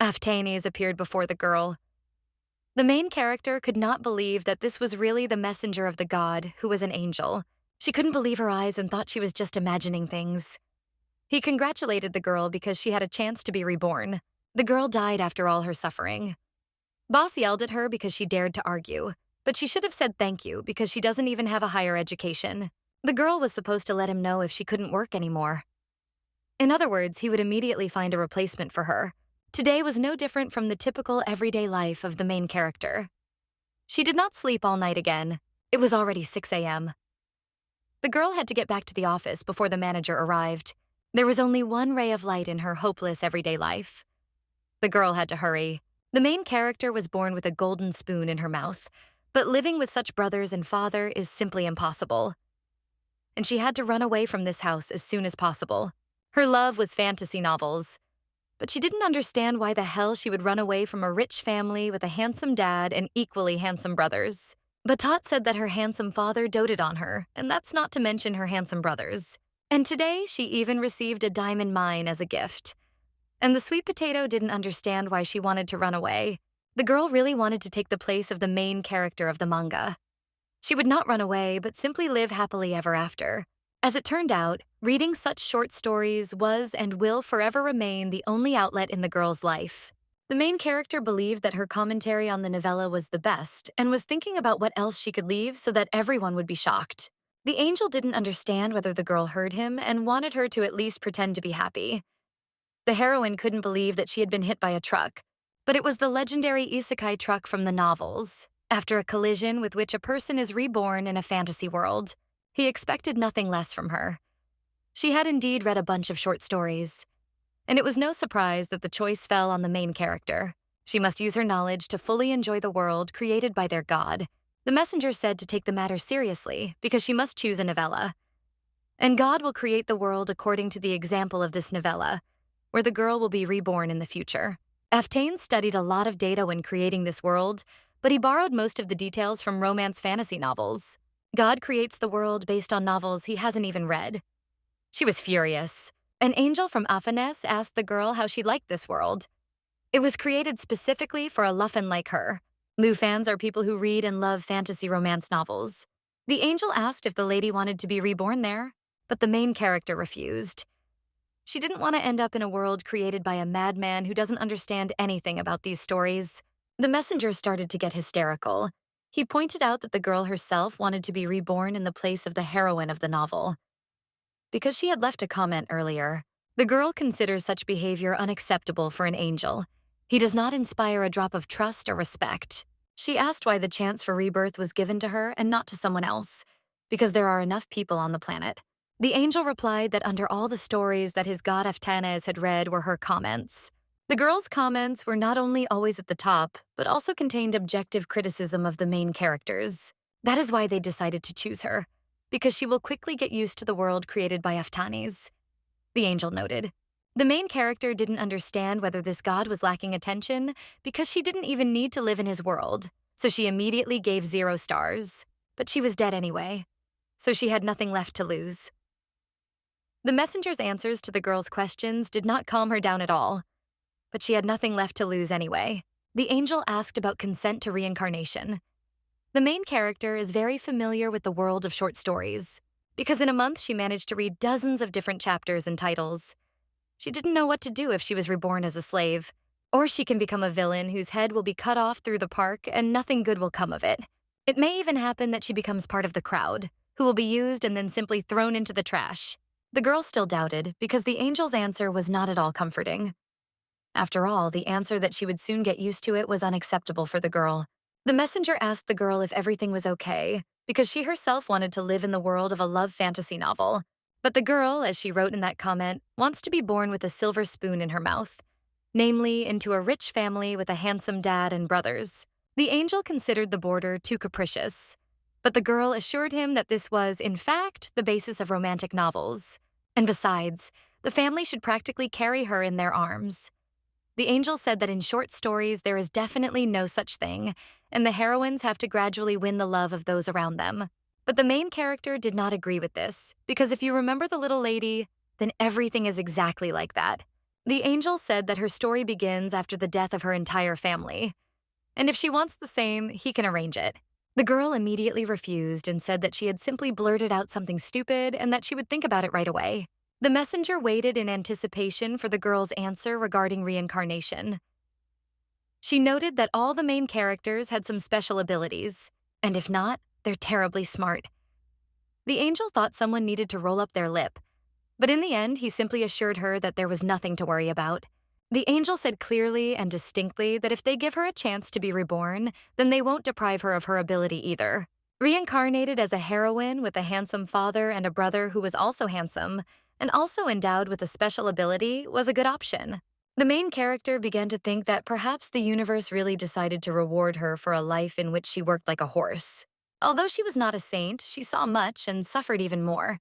Aftanes appeared before the girl. The main character could not believe that this was really the messenger of the god, who was an angel. She couldn't believe her eyes and thought she was just imagining things. He congratulated the girl because she had a chance to be reborn. The girl died after all her suffering. Boss yelled at her because she dared to argue, but she should have said thank you because she doesn't even have a higher education. The girl was supposed to let him know if she couldn't work anymore. In other words, he would immediately find a replacement for her. Today was no different from the typical everyday life of the main character. She did not sleep all night again. It was already 6 a.m. The girl had to get back to the office before the manager arrived. There was only one ray of light in her hopeless everyday life. The girl had to hurry. The main character was born with a golden spoon in her mouth, but living with such brothers and father is simply impossible. And she had to run away from this house as soon as possible. Her love was fantasy novels, but she didn't understand why the hell she would run away from a rich family with a handsome dad and equally handsome brothers. Batat said that her handsome father doted on her, and that's not to mention her handsome brothers. And today, she even received a diamond mine as a gift. And the sweet potato didn't understand why she wanted to run away. The girl really wanted to take the place of the main character of the manga. She would not run away, but simply live happily ever after. As it turned out, reading such short stories was and will forever remain the only outlet in the girl's life. The main character believed that her commentary on the novella was the best and was thinking about what else she could leave so that everyone would be shocked. The angel didn't understand whether the girl heard him and wanted her to at least pretend to be happy. The heroine couldn't believe that she had been hit by a truck, but it was the legendary isekai truck from the novels. After a collision with which a person is reborn in a fantasy world, he expected nothing less from her. She had indeed read a bunch of short stories, and it was no surprise that the choice fell on the main character. She must use her knowledge to fully enjoy the world created by their god. The messenger said to take the matter seriously because she must choose a novella. And God will create the world according to the example of this novella, where the girl will be reborn in the future. Aftanes studied a lot of data when creating this world, but he borrowed most of the details from romance fantasy novels. God creates the world based on novels he hasn't even read. She was furious. An angel from Afanes asked the girl how she liked this world. It was created specifically for a Luffin like her. Lu fans are people who read and love fantasy romance novels. The angel asked if the lady wanted to be reborn there, but the main character refused. She didn't want to end up in a world created by a madman who doesn't understand anything about these stories. The messenger started to get hysterical. He pointed out that the girl herself wanted to be reborn in the place of the heroine of the novel. Because she had left a comment earlier, the girl considers such behavior unacceptable for an angel. He does not inspire a drop of trust or respect. She asked why the chance for rebirth was given to her and not to someone else, because there are enough people on the planet. The angel replied that under all the stories that his god Aftanes had read were her comments. The girl's comments were not only always at the top, but also contained objective criticism of the main characters. That is why they decided to choose her, because she will quickly get used to the world created by Aftanes. The angel noted. The main character didn't understand whether this god was lacking attention because she didn't even need to live in his world, so she immediately gave 0 stars. But she was dead anyway, so she had nothing left to lose. The messenger's answers to the girl's questions did not calm her down at all, but she had nothing left to lose anyway. The angel asked about consent to reincarnation. The main character is very familiar with the world of short stories, because in a month she managed to read dozens of different chapters and titles. She didn't know what to do if she was reborn as a slave, or she can become a villain whose head will be cut off through the park and nothing good will come of it. It may even happen that she becomes part of the crowd, who will be used and then simply thrown into the trash. The girl still doubted because the angel's answer was not at all comforting. After all, the answer that she would soon get used to it was unacceptable for the girl. The messenger asked the girl if everything was okay, because she herself wanted to live in the world of a love fantasy novel. But the girl, as she wrote in that comment, wants to be born with a silver spoon in her mouth, namely into a rich family with a handsome dad and brothers. The angel considered the border too capricious, but the girl assured him that this was, in fact, the basis of romantic novels. And besides, the family should practically carry her in their arms. The angel said that in short stories there is definitely no such thing, and the heroines have to gradually win the love of those around them. But the main character did not agree with this, because if you remember the little lady, then everything is exactly like that. The angel said that her story begins after the death of her entire family, and if she wants the same, he can arrange it. The girl immediately refused and said that she had simply blurted out something stupid and that she would think about it right away. The messenger waited in anticipation for the girl's answer regarding reincarnation. She noted that all the main characters had some special abilities, and if not, they're terribly smart. The angel thought someone needed to roll up their lip, but in the end, he simply assured her that there was nothing to worry about. The angel said clearly and distinctly that if they give her a chance to be reborn, then they won't deprive her of her ability either. Reincarnated as a heroine with a handsome father and a brother who was also handsome, and also endowed with a special ability, was a good option. The main character began to think that perhaps the universe really decided to reward her for a life in which she worked like a horse. Although she was not a saint, she saw much and suffered even more.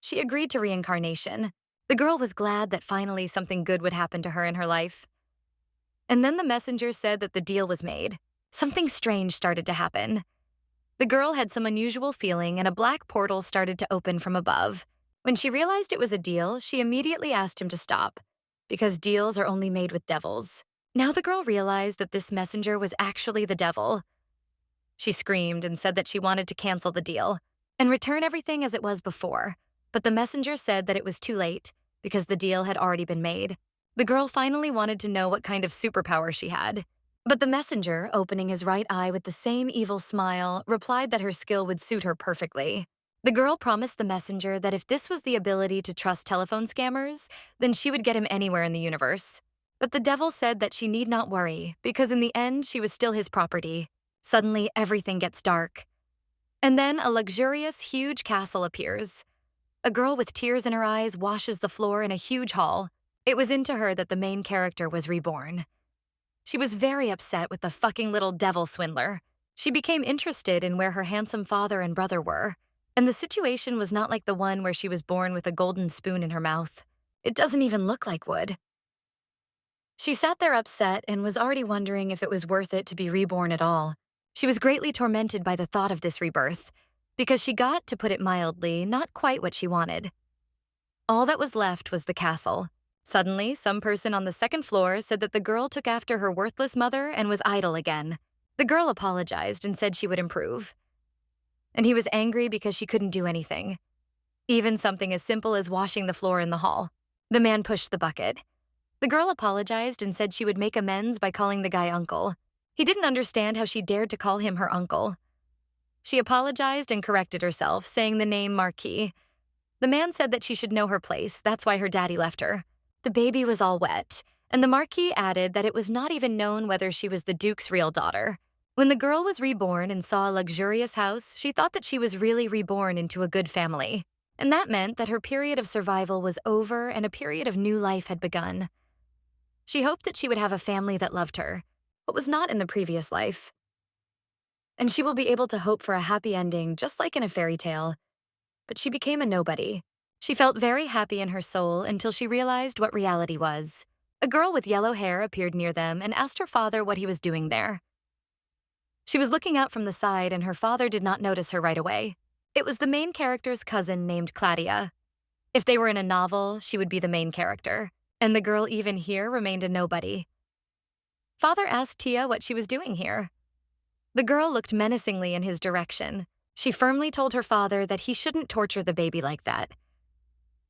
She agreed to reincarnation. The girl was glad that finally something good would happen to her in her life. And then the messenger said that the deal was made. Something strange started to happen. The girl had some unusual feeling and a black portal started to open from above. When she realized it was a deal, she immediately asked him to stop, because deals are only made with devils. Now the girl realized that this messenger was actually the devil. She screamed and said that she wanted to cancel the deal and return everything as it was before. But the messenger said that it was too late because the deal had already been made. The girl finally wanted to know what kind of superpower she had. But the messenger, opening his right eye with the same evil smile, replied that her skill would suit her perfectly. The girl promised the messenger that if this was the ability to trust telephone scammers, then she would get him anywhere in the universe. But the devil said that she need not worry, because in the end, she was still his property. Suddenly, everything gets dark. And then a luxurious, huge castle appears. A girl with tears in her eyes washes the floor in a huge hall. It was into her that the main character was reborn. She was very upset with the fucking little devil swindler. She became interested in where her handsome father and brother were. And the situation was not like the one where she was born with a golden spoon in her mouth. It doesn't even look like wood. She sat there upset and was already wondering if it was worth it to be reborn at all. She was greatly tormented by the thought of this rebirth, because she got, to put it mildly, not quite what she wanted. All that was left was the castle. Suddenly, some person on the second floor said that the girl took after her worthless mother and was idle again. The girl apologized and said she would improve. And he was angry because she couldn't do anything, even something as simple as washing the floor in the hall. The man pushed the bucket. The girl apologized and said she would make amends by calling the guy uncle. He didn't understand how she dared to call him her uncle. She apologized and corrected herself, saying the name Marquis. The man said that she should know her place, that's why her daddy left her. The baby was all wet, and the Marquis added that it was not even known whether she was the Duke's real daughter. When the girl was reborn and saw a luxurious house, she thought that she was really reborn into a good family. And that meant that her period of survival was over and a period of new life had begun. She hoped that she would have a family that loved her, but was not in the previous life. And she will be able to hope for a happy ending, just like in a fairy tale. But she became a nobody. She felt very happy in her soul until she realized what reality was. A girl with yellow hair appeared near them and asked her father what he was doing there. She was looking out from the side and her father did not notice her right away. It was the main character's cousin named Claudia. If they were in a novel, she would be the main character, and the girl even here remained a nobody. Father asked Tia what she was doing here. The girl looked menacingly in his direction. She firmly told her father that he shouldn't torture the baby like that.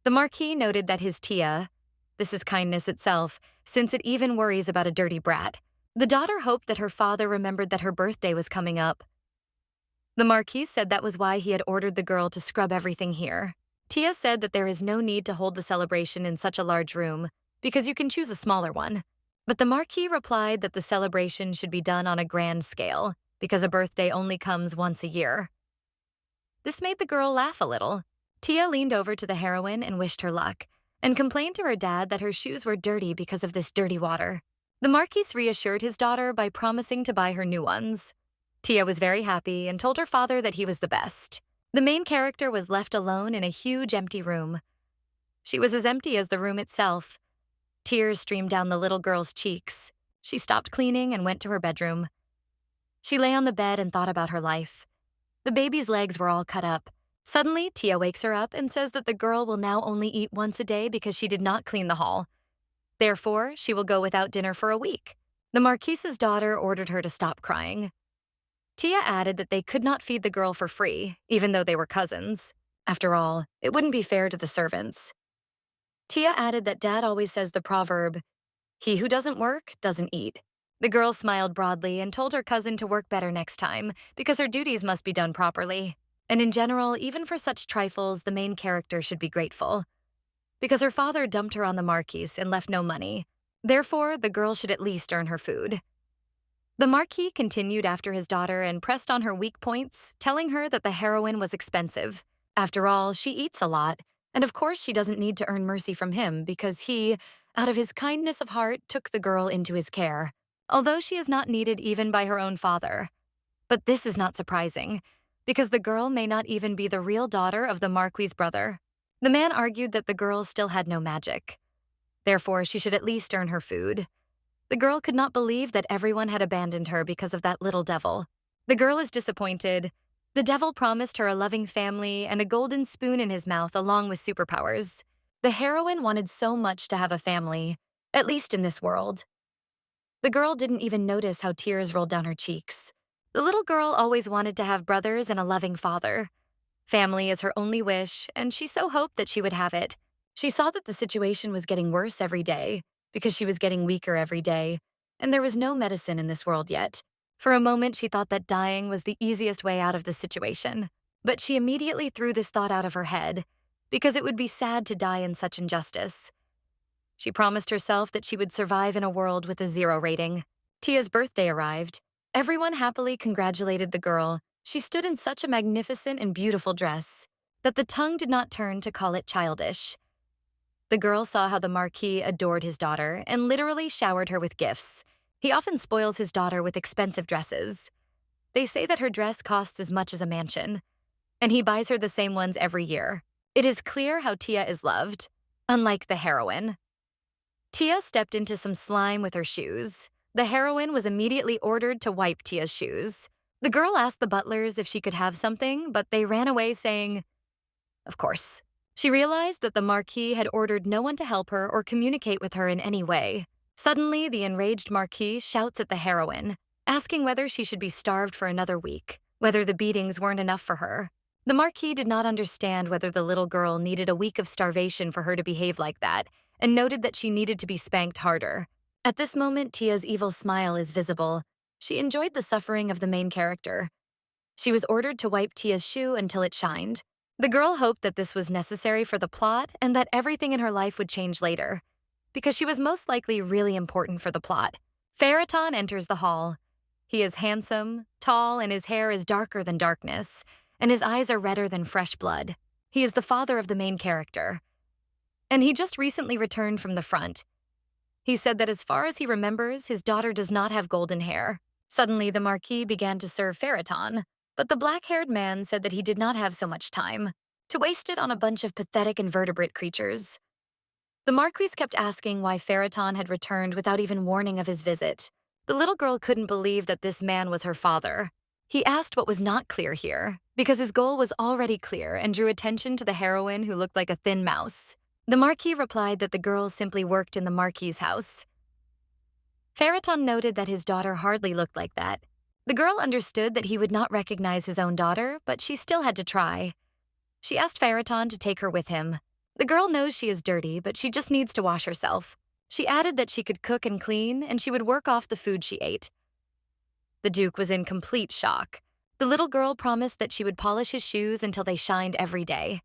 The Marquis noted that his Tia, this is kindness itself, since it even worries about a dirty brat. The daughter hoped that her father remembered that her birthday was coming up. The Marquis said that was why he had ordered the girl to scrub everything here. Tia said that there is no need to hold the celebration in such a large room, because you can choose a smaller one. But the Marquis replied that the celebration should be done on a grand scale, because a birthday only comes once a year. This made the girl laugh a little. Tia leaned over to the heroine and wished her luck, and complained to her dad that her shoes were dirty because of this dirty water. The Marquis reassured his daughter by promising to buy her new ones. Tia was very happy and told her father that he was the best. The main character was left alone in a huge empty room. She was as empty as the room itself. Tears streamed down the little girl's cheeks. She stopped cleaning and went to her bedroom. She lay on the bed and thought about her life. The baby's legs were all cut up. Suddenly, Tia wakes her up and says that the girl will now only eat once a day because she did not clean the hall. Therefore, she will go without dinner for a week. The Marquis's daughter ordered her to stop crying. Tia added that they could not feed the girl for free, even though they were cousins. After all, it wouldn't be fair to the servants. Tia added that Dad always says the proverb, "He who doesn't work doesn't eat." The girl smiled broadly and told her cousin to work better next time, because her duties must be done properly. And in general, even for such trifles, the main character should be grateful. Because her father dumped her on the Marquis and left no money. Therefore, the girl should at least earn her food. The Marquis continued after his daughter and pressed on her weak points, telling her that the heroin was expensive. After all, she eats a lot, and of course she doesn't need to earn mercy from him because he, out of his kindness of heart, took the girl into his care, although she is not needed even by her own father. But this is not surprising, because the girl may not even be the real daughter of the Marquis' brother. The man argued that the girl still had no magic. Therefore, she should at least earn her food. The girl could not believe that everyone had abandoned her because of that little devil. The girl is disappointed. The devil promised her a loving family and a golden spoon in his mouth along with superpowers. The heroine wanted so much to have a family, at least in this world. The girl didn't even notice how tears rolled down her cheeks. The little girl always wanted to have brothers and a loving father. Family is her only wish, and she so hoped that she would have it. She saw that the situation was getting worse every day, because she was getting weaker every day, and there was no medicine in this world yet. For a moment, she thought that dying was the easiest way out of the situation. But she immediately threw this thought out of her head, because it would be sad to die in such injustice. She promised herself that she would survive in a world with a 0 rating. Tia's birthday arrived. Everyone happily congratulated the girl. She stood in such a magnificent and beautiful dress that the tongue did not turn to call it childish. The girl saw how the Marquis adored his daughter and literally showered her with gifts. He often spoils his daughter with expensive dresses. They say that her dress costs as much as a mansion, and he buys her the same ones every year. It is clear how Tia is loved, unlike the heroine. Tia stepped into some slime with her shoes. The heroine was immediately ordered to wipe Tia's shoes. The girl asked the butlers if she could have something, but they ran away saying, "Of course." She realized that the Marquis had ordered no one to help her or communicate with her in any way. Suddenly, the enraged Marquis shouts at the heroine, asking whether she should be starved for another week, whether the beatings weren't enough for her. The Marquis did not understand whether the little girl needed a week of starvation for her to behave like that, and noted that she needed to be spanked harder. At this moment, Tia's evil smile is visible. She enjoyed the suffering of the main character. She was ordered to wipe Tia's shoe until it shined. The girl hoped that this was necessary for the plot and that everything in her life would change later, because she was most likely really important for the plot. Phaeton enters the hall. He is handsome, tall, and his hair is darker than darkness, and his eyes are redder than fresh blood. He is the father of the main character, and he just recently returned from the front. He said that as far as he remembers, his daughter does not have golden hair. Suddenly, the Marquis began to serve Phaeton, but the black-haired man said that he did not have so much time to waste it on a bunch of pathetic invertebrate creatures. The Marquis kept asking why Phaeton had returned without even warning of his visit. The little girl couldn't believe that this man was her father. He asked what was not clear here, because his goal was already clear and drew attention to the heroine who looked like a thin mouse. The Marquis replied that the girl simply worked in the Marquis' house. Phaeton noted that his daughter hardly looked like that. The girl understood that he would not recognize his own daughter, but she still had to try. She asked Phaeton to take her with him. The girl knows she is dirty, but she just needs to wash herself. She added that she could cook and clean, and she would work off the food she ate. The Duke was in complete shock. The little girl promised that she would polish his shoes until they shined every day.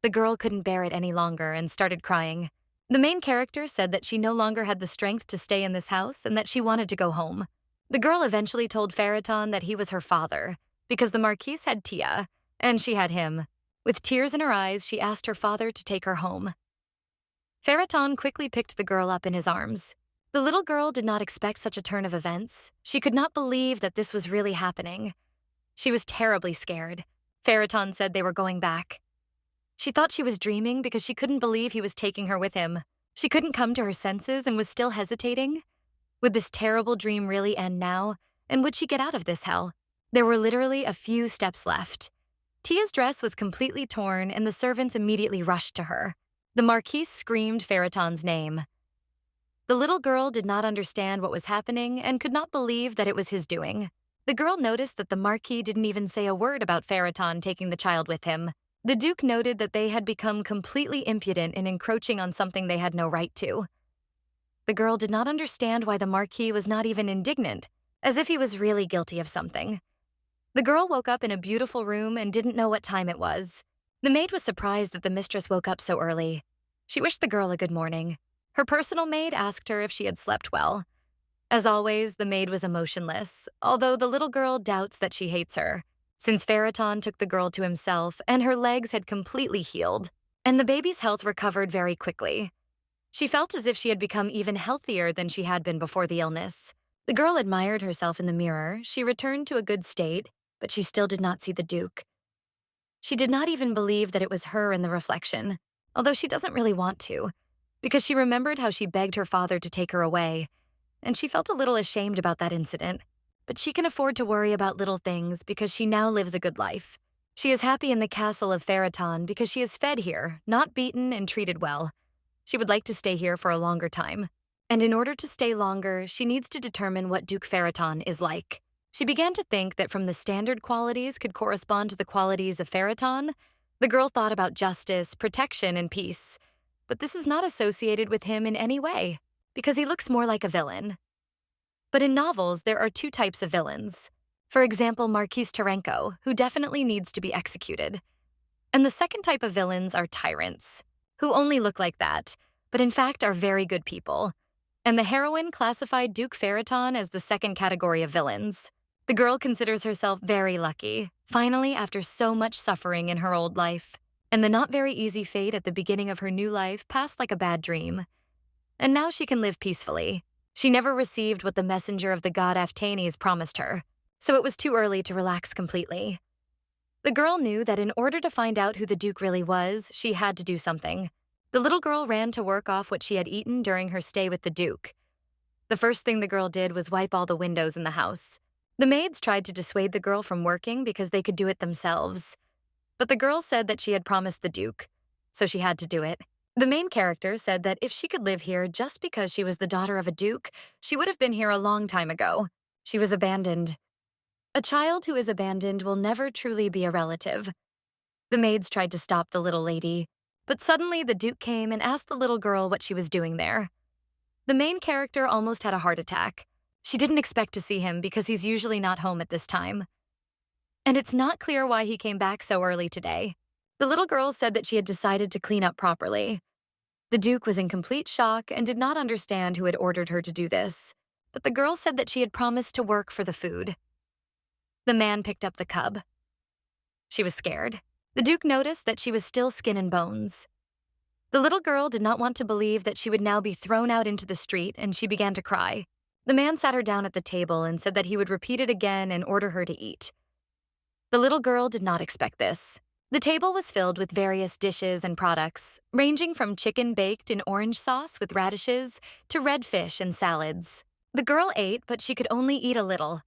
The girl couldn't bear it any longer and started crying. The main character said that she no longer had the strength to stay in this house and that she wanted to go home. The girl eventually told Phaeton that he was her father, because the Marquis had Tia, and she had him. With tears in her eyes, she asked her father to take her home. Phaeton quickly picked the girl up in his arms. The little girl did not expect such a turn of events. She could not believe that this was really happening. She was terribly scared. Phaeton said they were going back. She thought she was dreaming because she couldn't believe he was taking her with him. She couldn't come to her senses and was still hesitating. Would this terrible dream really end now? And would she get out of this hell? There were literally a few steps left. Tia's dress was completely torn and the servants immediately rushed to her. The Marquis screamed Phaeton's name. The little girl did not understand what was happening and could not believe that it was his doing. The girl noticed that the Marquis didn't even say a word about Farraton taking the child with him. The Duke noted that they had become completely impudent in encroaching on something they had no right to. The girl did not understand why the Marquis was not even indignant, as if he was really guilty of something. The girl woke up in a beautiful room and didn't know what time it was. The maid was surprised that the mistress woke up so early. She wished the girl a good morning. Her personal maid asked her if she had slept well. As always, the maid was emotionless, although the little girl doubts that she hates her, since Farraton took the girl to himself and her legs had completely healed, and the baby's health recovered very quickly. She felt as if she had become even healthier than she had been before the illness. The girl admired herself in the mirror. She returned to a good state, but she still did not see the Duke. She did not even believe that it was her in the reflection, although she doesn't really want to, because she remembered how she begged her father to take her away, and she felt a little ashamed about that incident. But she can afford to worry about little things because she now lives a good life. She is happy in the castle of Farraton because she is fed here, not beaten and treated well. She would like to stay here for a longer time. And in order to stay longer, she needs to determine what Duke Farraton is like. She began to think that from the standard qualities could correspond to the qualities of Farraton. The girl thought about justice, protection, and peace. But this is not associated with him in any way, because he looks more like a villain. But in novels, there are two types of villains. For example, Marquis Tarenko, who definitely needs to be executed. And the second type of villains are tyrants, who only look like that, but in fact are very good people. And the heroine classified Duke Farraton as the second category of villains. The girl considers herself very lucky, finally after so much suffering in her old life. And the not very easy fate at the beginning of her new life passed like a bad dream. And now she can live peacefully. She never received what the messenger of the god Aftanes promised her, so it was too early to relax completely. The girl knew that in order to find out who the Duke really was, she had to do something. The little girl ran to work off what she had eaten during her stay with the Duke. The first thing the girl did was wipe all the windows in the house. The maids tried to dissuade the girl from working because they could do it themselves. But the girl said that she had promised the Duke, so she had to do it. The main character said that if she could live here just because she was the daughter of a duke, she would have been here a long time ago. She was abandoned. A child who is abandoned will never truly be a relative. The maids tried to stop the little lady, but suddenly the Duke came and asked the little girl what she was doing there. The main character almost had a heart attack. She didn't expect to see him because he's usually not home at this time. And it's not clear why he came back so early today. The little girl said that she had decided to clean up properly. The Duke was in complete shock and did not understand who had ordered her to do this, but the girl said that she had promised to work for the food. The man picked up the cub. She was scared. The Duke noticed that she was still skin and bones. The little girl did not want to believe that she would now be thrown out into the street, and she began to cry. The man sat her down at the table and said that he would repeat it again and order her to eat. The little girl did not expect this. The table was filled with various dishes and products, ranging from chicken baked in orange sauce with radishes to red fish and salads. The girl ate, but she could only eat a little.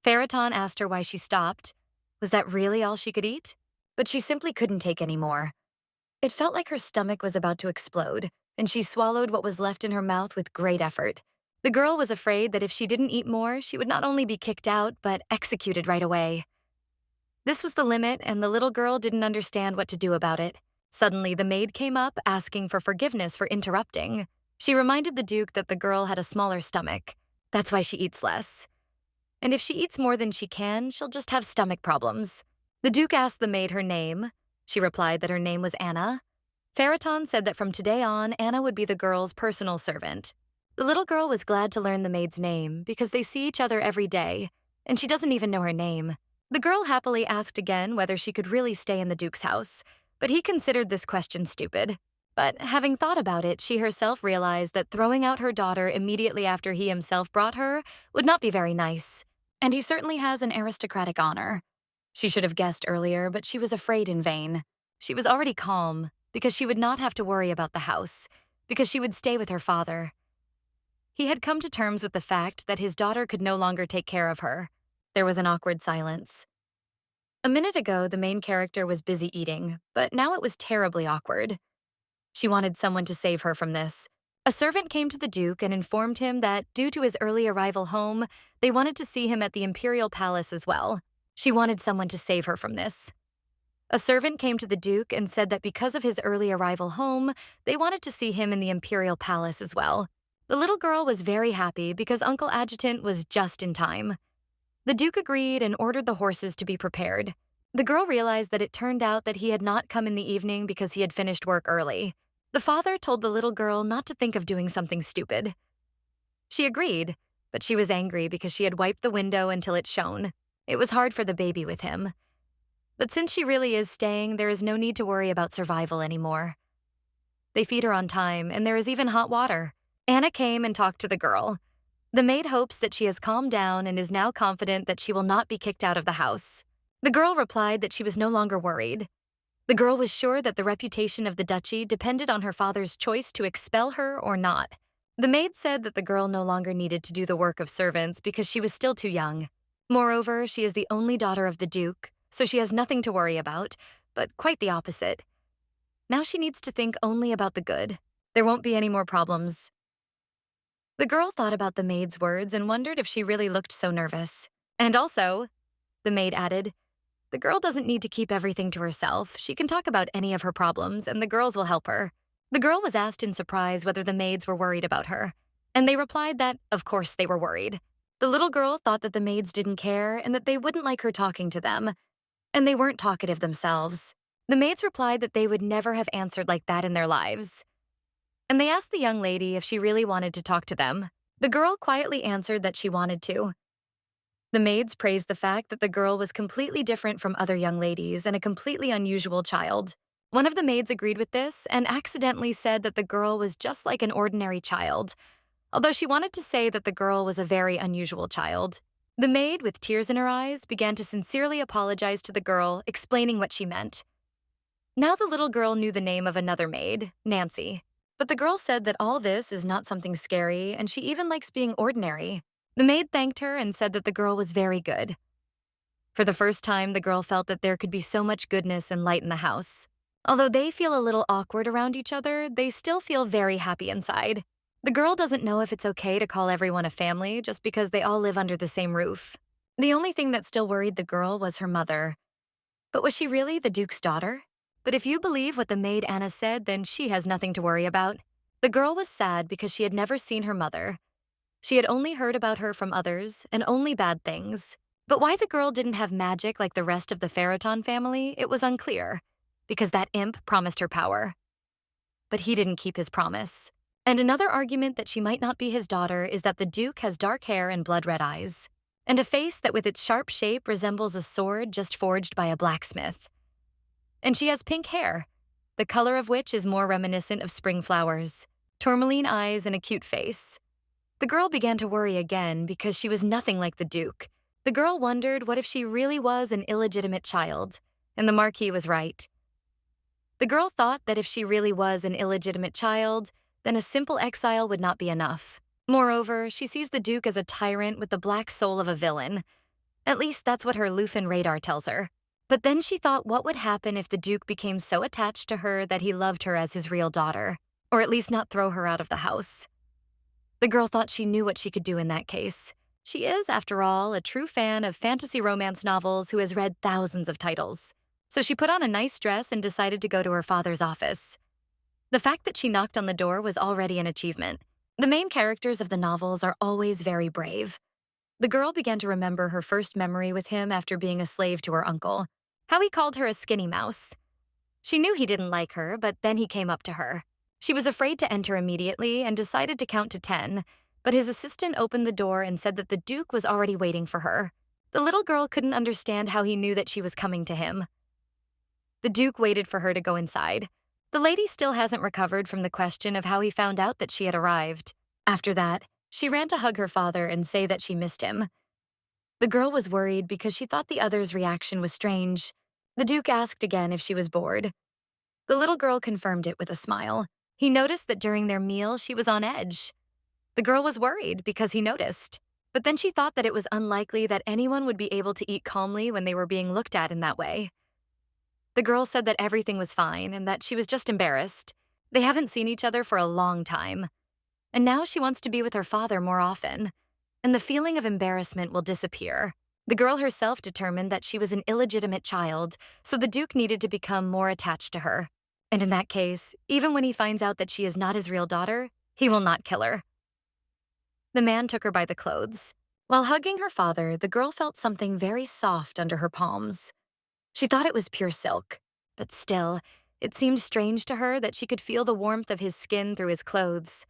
Farraton asked her why she stopped. Was that really all she could eat? But she simply couldn't take any more. It felt like her stomach was about to explode, and she swallowed what was left in her mouth with great effort. The girl was afraid that if she didn't eat more, she would not only be kicked out, but executed right away. This was the limit, and the little girl didn't understand what to do about it. Suddenly, the maid came up, asking for forgiveness for interrupting. She reminded the Duke that the girl had a smaller stomach. That's why she eats less. And if she eats more than she can, she'll just have stomach problems. The Duke asked the maid her name. She replied that her name was Anna. Farraton said that from today on, Anna would be the girl's personal servant. The little girl was glad to learn the maid's name because they see each other every day, and she doesn't even know her name. The girl happily asked again whether she could really stay in the Duke's house, but he considered this question stupid. But having thought about it, she herself realized that throwing out her daughter immediately after he himself brought her would not be very nice, and he certainly has an aristocratic honor. She should have guessed earlier, but she was afraid in vain. She was already calm, because she would not have to worry about the house, because she would stay with her father. He had come to terms with the fact that his daughter could no longer take care of her. There was an awkward silence. A minute ago, the main character was busy eating, but now it was terribly awkward. She wanted someone to save her from this. A servant came to the Duke and informed him that, due to his early arrival home, they wanted to see him at the Imperial Palace as well. She wanted someone to save her from this. A servant came to the Duke and said that because of his early arrival home, they wanted to see him in the Imperial Palace as well. The little girl was very happy because Uncle Adjutant was just in time. The Duke agreed and ordered the horses to be prepared. The girl realized that it turned out that he had not come in the evening because he had finished work early. The father told the little girl not to think of doing something stupid. She agreed, but she was angry because she had wiped the window until it shone. It was hard for the baby with him. But since she really is staying, there is no need to worry about survival anymore. They feed her on time, and there is even hot water. Anna came and talked to the girl. The maid hopes that she has calmed down and is now confident that she will not be kicked out of the house. The girl replied that she was no longer worried. The girl was sure that the reputation of the duchy depended on her father's choice to expel her or not. The maid said that the girl no longer needed to do the work of servants because she was still too young. Moreover, she is the only daughter of the Duke, so she has nothing to worry about, but quite the opposite. Now she needs to think only about the good. There won't be any more problems. The girl thought about the maid's words and wondered if she really looked so nervous. And also, the maid added, the girl doesn't need to keep everything to herself. She can talk about any of her problems, and the girls will help her. The girl was asked in surprise whether the maids were worried about her, and they replied that, of course, they were worried. The little girl thought that the maids didn't care and that they wouldn't like her talking to them, and they weren't talkative themselves. The maids replied that they would never have answered like that in their lives. And they asked the young lady if she really wanted to talk to them. The girl quietly answered that she wanted to. The maids praised the fact that the girl was completely different from other young ladies and a completely unusual child. One of the maids agreed with this and accidentally said that the girl was just like an ordinary child, although she wanted to say that the girl was a very unusual child. The maid, with tears in her eyes, began to sincerely apologize to the girl, explaining what she meant. Now the little girl knew the name of another maid, Nancy. But the girl said that all this is not something scary, and she even likes being ordinary. The maid thanked her and said that the girl was very good. For the first time, the girl felt that there could be so much goodness and light in the house. Although they feel a little awkward around each other, they still feel very happy inside. The girl doesn't know if it's okay to call everyone a family just because they all live under the same roof. The only thing that still worried the girl was her mother. But was she really the Duke's daughter? But if you believe what the maid Anna said, then she has nothing to worry about. The girl was sad because she had never seen her mother. She had only heard about her from others, and only bad things. But why the girl didn't have magic like the rest of the Ferriton family, it was unclear, because that imp promised her power. But he didn't keep his promise. And another argument that she might not be his daughter is that the Duke has dark hair and blood-red eyes, and a face that with its sharp shape resembles a sword just forged by a blacksmith. And she has pink hair, the color of which is more reminiscent of spring flowers, tourmaline eyes, and a cute face. The girl began to worry again because she was nothing like the Duke. The girl wondered what if she really was an illegitimate child, and the Marquis was right. The girl thought that if she really was an illegitimate child, then a simple exile would not be enough. Moreover, she sees the Duke as a tyrant with the black soul of a villain. At least that's what her Lufin radar tells her. But then she thought what would happen if the Duke became so attached to her that he loved her as his real daughter, or at least not throw her out of the house. The girl thought she knew what she could do in that case. She is, after all, a true fan of fantasy romance novels who has read thousands of titles. So she put on a nice dress and decided to go to her father's office. The fact that she knocked on the door was already an achievement. The main characters of the novels are always very brave. The girl began to remember her first memory with him after being a slave to her uncle, how he called her a skinny mouse. She knew he didn't like her, but then he came up to her. She was afraid to enter immediately and decided to count to 10, but his assistant opened the door and said that the Duke was already waiting for her. The little girl couldn't understand how he knew that she was coming to him. The Duke waited for her to go inside. The lady still hasn't recovered from the question of how he found out that she had arrived. After that, she ran to hug her father and say that she missed him. The girl was worried because she thought the other's reaction was strange. The Duke asked again if she was bored. The little girl confirmed it with a smile. He noticed that during their meal, she was on edge. The girl was worried because he noticed. But then she thought that it was unlikely that anyone would be able to eat calmly when they were being looked at in that way. The girl said that everything was fine and that she was just embarrassed. They haven't seen each other for a long time. and now she wants to be with her father more often. And the feeling of embarrassment will disappear. The girl herself determined that she was an illegitimate child, so the Duke needed to become more attached to her. And in that case, even when he finds out that she is not his real daughter, he will not kill her. The man took her by the clothes. While hugging her father, the girl felt something very soft under her palms. She thought it was pure silk, but still, it seemed strange to her that she could feel the warmth of his skin through his clothes.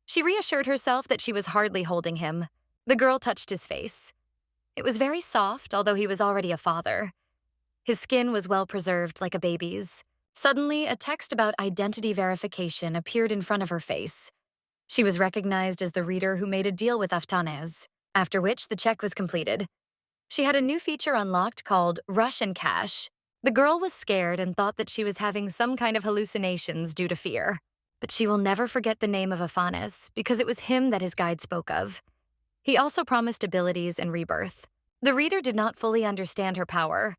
She reassured herself that she was hardly holding him. The girl touched his face. It was very soft, although he was already a father. His skin was well preserved like a baby's. Suddenly, a text about identity verification appeared in front of her face. She was recognized as the reader who made a deal with Aftanez, after which the check was completed. She had a new feature unlocked called Rush and Cash. The girl was scared and thought that she was having some kind of hallucinations due to fear. But she will never forget the name of Afanes because it was him that his guide spoke of. He also promised abilities and rebirth. The reader did not fully understand her power.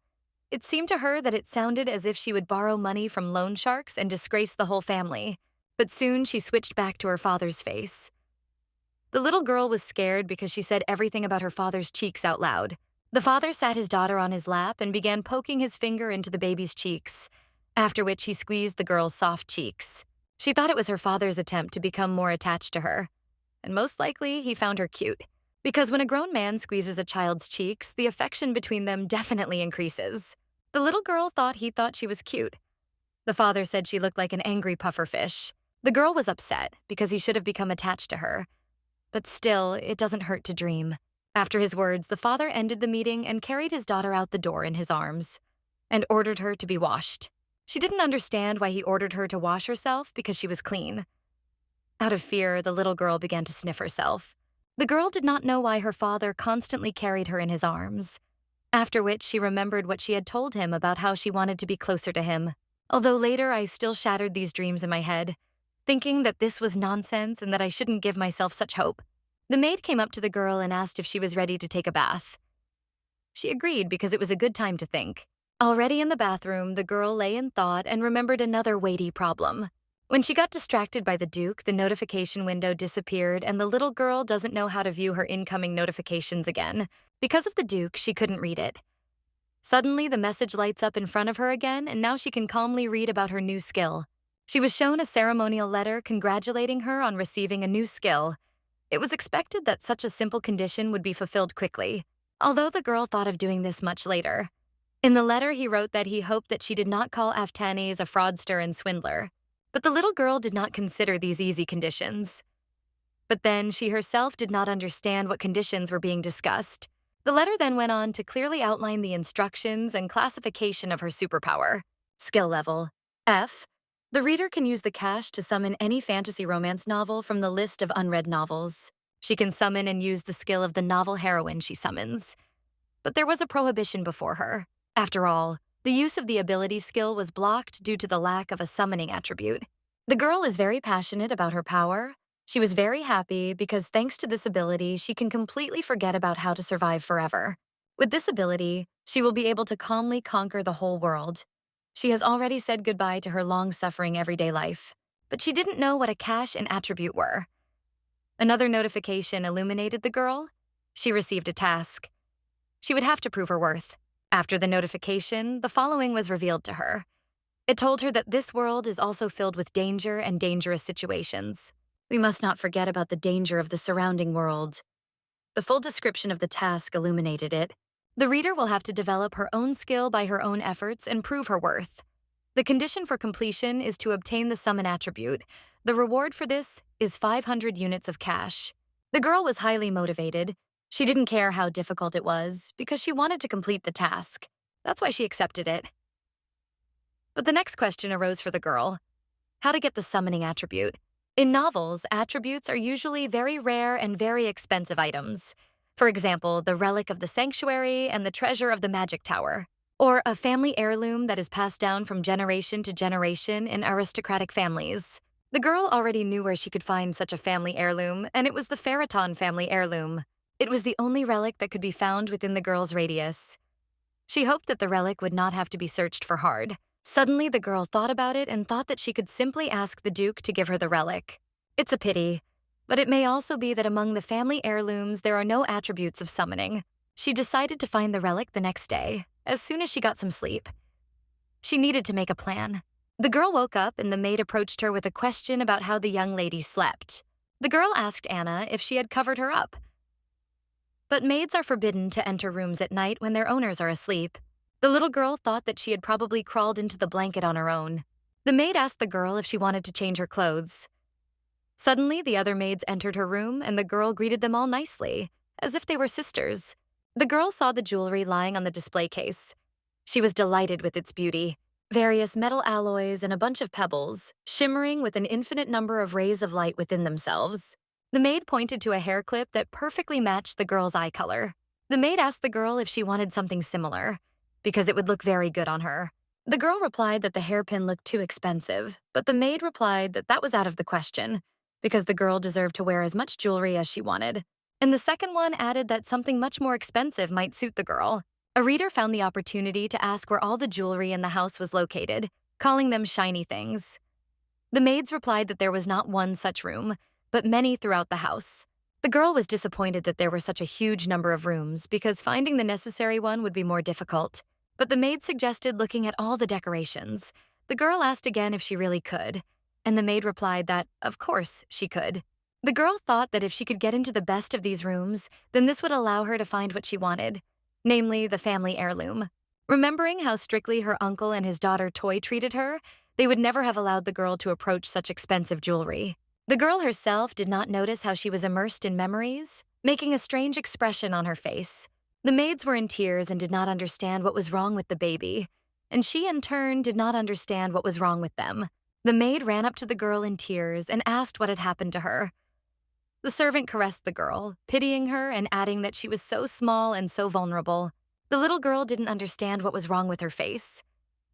It seemed to her that it sounded as if she would borrow money from loan sharks and disgrace the whole family. But soon she switched back to her father's face. The little girl was scared because she said everything about her father's cheeks out loud. The father sat his daughter on his lap and began poking his finger into the baby's cheeks, after which he squeezed the girl's soft cheeks. She thought it was her father's attempt to become more attached to her. And most likely, he found her cute. Because when a grown man squeezes a child's cheeks, the affection between them definitely increases. The little girl thought he thought she was cute. The father said she looked like an angry pufferfish. The girl was upset because he should have become attached to her. But still, it doesn't hurt to dream. After his words, the father ended the meeting and carried his daughter out the door in his arms and ordered her to be washed. She didn't understand why he ordered her to wash herself because she was clean. Out of fear, the little girl began to sniff herself. The girl did not know why her father constantly carried her in his arms, after which she remembered what she had told him about how she wanted to be closer to him. Although later I still shattered these dreams in my head, thinking that this was nonsense and that I shouldn't give myself such hope. The maid came up to the girl and asked if she was ready to take a bath. She agreed because it was a good time to think. Already in the bathroom, the girl lay in thought and remembered another weighty problem. When she got distracted by the Duke, the notification window disappeared and the little girl doesn't know how to view her incoming notifications again. Because of the Duke, she couldn't read it. Suddenly, the message lights up in front of her again, and now she can calmly read about her new skill. She was shown a ceremonial letter congratulating her on receiving a new skill. It was expected that such a simple condition would be fulfilled quickly, although the girl thought of doing this much later. In the letter, he wrote that he hoped that she did not call Aftanes a fraudster and swindler. But the little girl did not consider these easy conditions. But then she herself did not understand what conditions were being discussed. The letter then went on to clearly outline the instructions and classification of her superpower. Skill level F. The reader can use the cash to summon any fantasy romance novel from the list of unread novels. She can summon and use the skill of the novel heroine she summons. But there was a prohibition before her. After all, the use of the ability skill was blocked due to the lack of a summoning attribute. The girl is very passionate about her power. She was very happy because thanks to this ability, she can completely forget about how to survive forever. With this ability, she will be able to calmly conquer the whole world. She has already said goodbye to her long-suffering everyday life, but she didn't know what a cash and attribute were. Another notification illuminated the girl. She received a task. She would have to prove her worth. After the notification, the following was revealed to her. It told her that this world is also filled with danger and dangerous situations. We must not forget about the danger of the surrounding world. The full description of the task illuminated it. The reader will have to develop her own skill by her own efforts and prove her worth. The condition for completion is to obtain the summon attribute. The reward for this is 500 units of cash. The girl was highly motivated. She didn't care how difficult it was because she wanted to complete the task. That's why she accepted it. But the next question arose for the girl: how to get the summoning attribute. In novels, attributes are usually very rare and very expensive items. For example, the relic of the sanctuary and the treasure of the magic tower. Or a family heirloom that is passed down from generation to generation in aristocratic families. The girl already knew where she could find such a family heirloom, and it was the Faraton family heirloom. It was the only relic that could be found within the girl's radius. She hoped that the relic would not have to be searched for hard. Suddenly, the girl thought about it and thought that she could simply ask the Duke to give her the relic. It's a pity. But it may also be that among the family heirlooms, there are no attributes of summoning. She decided to find the relic the next day, as soon as she got some sleep. She needed to make a plan. The girl woke up and the maid approached her with a question about how the young lady slept. The girl asked Anna if she had covered her up. But maids are forbidden to enter rooms at night when their owners are asleep. The little girl thought that she had probably crawled into the blanket on her own. The maid asked the girl if she wanted to change her clothes. Suddenly, the other maids entered her room and the girl greeted them all nicely, as if they were sisters. The girl saw the jewelry lying on the display case. She was delighted with its beauty. Various metal alloys and a bunch of pebbles, shimmering with an infinite number of rays of light within themselves. The maid pointed to a hair clip that perfectly matched the girl's eye color. The maid asked the girl if she wanted something similar, because it would look very good on her. The girl replied that the hairpin looked too expensive, but the maid replied that that was out of the question, because the girl deserved to wear as much jewelry as she wanted. And the second one added that something much more expensive might suit the girl. A reader found the opportunity to ask where all the jewelry in the house was located, calling them shiny things. The maids replied that there was not one such room, but many throughout the house. The girl was disappointed that there were such a huge number of rooms because finding the necessary one would be more difficult. But the maid suggested looking at all the decorations. The girl asked again if she really could, and the maid replied that, of course, she could. The girl thought that if she could get into the best of these rooms, then this would allow her to find what she wanted, namely the family heirloom. Remembering how strictly her uncle and his daughter Toy treated her, they would never have allowed the girl to approach such expensive jewelry. The girl herself did not notice how she was immersed in memories, making a strange expression on her face. The maids were in tears and did not understand what was wrong with the baby, and she in turn did not understand what was wrong with them. The maid ran up to the girl in tears and asked what had happened to her. The servant caressed the girl, pitying her and adding that she was so small and so vulnerable. The little girl didn't understand what was wrong with her face,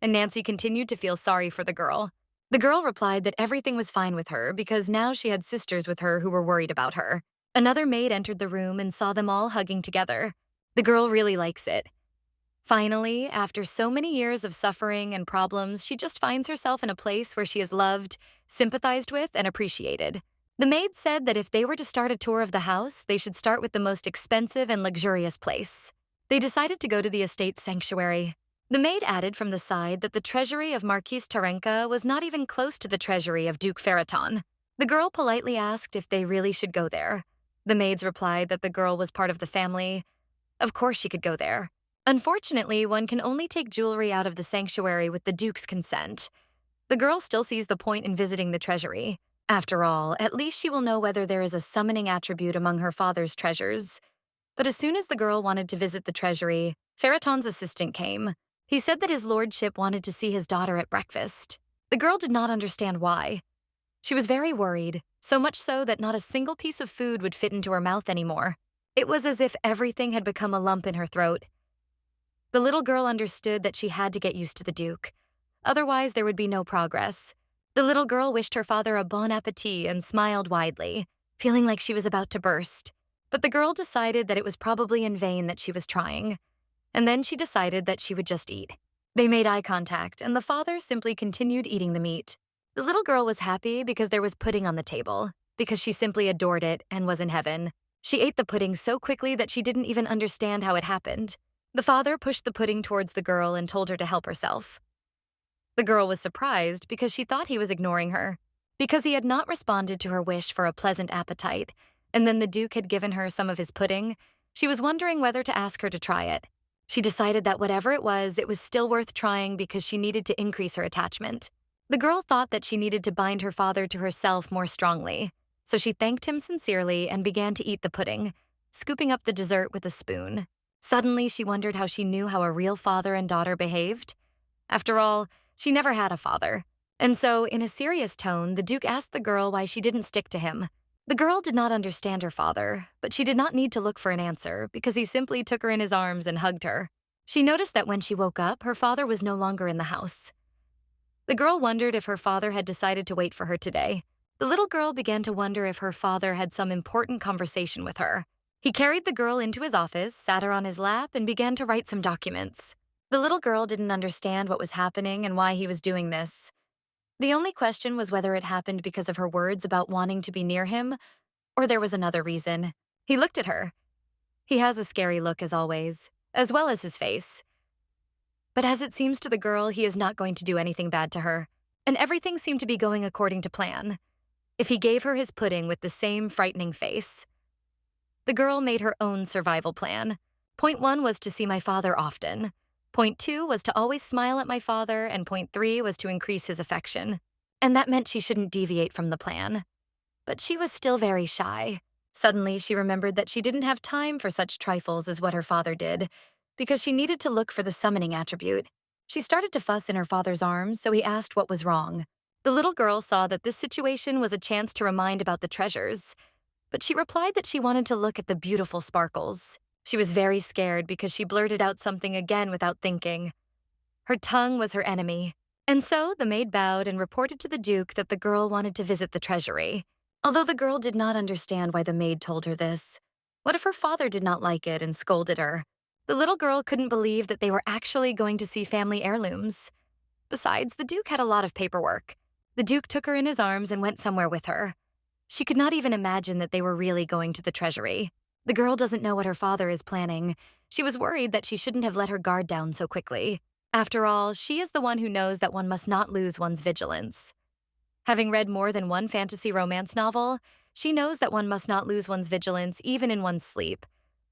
and Nancy continued to feel sorry for the girl. The girl replied that everything was fine with her because now she had sisters with her who were worried about her. Another maid entered the room and saw them all hugging together. The girl really likes it. Finally, after so many years of suffering and problems, she just finds herself in a place where she is loved, sympathized with, and appreciated. The maid said that if they were to start a tour of the house, they should start with the most expensive and luxurious place. They decided to go to the estate's sanctuary. The maid added from the side that the treasury of Marquis Tarenka was not even close to the treasury of Duke Ferraton. The girl politely asked if they really should go there. The maids replied that the girl was part of the family. Of course she could go there. Unfortunately, one can only take jewelry out of the sanctuary with the Duke's consent. The girl still sees the point in visiting the treasury. After all, at least she will know whether there is a summoning attribute among her father's treasures. But as soon as the girl wanted to visit the treasury, Ferraton's assistant came. He said that his lordship wanted to see his daughter at breakfast. The girl did not understand why. She was very worried, so much so that not a single piece of food would fit into her mouth anymore. It was as if everything had become a lump in her throat. The little girl understood that she had to get used to the Duke. Otherwise, there would be no progress. The little girl wished her father a bon appetit and smiled widely, feeling like she was about to burst. But the girl decided that it was probably in vain that she was trying. And then she decided that she would just eat. They made eye contact, and the father simply continued eating the meat. The little girl was happy because there was pudding on the table, because she simply adored it and was in heaven. She ate the pudding so quickly that she didn't even understand how it happened. The father pushed the pudding towards the girl and told her to help herself. The girl was surprised because she thought he was ignoring her, because he had not responded to her wish for a pleasant appetite, and then the Duke had given her some of his pudding. She was wondering whether to ask her to try it. She decided that whatever it was still worth trying because she needed to increase her attachment. The girl thought that she needed to bind her father to herself more strongly, so she thanked him sincerely and began to eat the pudding, scooping up the dessert with a spoon. Suddenly, she wondered how she knew how a real father and daughter behaved. After all, she never had a father. And so, in a serious tone, the Duke asked the girl why she didn't stick to him. The girl did not understand her father, but she did not need to look for an answer because he simply took her in his arms and hugged her. She noticed that when she woke up, her father was no longer in the house. The girl wondered if her father had decided to wait for her today. The little girl began to wonder if her father had some important conversation with her. He carried the girl into his office, sat her on his lap, and began to write some documents. The little girl didn't understand what was happening and why he was doing this. The only question was whether it happened because of her words about wanting to be near him, Or there was another reason. He looked at her. He has a scary look as always, as well as his face. But as it seems to the girl, he is not going to do anything bad to her, and everything seemed to be going according to plan. If he gave her his pudding with the same frightening face. The girl made her own survival plan. Point 1 was to see my father often. Point 2 was to always smile at my father, and point 3 was to increase his affection. And that meant she shouldn't deviate from the plan. But she was still very shy. Suddenly, she remembered that she didn't have time for such trifles as what her father did, because she needed to look for the summoning attribute. She started to fuss in her father's arms, so he asked what was wrong. The little girl saw that this situation was a chance to remind about the treasures, but she replied that she wanted to look at the beautiful sparkles. She was very scared because she blurted out something again without thinking. Her tongue was her enemy. And so the maid bowed and reported to the Duke that the girl wanted to visit the treasury. Although the girl did not understand why the maid told her this. What if her father did not like it and scolded her? The little girl couldn't believe that they were actually going to see family heirlooms. Besides, the Duke had a lot of paperwork. The Duke took her in his arms and went somewhere with her. She could not even imagine that they were really going to the treasury. The girl doesn't know what her father is planning. She was worried that she shouldn't have let her guard down so quickly. After all, she is the one who knows that one must not lose one's vigilance. Having read more than one fantasy romance novel, she knows that one must not lose one's vigilance even in one's sleep,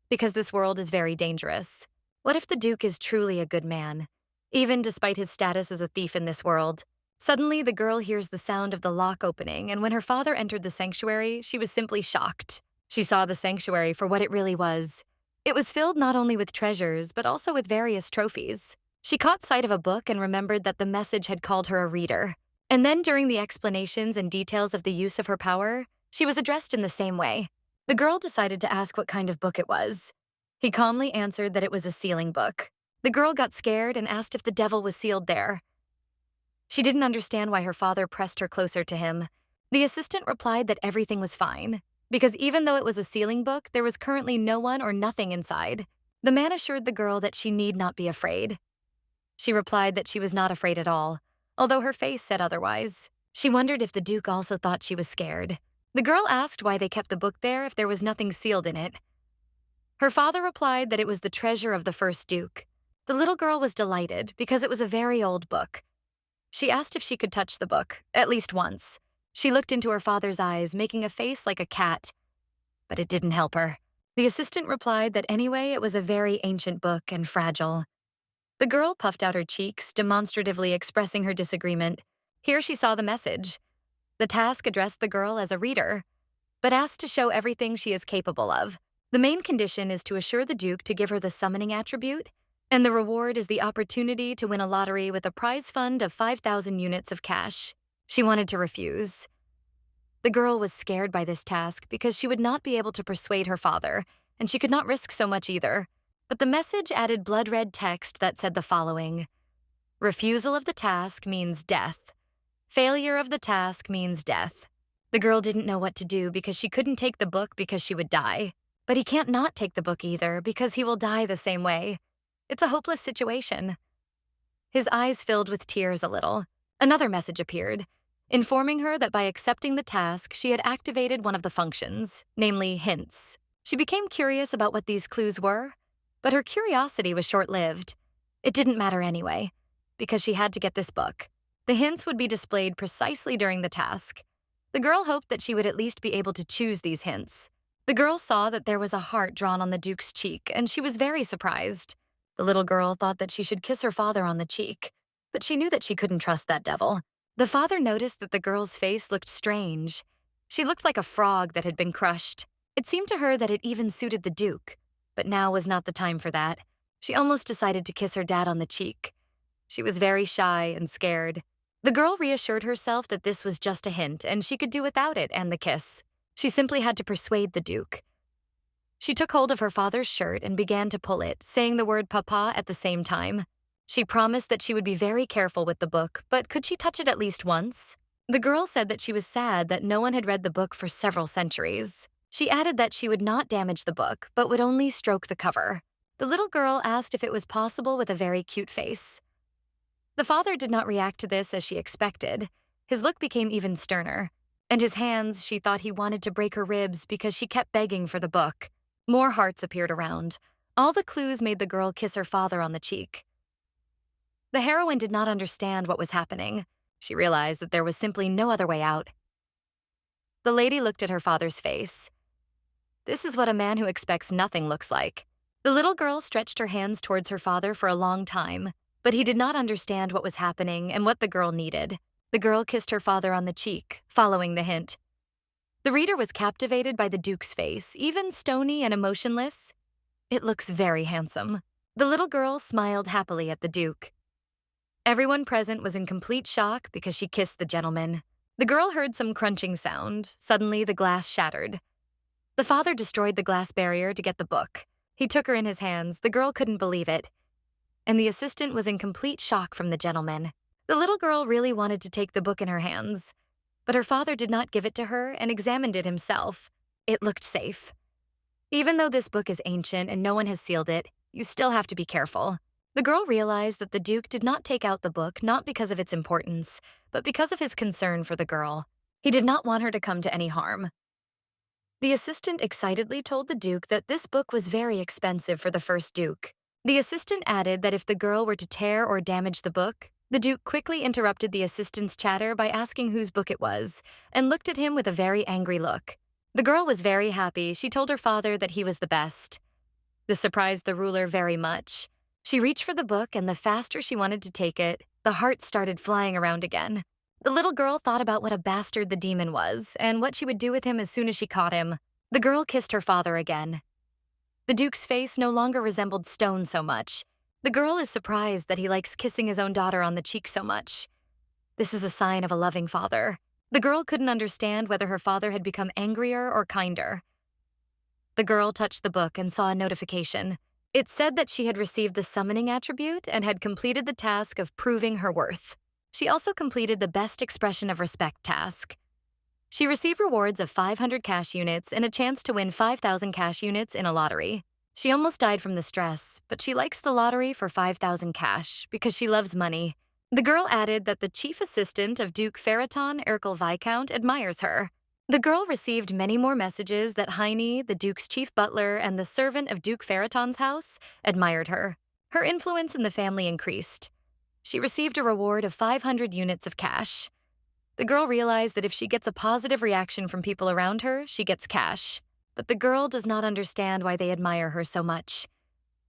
because this world is very dangerous. What if the Duke is truly a good man, even despite his status as a thief in this world? Suddenly, the girl hears the sound of the lock opening, and when her father entered the sanctuary, she was simply shocked. She saw the sanctuary for what it really was. It was filled not only with treasures, but also with various trophies. She caught sight of a book and remembered that the message had called her a reader. And then during the explanations and details of the use of her power, she was addressed in the same way. The girl decided to ask what kind of book it was. He calmly answered that it was a sealing book. The girl got scared and asked if the devil was sealed there. She didn't understand why her father pressed her closer to him. The assistant replied that everything was fine, because even though it was a sealing book, there was currently no one or nothing inside. The man assured the girl that she need not be afraid. She replied that she was not afraid at all, although her face said otherwise. She wondered if the Duke also thought she was scared. The girl asked why they kept the book there if there was nothing sealed in it. Her father replied that it was the treasure of the first Duke. The little girl was delighted because it was a very old book. She asked if she could touch the book, at least once. She looked into her father's eyes, making a face like a cat. But it didn't help her. The assistant replied that anyway, it was a very ancient book and fragile. The girl puffed out her cheeks, demonstratively expressing her disagreement. Here she saw the message. The task addressed the girl as a reader, but asked to show everything she is capable of. The main condition is to assure the Duke to give her the summoning attribute, and the reward is the opportunity to win a lottery with a prize fund of 5,000 units of cash. She wanted to refuse. The girl was scared by this task because she would not be able to persuade her father, and she could not risk so much either. But the message added blood-red text that said the following: refusal of the task means death. Failure of the task means death. The girl didn't know what to do because she couldn't take the book because she would die. But he can't not take the book either because he will die the same way. It's a hopeless situation. His eyes filled with tears a little. Another message appeared, informing her that by accepting the task, she had activated one of the functions, namely hints. She became curious about what these clues were, but her curiosity was short-lived. It didn't matter anyway, because she had to get this book. The hints would be displayed precisely during the task. The girl hoped that she would at least be able to choose these hints. The girl saw that there was a heart drawn on the Duke's cheek, and she was very surprised. The little girl thought that she should kiss her father on the cheek, but she knew that she couldn't trust that devil. The father noticed that the girl's face looked strange. She looked like a frog that had been crushed. It seemed to her that it even suited the Duke, but now was not the time for that. She almost decided to kiss her dad on the cheek. She was very shy and scared. The girl reassured herself that this was just a hint and she could do without it and the kiss. She simply had to persuade the Duke. She took hold of her father's shirt and began to pull it, saying the word papa at the same time. She promised that she would be very careful with the book, but could she touch it at least once? The girl said that she was sad that no one had read the book for several centuries. She added that she would not damage the book, but would only stroke the cover. The little girl asked if it was possible with a very cute face. The father did not react to this as she expected. His look became even sterner. And his hands, she thought he wanted to break her ribs because she kept begging for the book. More hearts appeared around. All the clues made the girl kiss her father on the cheek. The heroine did not understand what was happening. She realized that there was simply no other way out. The lady looked at her father's face. This is what a man who expects nothing looks like. The little girl stretched her hands towards her father for a long time, but he did not understand what was happening and what the girl needed. The girl kissed her father on the cheek, following the hint. The reader was captivated by the Duke's face, even stony and emotionless. It looks very handsome. The little girl smiled happily at the Duke. Everyone present was in complete shock because she kissed the gentleman. The girl heard some crunching sound. Suddenly, the glass shattered. The father destroyed the glass barrier to get the book. He took her in his hands. The girl couldn't believe it. And the assistant was in complete shock from the gentleman. The little girl really wanted to take the book in her hands, but her father did not give it to her and examined it himself. It looked safe. Even though this book is ancient and no one has sealed it, you still have to be careful. The girl realized that the Duke did not take out the book not because of its importance, but because of his concern for the girl. He did not want her to come to any harm. The assistant excitedly told the Duke that this book was very expensive for the first Duke. The assistant added that if the girl were to tear or damage the book, the Duke quickly interrupted the assistant's chatter by asking whose book it was, and looked at him with a very angry look. The girl was very happy. She told her father that he was the best. This surprised the ruler very much. She reached for the book, and the faster she wanted to take it, the hearts started flying around again. The little girl thought about what a bastard the demon was, and what she would do with him as soon as she caught him. The girl kissed her father again. The Duke's face no longer resembled stone so much. The girl is surprised that he likes kissing his own daughter on the cheek so much. This is a sign of a loving father. The girl couldn't understand whether her father had become angrier or kinder. The girl touched the book and saw a notification. It said that she had received the summoning attribute and had completed the task of proving her worth. She also completed the best expression of respect task. She received rewards of 500 cash units and a chance to win 5,000 cash units in a lottery. She almost died from the stress, but she likes the lottery for 5,000 cash because she loves money. The girl added that the chief assistant of Duke Ferraton Erkel Viscount admires her. The girl received many more messages that Heine, the Duke's chief butler, and the servant of Duke Ferraton's house admired her. Her influence in the family increased. She received a reward of 500 units of cash. The girl realized that if she gets a positive reaction from people around her, she gets cash. But the girl does not understand why they admire her so much.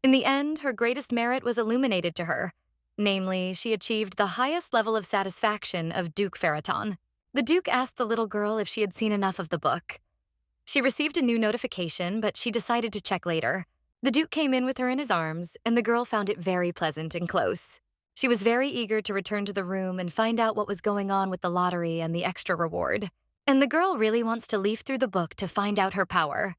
In the end, her greatest merit was illuminated to her. Namely, she achieved the highest level of satisfaction of Duke Ferraton. The Duke asked the little girl if she had seen enough of the book. She received a new notification, but she decided to check later. The Duke came in with her in his arms, and the girl found it very pleasant and close. She was very eager to return to the room and find out what was going on with the lottery and the extra reward. And the girl really wants to leaf through the book to find out her power.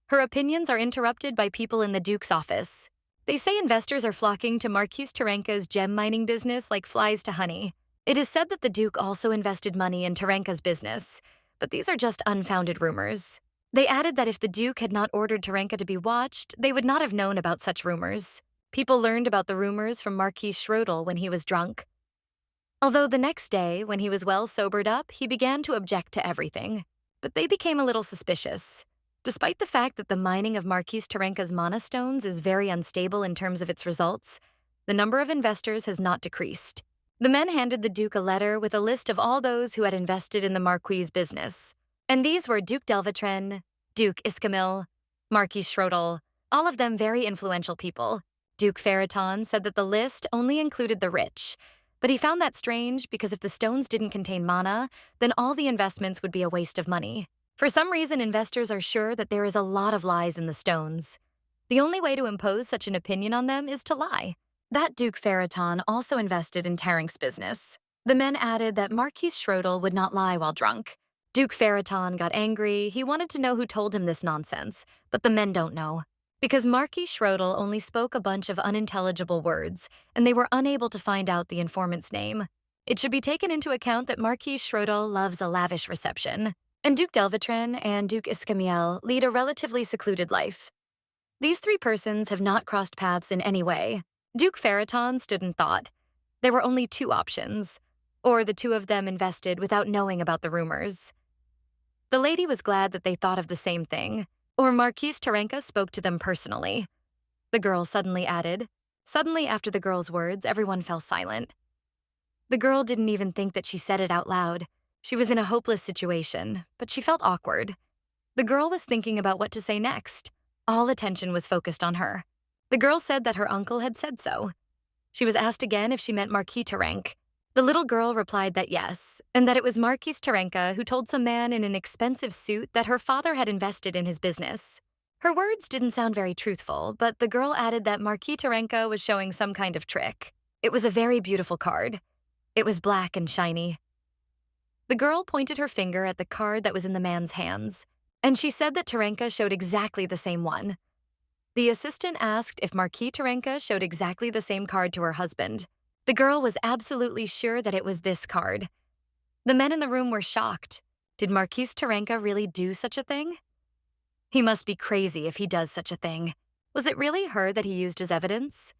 Her opinions are interrupted by people in the Duke's office. They say investors are flocking to Marquis Terenka's gem mining business like flies to honey. It is said that the Duke also invested money in Terenka's business, but these are just unfounded rumors. They added that if the Duke had not ordered Terenka to be watched, they would not have known about such rumors. People learned about the rumors from Marquis Schrodel when he was drunk. Although the next day, when he was well sobered up, he began to object to everything. But they became a little suspicious. Despite the fact that the mining of Marquis Terenka's mana stones is very unstable in terms of its results, the number of investors has not decreased. The men handed the Duke a letter with a list of all those who had invested in the Marquis' business. And these were Duke Delvatren, Duke Iskamil, Marquis Schrodel, all of them very influential people. Duke Ferraton said that the list only included the rich, but he found that strange because if the stones didn't contain mana, then all the investments would be a waste of money. For some reason, investors are sure that there is a lot of lies in the stones. The only way to impose such an opinion on them is to lie. That Duke Ferraton also invested in Terenk's business. The men added that Marquis Schrodel would not lie while drunk. Duke Ferraton got angry. He wanted to know who told him this nonsense, but the men don't know. Because Marquis Schrodel only spoke a bunch of unintelligible words, and they were unable to find out the informant's name. It should be taken into account that Marquis Schrodel loves a lavish reception, and Duke Delvatren and Duke Iskamiel lead a relatively secluded life. These three persons have not crossed paths in any way. Duke Ferraton stood in thought. There were only two options, or the two of them invested without knowing about the rumors. The lady was glad that they thought of the same thing, or Marquis Terenka spoke to them personally. The girl suddenly added. Suddenly, after the girl's words, everyone fell silent. The girl didn't even think that she said it out loud. She was in a hopeless situation, but she felt awkward. The girl was thinking about what to say next. All attention was focused on her. The girl said that her uncle had said so. She was asked again if she meant Marquis Terenk. The little girl replied that yes, and that it was Marquis Terenka who told some man in an expensive suit that her father had invested in his business. Her words didn't sound very truthful, but the girl added that Marquis Terenka was showing some kind of trick. It was a very beautiful card. It was black and shiny. The girl pointed her finger at the card that was in the man's hands, and she said that Terenka showed exactly the same one. The assistant asked if Marquis Terenka showed exactly the same card to her husband. The girl was absolutely sure that it was this card. The men in the room were shocked. Did Marquis Terenka really do such a thing? He must be crazy if he does such a thing. Was it really her that he used as evidence?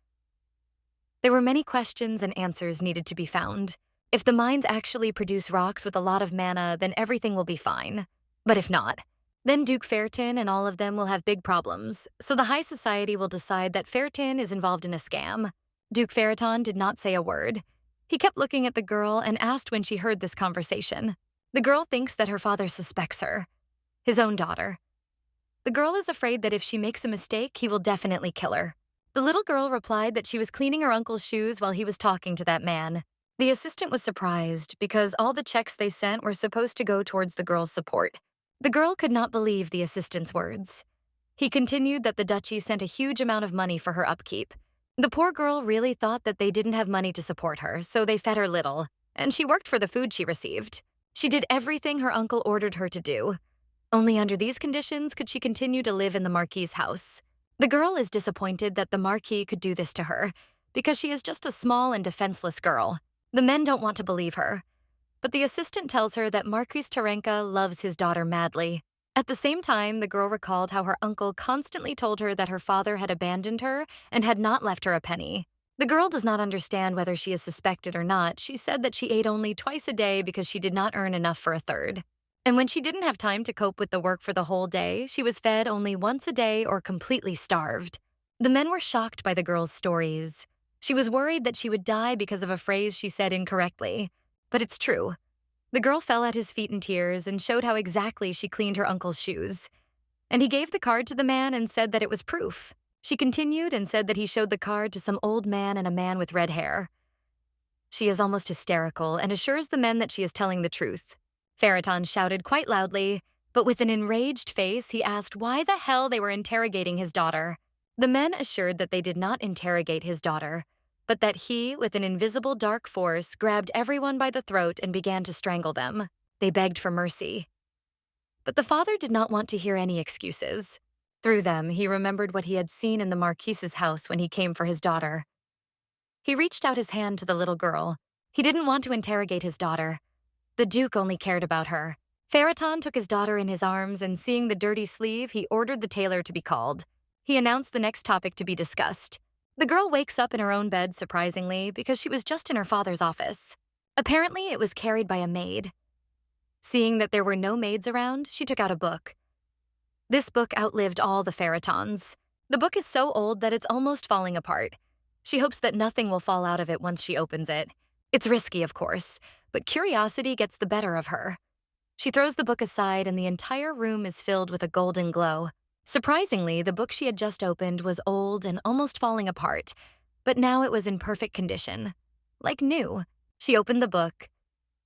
There were many questions and answers needed to be found. If the mines actually produce rocks with a lot of mana, then everything will be fine. But if not, then Duke Fairton and all of them will have big problems, so the high society will decide that Fairton is involved in a scam. Duke Farraton did not say a word. He kept looking at the girl and asked when she heard this conversation. The girl thinks that her father suspects her, his own daughter. The girl is afraid that if she makes a mistake, he will definitely kill her. The little girl replied that she was cleaning her uncle's shoes while he was talking to that man. The assistant was surprised because all the checks they sent were supposed to go towards the girl's support. The girl could not believe the assistant's words. He continued that the duchy sent a huge amount of money for her upkeep. The poor girl really thought that they didn't have money to support her, so they fed her little, and she worked for the food she received. She did everything her uncle ordered her to do. Only under these conditions could she continue to live in the Marquis's house. The girl is disappointed that the Marquis could do this to her, because she is just a small and defenseless girl. The men don't want to believe her. But the assistant tells her that Marquis Terenka loves his daughter madly. At the same time, the girl recalled how her uncle constantly told her that her father had abandoned her and had not left her a penny. The girl does not understand whether she is suspected or not. She said that she ate only twice a day because she did not earn enough for a third. And when she didn't have time to cope with the work for the whole day, she was fed only once a day or completely starved. The men were shocked by the girl's stories. She was worried that she would die because of a phrase she said incorrectly. But it's true. The girl fell at his feet in tears and showed how exactly she cleaned her uncle's shoes. And he gave the card to the man and said that it was proof. She continued and said that he showed the card to some old man and a man with red hair. She is almost hysterical and assures the men that she is telling the truth. Farraton shouted quite loudly, but with an enraged face, he asked why the hell they were interrogating his daughter. The men assured that they did not interrogate his daughter, but that he, with an invisible dark force, grabbed everyone by the throat and began to strangle them. They begged for mercy. But the father did not want to hear any excuses. Through them, he remembered what he had seen in the Marquis's house when he came for his daughter. He reached out his hand to the little girl. He didn't want to interrogate his daughter. The Duke only cared about her. Farraton took his daughter in his arms, and seeing the dirty sleeve, he ordered the tailor to be called. He announced the next topic to be discussed. The girl wakes up in her own bed, surprisingly, because she was just in her father's office. Apparently, it was carried by a maid. Seeing that there were no maids around, she took out a book. This book outlived all the Farratons. The book is so old that it's almost falling apart. She hopes that nothing will fall out of it once she opens it. It's risky, of course, but curiosity gets the better of her. She throws the book aside, and the entire room is filled with a golden glow. Surprisingly, the book she had just opened was old and almost falling apart, but now it was in perfect condition. Like new. She opened the book.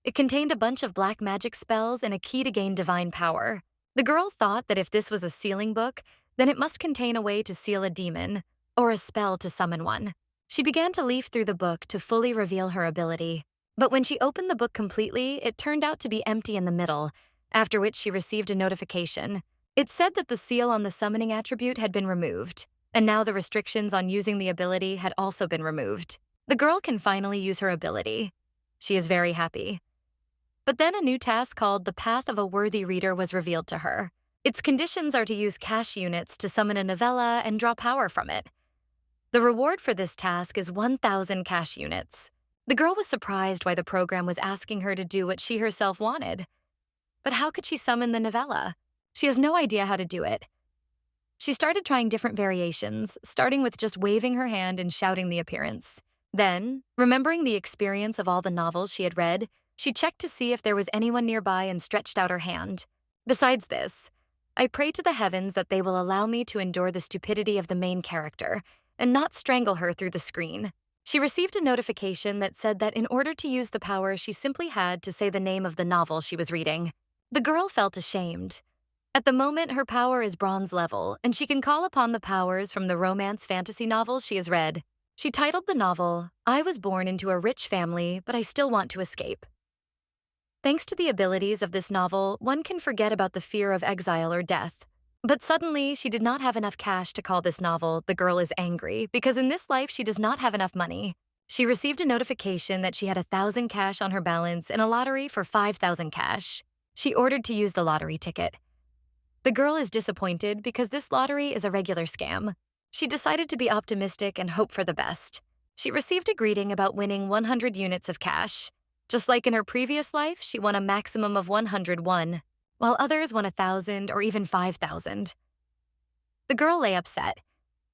It contained a bunch of black magic spells and a key to gain divine power. The girl thought that if this was a sealing book, then it must contain a way to seal a demon, or a spell to summon one. She began to leaf through the book to fully reveal her ability. But when she opened the book completely, it turned out to be empty in the middle, after which she received a notification. It said that the seal on the summoning attribute had been removed, and now the restrictions on using the ability had also been removed. The girl can finally use her ability. She is very happy. But then a new task called the Path of a Worthy Reader was revealed to her. Its conditions are to use cash units to summon a novella and draw power from it. The reward for this task is 1,000 cash units. The girl was surprised why the program was asking her to do what she herself wanted. but how could she summon the novella? She has no idea how to do it. She started trying different variations, starting with just waving her hand and shouting the appearance. Then, remembering the experience of all the novels she had read, she checked to see if there was anyone nearby and stretched out her hand. Besides this, I pray to the heavens that they will allow me to endure the stupidity of the main character and not strangle her through the screen. She received a notification that said that in order to use the power, she simply had to say the name of the novel she was reading. The girl felt ashamed. At the moment, her power is bronze level, and she can call upon the powers from the romance fantasy novels she has read. She titled the novel, I Was Born into a Rich Family, but I Still Want to Escape. Thanks to the abilities of this novel, one can forget about the fear of exile or death. But suddenly, she did not have enough cash to call this novel The Girl is Angry, because in this life she does not have enough money. She received a notification that she had 1,000 cash on her balance in a lottery for 5,000 cash. She ordered to use the lottery ticket. The girl is disappointed because this lottery is a regular scam. She decided to be optimistic and hope for the best. She received a greeting about winning 100 units of cash. Just like in her previous life, she won a maximum of 101, while others won 1,000 or even 5,000. The girl lay upset.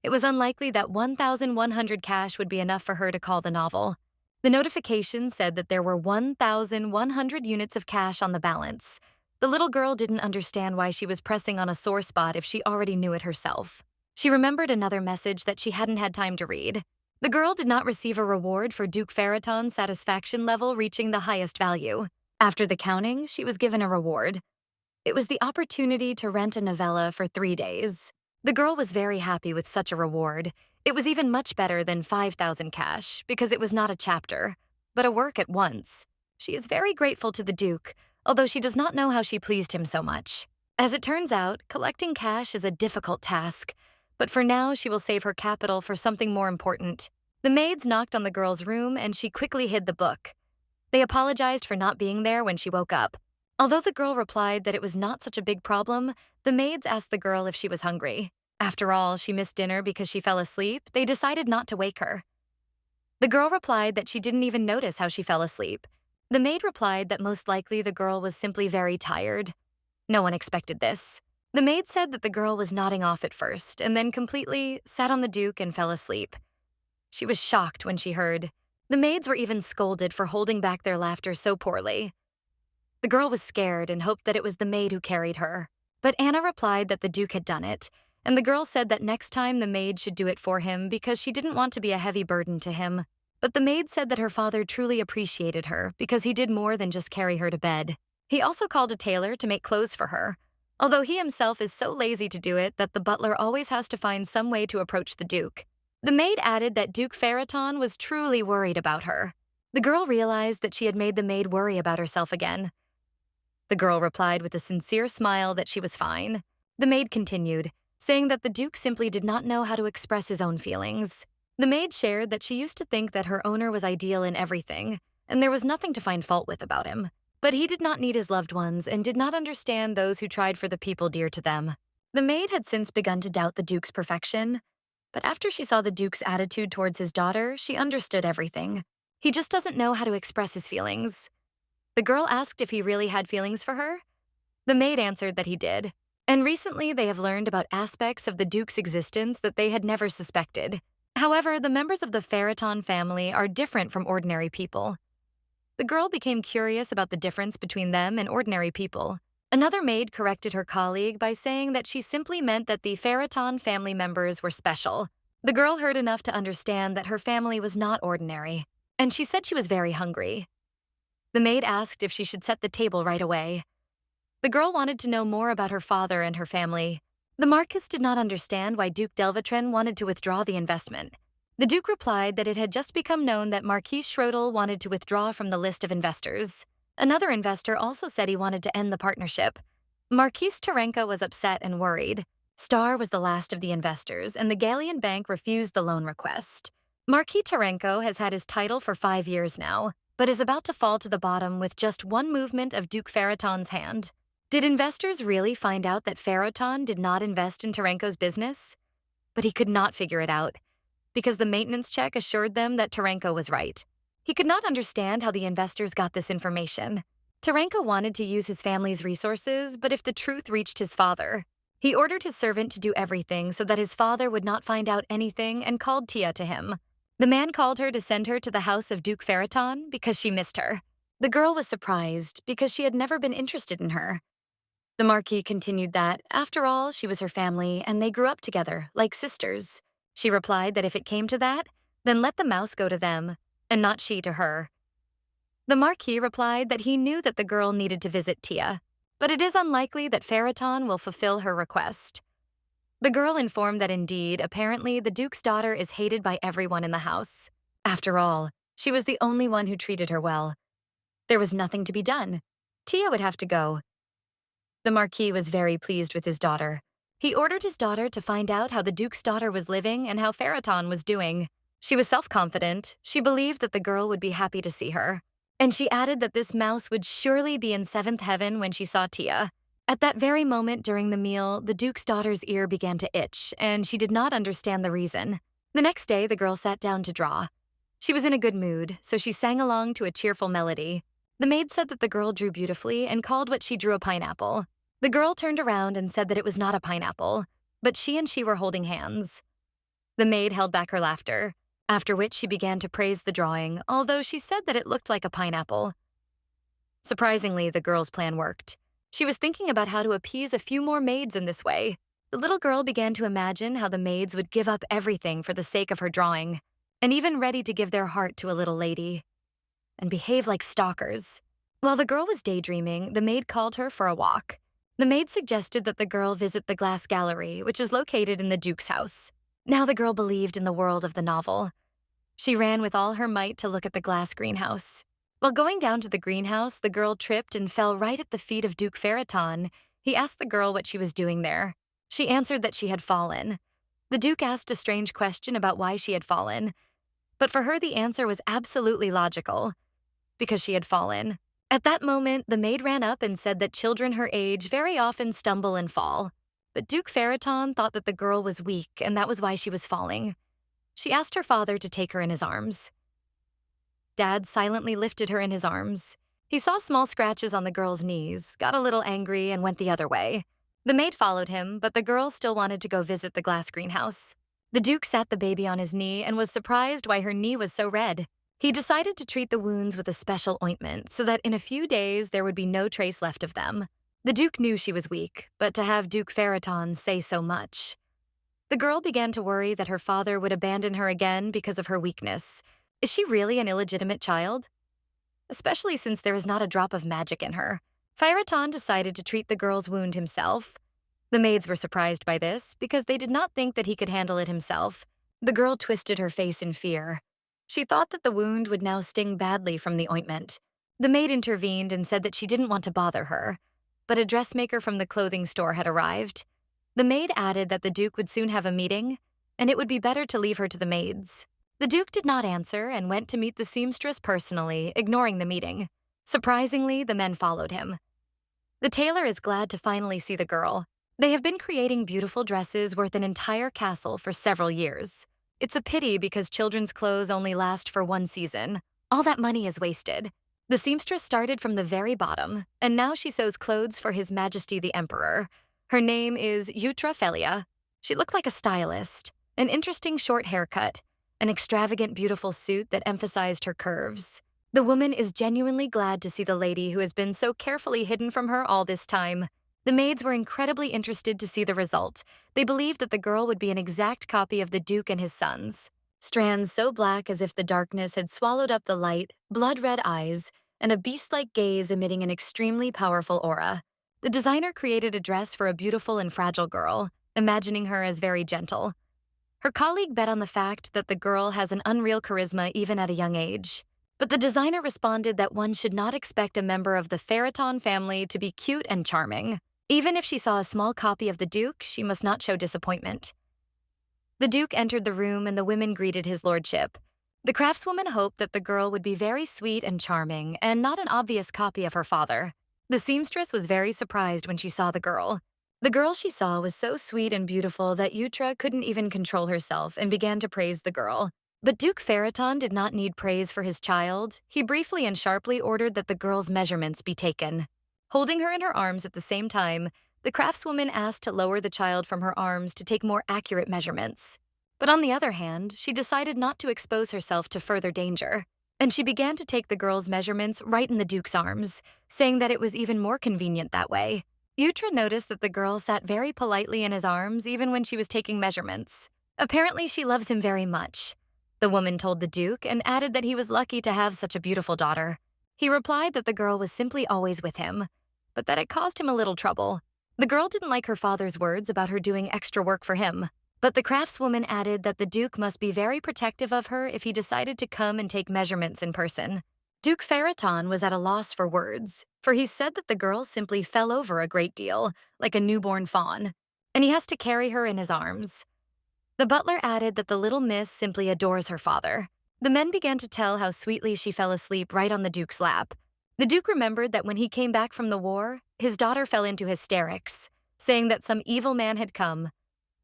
It was unlikely that 1,100 cash would be enough for her to call the novel. The notification said that there were 1,100 units of cash on the balance. The little girl didn't understand why she was pressing on a sore spot if she already knew it herself. She remembered another message that she hadn't had time to read. The girl did not receive a reward for Duke Farraton's satisfaction level reaching the highest value. After the counting, she was given a reward. It was the opportunity to rent a novella for 3 days. The girl was very happy with such a reward. It was even much better than 5,000 cash because it was not a chapter, but a work at once. She is very grateful to the Duke, although she does not know how she pleased him so much. As it turns out, collecting cash is a difficult task, but for now she will save her capital for something more important. The maids knocked on the girl's room and she quickly hid the book. They apologized for not being there when she woke up. Although the girl replied that it was not such a big problem, the maids asked the girl if she was hungry. After all, she missed dinner because she fell asleep. They decided not to wake her. The girl replied that she didn't even notice how she fell asleep. The maid replied that most likely the girl was simply very tired. No one expected this. The maid said that the girl was nodding off at first and then completely sat on the Duke and fell asleep. She was shocked when she heard. The maids were even scolded for holding back their laughter so poorly. The girl was scared and hoped that it was the maid who carried her. But Anna replied that the Duke had done it, and the girl said that next time the maid should do it for him because she didn't want to be a heavy burden to him. But the maid said that her father truly appreciated her because he did more than just carry her to bed. He also called a tailor to make clothes for her, although he himself is so lazy to do it that the butler always has to find some way to approach the Duke. The maid added that Duke Farraton was truly worried about her. The girl realized that she had made the maid worry about herself again. The girl replied with a sincere smile that she was fine. The maid continued, saying that the Duke simply did not know how to express his own feelings. The maid shared that she used to think that her owner was ideal in everything, and there was nothing to find fault with about him. But he did not need his loved ones and did not understand those who tried for the people dear to them. The maid had since begun to doubt the Duke's perfection, but after she saw the Duke's attitude towards his daughter, she understood everything. He just doesn't know how to express his feelings. The girl asked if he really had feelings for her. The maid answered that he did, and recently they have learned about aspects of the Duke's existence that they had never suspected. However, the members of the Farraton family are different from ordinary people. The girl became curious about the difference between them and ordinary people. Another maid corrected her colleague by saying that she simply meant that the Farraton family members were special. The girl heard enough to understand that her family was not ordinary, and she said she was very hungry. The maid asked if she should set the table right away. The girl wanted to know more about her father and her family. The Marquis did not understand why Duke Delvatren wanted to withdraw the investment. The Duke replied that it had just become known that Marquis Schrodel wanted to withdraw from the list of investors. Another investor also said he wanted to end the partnership. Marquis Terenka was upset and worried. Star was the last of the investors, and the Galleon Bank refused the loan request. Marquis Terenko has had his title for 5 years now, but is about to fall to the bottom with just one movement of Duke Farraton's hand. Did investors really find out that Farraton did not invest in Terenko's business? But he could not figure it out, because the maintenance check assured them that Terenko was right. He could not understand how the investors got this information. Taranka wanted to use his family's resources, but if the truth reached his father, he ordered his servant to do everything so that his father would not find out anything and called Tia to him. The man called her to send her to the house of Duke Ferriton because she missed her. The girl was surprised because she had never been interested in her. The Marquis continued that, after all, she was her family and they grew up together, like sisters. She replied that if it came to that, then let the mouse go to them, and not she to her. The Marquis replied that he knew that the girl needed to visit Tia, but it is unlikely that Ferriton will fulfill her request. The girl informed that indeed, apparently, the Duke's daughter is hated by everyone in the house. After all, she was the only one who treated her well. There was nothing to be done. Tia would have to go. The Marquis was very pleased with his daughter. He ordered his daughter to find out how the Duke's daughter was living and how Ferriton was doing. She was self-confident. She believed that the girl would be happy to see her. And she added that this mouse would surely be in seventh heaven when she saw Tia. At that very moment during the meal, the Duke's daughter's ear began to itch, and she did not understand the reason. The next day, the girl sat down to draw. She was in a good mood, so she sang along to a cheerful melody. The maid said that the girl drew beautifully and called what she drew a pineapple. The girl turned around and said that it was not a pineapple, but she and she were holding hands. The maid held back her laughter, after which she began to praise the drawing, although she said that it looked like a pineapple. Surprisingly, the girl's plan worked. She was thinking about how to appease a few more maids in this way. The little girl began to imagine how the maids would give up everything for the sake of her drawing, and even ready to give their heart to a little lady, and behave like stalkers. While the girl was daydreaming, the maid called her for a walk. The maid suggested that the girl visit the glass gallery, which is located in the Duke's house. Now the girl believed in the world of the novel. She ran with all her might to look at the glass greenhouse. While going down to the greenhouse, the girl tripped and fell right at the feet of Duke Ferriton. He asked the girl what she was doing there. She answered that she had fallen. The Duke asked a strange question about why she had fallen, but for her the answer was absolutely logical. Because she had fallen. At that moment, the maid ran up and said that children her age very often stumble and fall. But Duke Ferriton thought that the girl was weak, and that was why she was falling. She asked her father to take her in his arms. Dad silently lifted her in his arms. He saw small scratches on the girl's knees, got a little angry, and went the other way. The maid followed him, but the girl still wanted to go visit the glass greenhouse. The Duke sat the baby on his knee and was surprised why her knee was so red. He decided to treat the wounds with a special ointment so that in a few days there would be no trace left of them. The Duke knew she was weak, but to have Duke Ferriton say so much. The girl began to worry that her father would abandon her again because of her weakness. Is she really an illegitimate child? Especially since there is not a drop of magic in her. Ferriton decided to treat the girl's wound himself. The maids were surprised by this because they did not think that he could handle it himself. The girl twisted her face in fear. She thought that the wound would now sting badly from the ointment. The maid intervened and said that she didn't want to bother her, but a dressmaker from the clothing store had arrived. The maid added that the Duke would soon have a meeting, and it would be better to leave her to the maids. The Duke did not answer and went to meet the seamstress personally, ignoring the meeting. Surprisingly, the men followed him. The tailor is glad to finally see the girl. They have been creating beautiful dresses worth an entire castle for several years. It's a pity because children's clothes only last for one season. All that money is wasted. The seamstress started from the very bottom, and now she sews clothes for His Majesty the Emperor. Her name is Felia. She looked like a stylist, an interesting short haircut, an extravagant beautiful suit that emphasized her curves. The woman is genuinely glad to see the lady who has been so carefully hidden from her all this time. The maids were incredibly interested to see the result. They believed that the girl would be an exact copy of the Duke and his sons. Strands so black as if the darkness had swallowed up the light, blood-red eyes, and a beast-like gaze emitting an extremely powerful aura. The designer created a dress for a beautiful and fragile girl, imagining her as very gentle. Her colleague bet on the fact that the girl has an unreal charisma even at a young age. But the designer responded that one should not expect a member of the Ferriton family to be cute and charming. Even if she saw a small copy of the Duke, she must not show disappointment. The Duke entered the room and the women greeted his lordship. The craftswoman hoped that the girl would be very sweet and charming and not an obvious copy of her father. The seamstress was very surprised when she saw the girl. The girl she saw was so sweet and beautiful that Yutra couldn't even control herself and began to praise the girl. But Duke Ferriton did not need praise for his child. He briefly and sharply ordered that the girl's measurements be taken. Holding her in her arms at the same time, the craftswoman asked to lower the child from her arms to take more accurate measurements. But on the other hand, she decided not to expose herself to further danger, and she began to take the girl's measurements right in the Duke's arms, saying that it was even more convenient that way. Yutra noticed that the girl sat very politely in his arms even when she was taking measurements. Apparently, she loves him very much. The woman told the Duke and added that he was lucky to have such a beautiful daughter. He replied that the girl was simply always with him, but that it caused him a little trouble. The girl didn't like her father's words about her doing extra work for him, but the craftswoman added that the Duke must be very protective of her if he decided to come and take measurements in person. Duke Ferriton was at a loss for words, for he said that the girl simply fell over a great deal, like a newborn fawn, and he has to carry her in his arms. The butler added that the little miss simply adores her father. The men began to tell how sweetly she fell asleep right on the Duke's lap. The Duke remembered that when he came back from the war, his daughter fell into hysterics, saying that some evil man had come.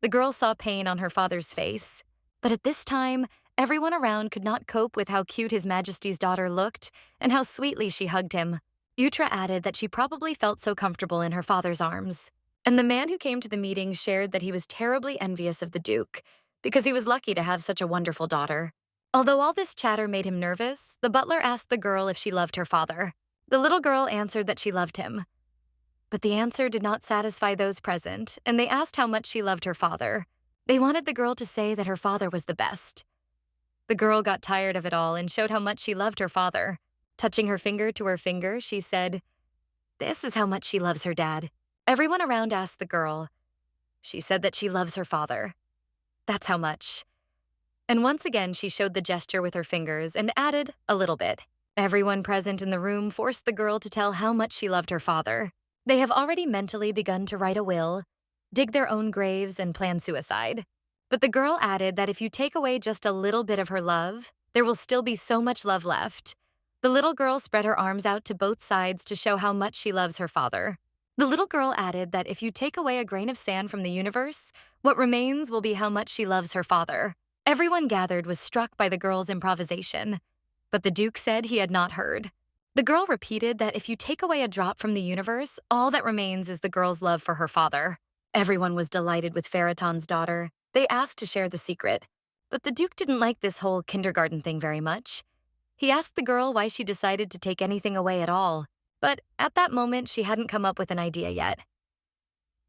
The girl saw pain on her father's face, but at this time, everyone around could not cope with how cute His Majesty's daughter looked and how sweetly she hugged him. Yutra added that she probably felt so comfortable in her father's arms. And the man who came to the meeting shared that he was terribly envious of the Duke because he was lucky to have such a wonderful daughter. Although all this chatter made him nervous, the butler asked the girl if she loved her father. The little girl answered that she loved him. But the answer did not satisfy those present, and they asked how much she loved her father. They wanted the girl to say that her father was the best. The girl got tired of it all and showed how much she loved her father. Touching her finger to her finger, she said, "This is how much she loves her dad." Everyone around asked the girl. She said that she loves her father. That's how much. And once again, she showed the gesture with her fingers and added a little bit. Everyone present in the room forced the girl to tell how much she loved her father. They have already mentally begun to write a will, dig their own graves, and plan suicide. But the girl added that if you take away just a little bit of her love, there will still be so much love left. The little girl spread her arms out to both sides to show how much she loves her father. The little girl added that if you take away a grain of sand from the universe, what remains will be how much she loves her father. Everyone gathered was struck by the girl's improvisation, but the Duke said he had not heard. The girl repeated that if you take away a drop from the universe, all that remains is the girl's love for her father. Everyone was delighted with Ferriton's daughter. They asked to share the secret, but the Duke didn't like this whole kindergarten thing very much. He asked the girl why she decided to take anything away at all, but at that moment she hadn't come up with an idea yet.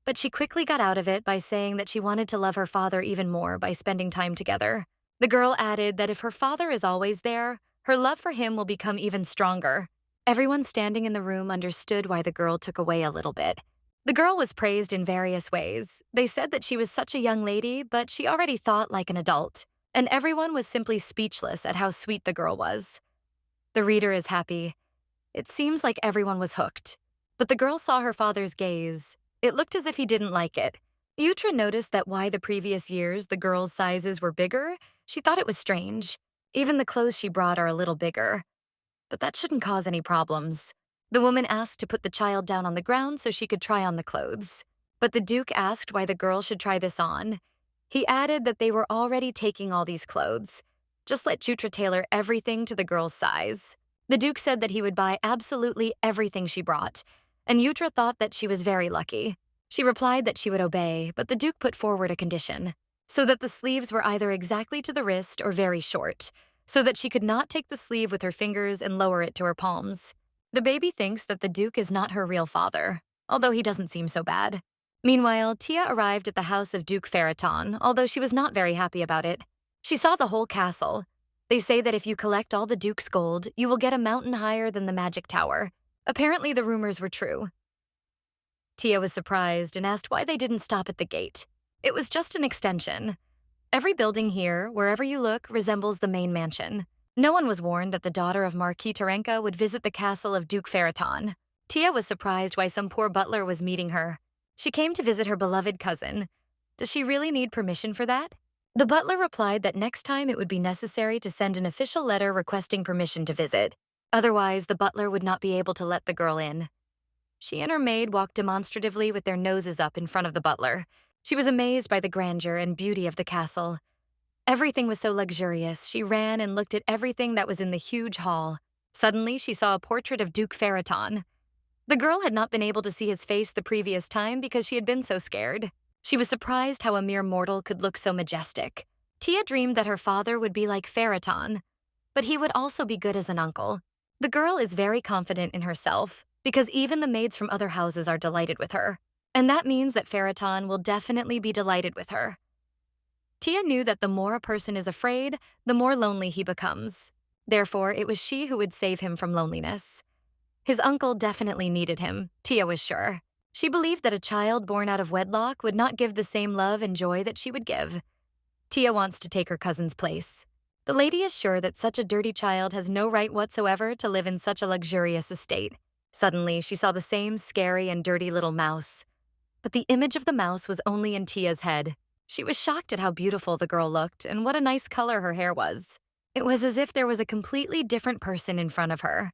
But she quickly got out of it by saying that she wanted to love her father even more by spending time together. The girl added that if her father is always there, her love for him will become even stronger. Everyone standing in the room understood why the girl took away a little bit. The girl was praised in various ways. They said that she was such a young lady, but she already thought like an adult. And everyone was simply speechless at how sweet the girl was. The reader is happy. It seems like everyone was hooked. But the girl saw her father's gaze. It looked as if he didn't like it. Yutra noticed that why the previous years the girl's sizes were bigger, she thought it was strange. Even the clothes she brought are a little bigger. But that shouldn't cause any problems. The woman asked to put the child down on the ground so she could try on the clothes. But the Duke asked why the girl should try this on. He added that they were already taking all these clothes. Just let Yutra tailor everything to the girl's size. The Duke said that he would buy absolutely everything she brought, and Yutra thought that she was very lucky. She replied that she would obey, but the Duke put forward a condition, so that the sleeves were either exactly to the wrist or very short, so that she could not take the sleeve with her fingers and lower it to her palms. The baby thinks that the Duke is not her real father, although he doesn't seem so bad. Meanwhile, Tia arrived at the house of Duke Ferriton, although she was not very happy about it. She saw the whole castle. They say that if you collect all the Duke's gold, you will get a mountain higher than the magic tower. Apparently, the rumors were true. Tia was surprised and asked why they didn't stop at the gate. It was just an extension. Every building here, wherever you look, resembles the main mansion. No one was warned that the daughter of Marquis would visit the castle of Duke Ferriton. Tia was surprised why some poor butler was meeting her. She came to visit her beloved cousin. Does she really need permission for that? The butler replied that next time it would be necessary to send an official letter requesting permission to visit. Otherwise, the butler would not be able to let the girl in. She and her maid walked demonstratively with their noses up in front of the butler. She was amazed by the grandeur and beauty of the castle. Everything was so luxurious, she ran and looked at everything that was in the huge hall. Suddenly, she saw a portrait of Duke Farraton. The girl had not been able to see his face the previous time because she had been so scared. She was surprised how a mere mortal could look so majestic. Tia dreamed that her father would be like Farraton, but he would also be good as an uncle. The girl is very confident in herself because even the maids from other houses are delighted with her. And that means that Farraton will definitely be delighted with her. Tia knew that the more a person is afraid, the more lonely he becomes. Therefore, it was she who would save him from loneliness. His uncle definitely needed him, Tia was sure. She believed that a child born out of wedlock would not give the same love and joy that she would give. Tia wants to take her cousin's place. The lady is sure that such a dirty child has no right whatsoever to live in such a luxurious estate. Suddenly, she saw the same scary and dirty little mouse. But the image of the mouse was only in Tia's head. She was shocked at how beautiful the girl looked and what a nice color her hair was. It was as if there was a completely different person in front of her.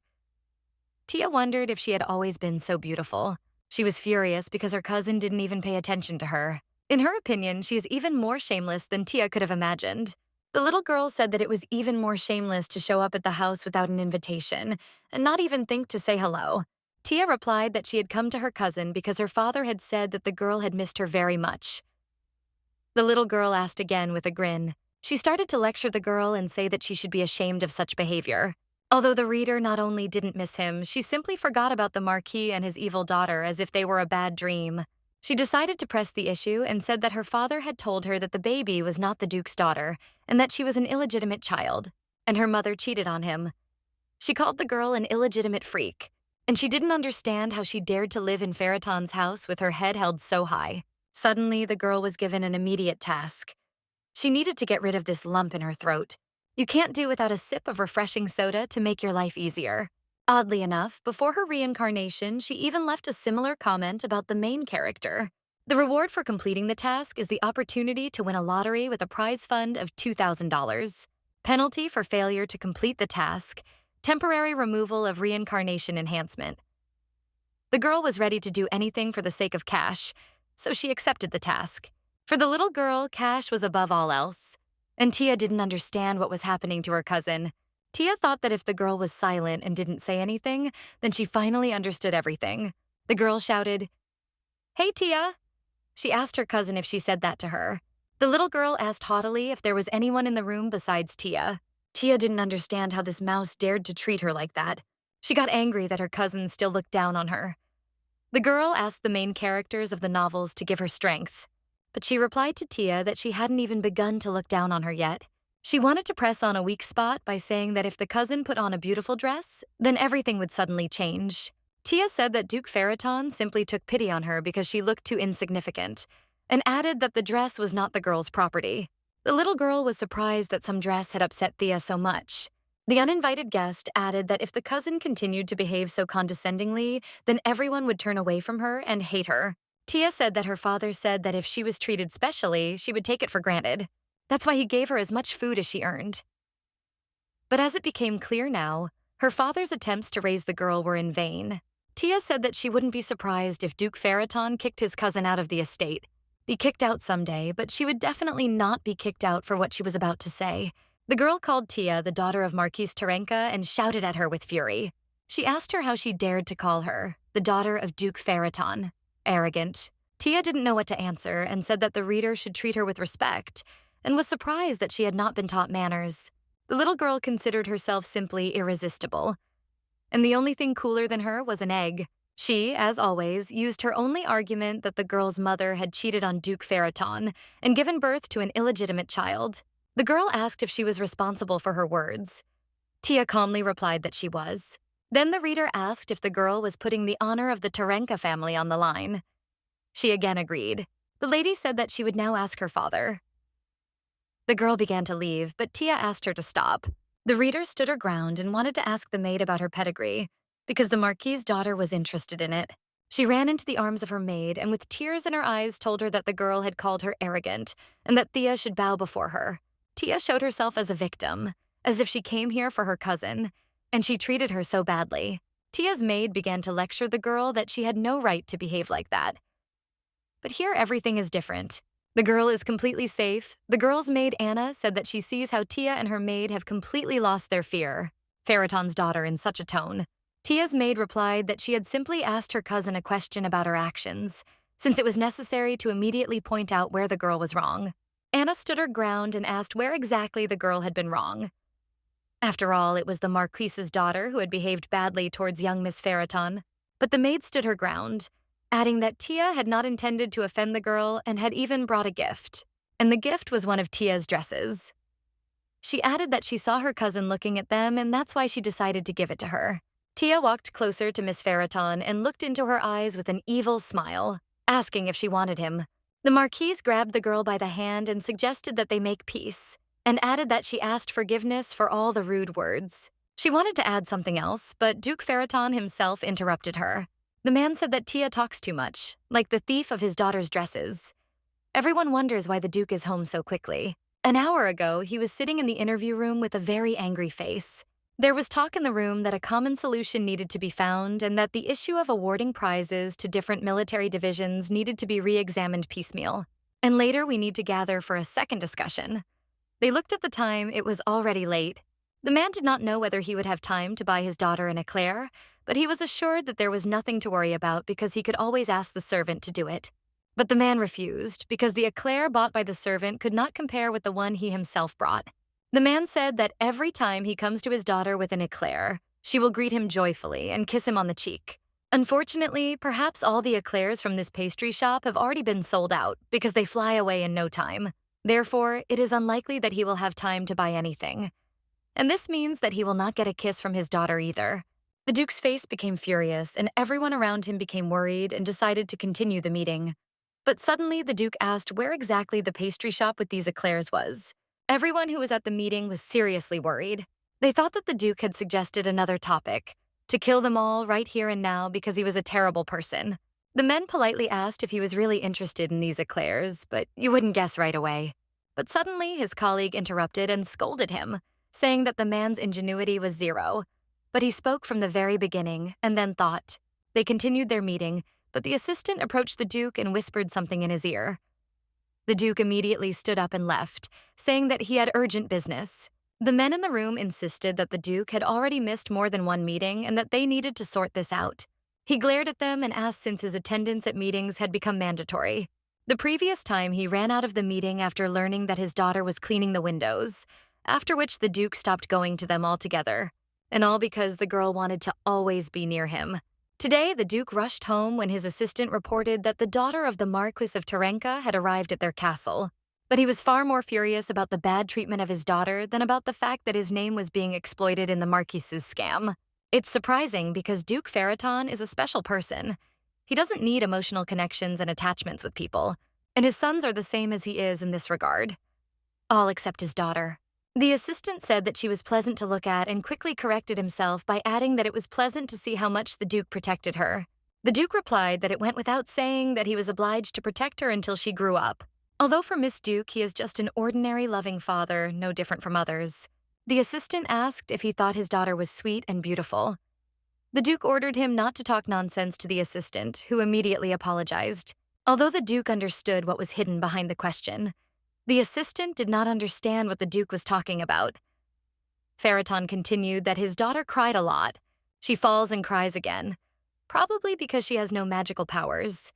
Tia wondered if she had always been so beautiful. She was furious because her cousin didn't even pay attention to her. In her opinion, she is even more shameless than Tia could have imagined. The little girl said that it was even more shameless to show up at the house without an invitation and not even think to say hello. Tia replied that she had come to her cousin because her father had said that the girl had missed her very much. The little girl asked again with a grin. She started to lecture the girl and say that she should be ashamed of such behavior. Although the reader not only didn't miss him, she simply forgot about the Marquis and his evil daughter as if they were a bad dream. She decided to press the issue and said that her father had told her that the baby was not the Duke's daughter and that she was an illegitimate child, and her mother cheated on him. She called the girl an illegitimate freak, and she didn't understand how she dared to live in Farraton's house with her head held so high. Suddenly, the girl was given an immediate task. She needed to get rid of this lump in her throat. You can't do without a sip of refreshing soda to make your life easier. Oddly enough, before her reincarnation, she even left a similar comment about the main character. The reward for completing the task is the opportunity to win a lottery with a prize fund of $2,000. Penalty for failure to complete the task: temporary removal of reincarnation enhancement. The girl was ready to do anything for the sake of cash, so she accepted the task. For the little girl, cash was above all else. And Tia didn't understand what was happening to her cousin. Tia thought that if the girl was silent and didn't say anything, then she finally understood everything. The girl shouted, "Hey, Tia!" She asked her cousin if she said that to her. The little girl asked haughtily if there was anyone in the room besides Tia. Tia didn't understand how this mouse dared to treat her like that. She got angry that her cousin still looked down on her. The girl asked the main characters of the novels to give her strength, but she replied to Tia that she hadn't even begun to look down on her yet. She wanted to press on a weak spot by saying that if the cousin put on a beautiful dress, then everything would suddenly change. Tia said that Duke Farraton simply took pity on her because she looked too insignificant, and added that the dress was not the girl's property. The little girl was surprised that some dress had upset Thea so much. The uninvited guest added that if the cousin continued to behave so condescendingly, then everyone would turn away from her and hate her. Tia said that her father said that if she was treated specially, she would take it for granted. That's why he gave her as much food as she earned. But as it became clear now, her father's attempts to raise the girl were in vain. Tia said that she wouldn't be surprised if Duke Farraton kicked his cousin out of the estate. Be kicked out someday, but she would definitely not be kicked out for what she was about to say. The girl called Tia the daughter of Marquis Terenka and shouted at her with fury. She asked her how she dared to call her the daughter of Duke Farraton. Arrogant. Tia didn't know what to answer and said that the reader should treat her with respect, and was surprised that she had not been taught manners. The little girl considered herself simply irresistible, and the only thing cooler than her was an egg. She, as always, used her only argument that the girl's mother had cheated on Duke Farraton and given birth to an illegitimate child. The girl asked if she was responsible for her words. Tia calmly replied that she was. Then the reader asked if the girl was putting the honor of the Terenka family on the line. She again agreed. The lady said that she would now ask her father. The girl began to leave, but Tia asked her to stop. The reader stood her ground and wanted to ask the maid about her pedigree, because the Marquis' daughter was interested in it. She ran into the arms of her maid and with tears in her eyes told her that the girl had called her arrogant and that Thea should bow before her. Tia showed herself as a victim, as if she came here for her cousin, and she treated her so badly. Tia's maid began to lecture the girl that she had no right to behave like that. But here everything is different. The girl is completely safe. The girl's maid, Anna, said that she sees how Tia and her maid have completely lost their fear. Faraton's daughter in such a tone. Tia's maid replied that she had simply asked her cousin a question about her actions, since it was necessary to immediately point out where the girl was wrong. Anna stood her ground and asked where exactly the girl had been wrong. After all, it was the Marquis's daughter who had behaved badly towards young Miss Faraton. But the maid stood her ground, adding that Tia had not intended to offend the girl and had even brought a gift. And the gift was one of Tia's dresses. She added that she saw her cousin looking at them, and that's why she decided to give it to her. Tia walked closer to Miss Faraton and looked into her eyes with an evil smile, asking if she wanted him. The Marquise grabbed the girl by the hand and suggested that they make peace, and added that she asked forgiveness for all the rude words. She wanted to add something else, but Duke Faraton himself interrupted her. The man said that Tia talks too much, like the thief of his daughter's dresses. Everyone wonders why the Duke is home so quickly. An hour ago, he was sitting in the interview room with a very angry face. There was talk in the room that a common solution needed to be found and that the issue of awarding prizes to different military divisions needed to be re-examined piecemeal. And later, we need to gather for a second discussion. They looked at the time. It was already late. The man did not know whether he would have time to buy his daughter an eclair, but he was assured that there was nothing to worry about because he could always ask the servant to do it. But the man refused because the eclair bought by the servant could not compare with the one he himself brought. The man said that every time he comes to his daughter with an eclair, she will greet him joyfully and kiss him on the cheek. Unfortunately, perhaps all the eclairs from this pastry shop have already been sold out because they fly away in no time. Therefore, it is unlikely that he will have time to buy anything. And this means that he will not get a kiss from his daughter either. The Duke's face became furious, and everyone around him became worried and decided to continue the meeting. But suddenly, the Duke asked where exactly the pastry shop with these eclairs was. Everyone who was at the meeting was seriously worried. They thought that the Duke had suggested another topic, to kill them all right here and now because he was a terrible person. The men politely asked if he was really interested in these eclairs, but you wouldn't guess right away. But suddenly, his colleague interrupted and scolded him, saying that the man's ingenuity was zero. But he spoke from the very beginning and then thought. They continued their meeting, but the assistant approached the Duke and whispered something in his ear. The Duke immediately stood up and left, saying that he had urgent business. The men in the room insisted that the Duke had already missed more than one meeting and that they needed to sort this out. He glared at them and asked since his attendance at meetings had become mandatory. The previous time, he ran out of the meeting after learning that his daughter was cleaning the windows, after which the Duke stopped going to them altogether, and all because the girl wanted to always be near him. Today, the Duke rushed home when his assistant reported that the daughter of the Marquis of Terenka had arrived at their castle. But he was far more furious about the bad treatment of his daughter than about the fact that his name was being exploited in the Marquis's scam. It's surprising because Duke Faraton is a special person. He doesn't need emotional connections and attachments with people, and his sons are the same as he is in this regard. All except his daughter. The assistant said that she was pleasant to look at and quickly corrected himself by adding that it was pleasant to see how much the Duke protected her. The Duke replied that it went without saying that he was obliged to protect her until she grew up. Although for Miss Duke, he is just an ordinary loving father, no different from others. The assistant asked if he thought his daughter was sweet and beautiful. The Duke ordered him not to talk nonsense to the assistant, who immediately apologized. Although the Duke understood what was hidden behind the question, the assistant did not understand what the Duke was talking about. Faraton continued that his daughter cried a lot. She falls and cries again, probably because she has no magical powers.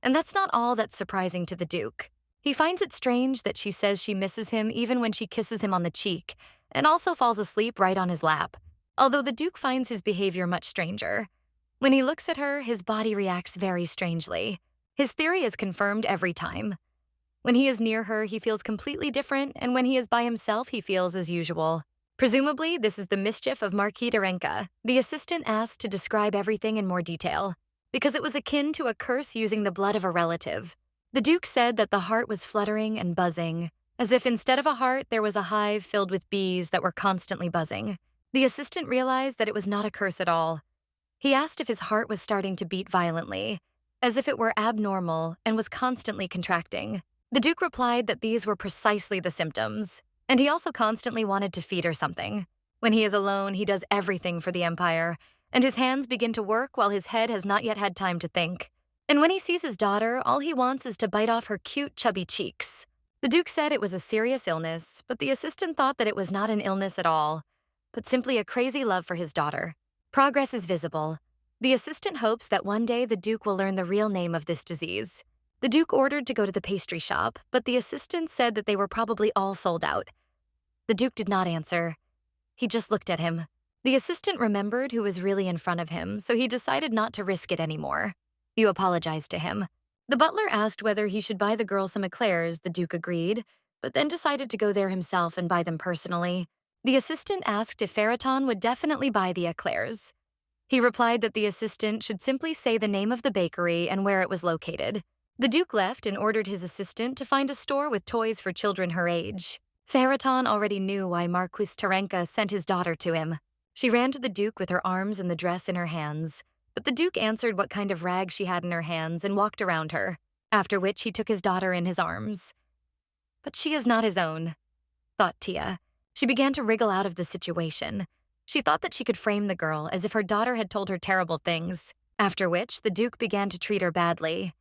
And that's not all that's surprising to the Duke. He finds it strange that she says she misses him even when she kisses him on the cheek, and also falls asleep right on his lap, although the Duke finds his behavior much stranger. When he looks at her, his body reacts very strangely. His theory is confirmed every time. When he is near her, he feels completely different, and when he is by himself, he feels as usual. Presumably, this is the mischief of Marquis de Renka. The assistant asked to describe everything in more detail, because it was akin to a curse using the blood of a relative. The Duke said that the heart was fluttering and buzzing, as if instead of a heart, there was a hive filled with bees that were constantly buzzing. The assistant realized that it was not a curse at all. He asked if his heart was starting to beat violently, as if it were abnormal and was constantly contracting. The Duke replied that these were precisely the symptoms, and he also constantly wanted to feed her something. When he is alone, he does everything for the Empire, and his hands begin to work while his head has not yet had time to think. And when he sees his daughter, all he wants is to bite off her cute, chubby cheeks. The Duke said it was a serious illness, but the assistant thought that it was not an illness at all, but simply a crazy love for his daughter. Progress is visible. The assistant hopes that one day the Duke will learn the real name of this disease. The Duke ordered to go to the pastry shop, but the assistant said that they were probably all sold out. The Duke did not answer. He just looked at him. The assistant remembered who was really in front of him, so he decided not to risk it anymore. You apologized to him. The butler asked whether he should buy the girl some eclairs. The Duke agreed, but then decided to go there himself and buy them personally. The assistant asked if Farraton would definitely buy the eclairs. He replied that the assistant should simply say the name of the bakery and where it was located. The Duke left and ordered his assistant to find a store with toys for children her age. Farraton already knew why Marquis Terenka sent his daughter to him. She ran to the Duke with her arms and the dress in her hands, but the Duke answered what kind of rag she had in her hands and walked around her, after which he took his daughter in his arms. But she is not his own, thought Tia. She began to wriggle out of the situation. She thought that she could frame the girl as if her daughter had told her terrible things, after which the Duke began to treat her badly.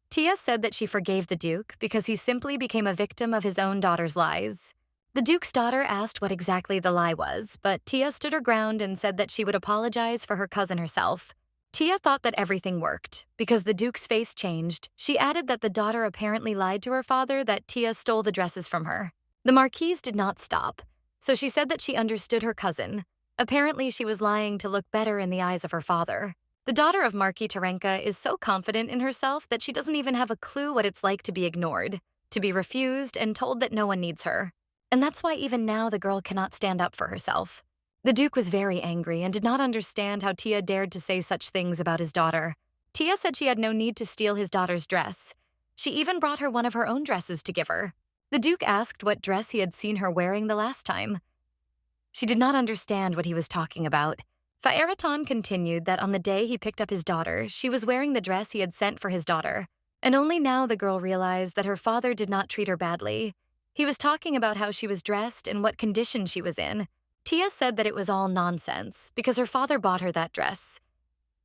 Tia said that she forgave the Duke because he simply became a victim of his own daughter's lies. The Duke's daughter asked what exactly the lie was, but Tia stood her ground and said that she would apologize for her cousin herself. Tia thought that everything worked. Because the Duke's face changed, she added that the daughter apparently lied to her father that Tia stole the dresses from her. The Marquise did not stop, so she said that she understood her cousin. Apparently, she was lying to look better in the eyes of her father. The daughter of Marquis Terenka is so confident in herself that she doesn't even have a clue what it's like to be ignored, to be refused and told that no one needs her. And that's why even now the girl cannot stand up for herself. The Duke was very angry and did not understand how Tia dared to say such things about his daughter. Tia said she had no need to steal his daughter's dress. She even brought her one of her own dresses to give her. The Duke asked what dress he had seen her wearing the last time. She did not understand what he was talking about. Farraton continued that on the day he picked up his daughter, she was wearing the dress he had sent for his daughter. And only now the girl realized that her father did not treat her badly. He was talking about how she was dressed and what condition she was in. Tia said that it was all nonsense because her father bought her that dress.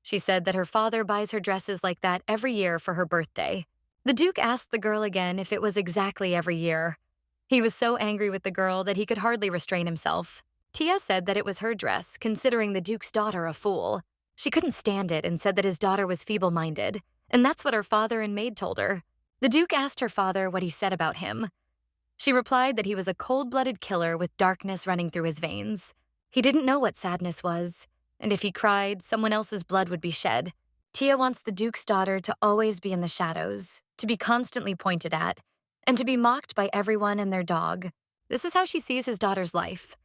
She said that her father buys her dresses like that every year for her birthday. The Duke asked the girl again if it was exactly every year. He was so angry with the girl that he could hardly restrain himself. Tia said that it was her dress, considering the Duke's daughter a fool. She couldn't stand it and said that his daughter was feeble-minded, and that's what her father and maid told her. The Duke asked her father what he said about him. She replied that he was a cold-blooded killer with darkness running through his veins. He didn't know what sadness was, and if he cried, someone else's blood would be shed. Tia wants the Duke's daughter to always be in the shadows, to be constantly pointed at, and to be mocked by everyone and their dog. This is how she sees his daughter's life.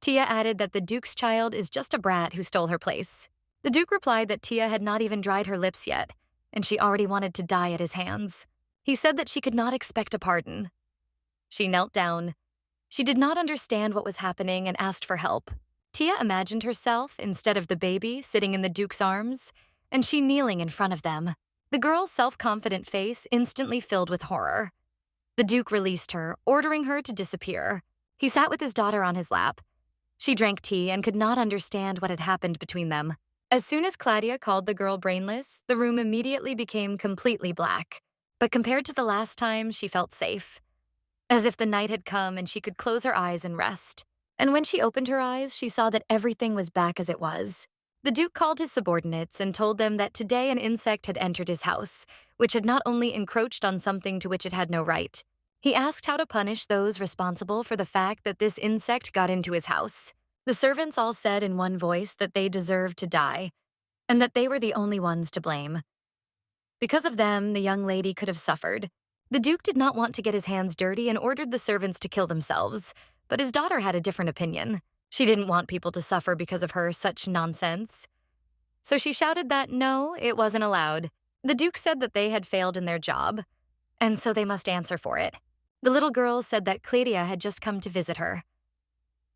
Tia added that the Duke's child is just a brat who stole her place. The Duke replied that Tia had not even dried her lips yet, and she already wanted to die at his hands. He said that she could not expect a pardon. She knelt down. She did not understand what was happening and asked for help. Tia imagined herself, instead of the baby, sitting in the Duke's arms, and she kneeling in front of them. The girl's self-confident face instantly filled with horror. The Duke released her, ordering her to disappear. He sat with his daughter on his lap. She drank tea and could not understand what had happened between them. As soon as Claudia called the girl brainless, the room immediately became completely black. But compared to the last time, she felt safe. As if the night had come and she could close her eyes and rest. And when she opened her eyes, she saw that everything was back as it was. The Duke called his subordinates and told them that today an insect had entered his house, which had not only encroached on something to which it had no right. He asked how to punish those responsible for the fact that this insect got into his house. The servants all said in one voice that they deserved to die, and that they were the only ones to blame. Because of them, the young lady could have suffered. The Duke did not want to get his hands dirty and ordered the servants to kill themselves, but his daughter had a different opinion. She didn't want people to suffer because of her such nonsense. So she shouted that no, it wasn't allowed. The Duke said that they had failed in their job, and so they must answer for it. The little girl said that Claudia had just come to visit her.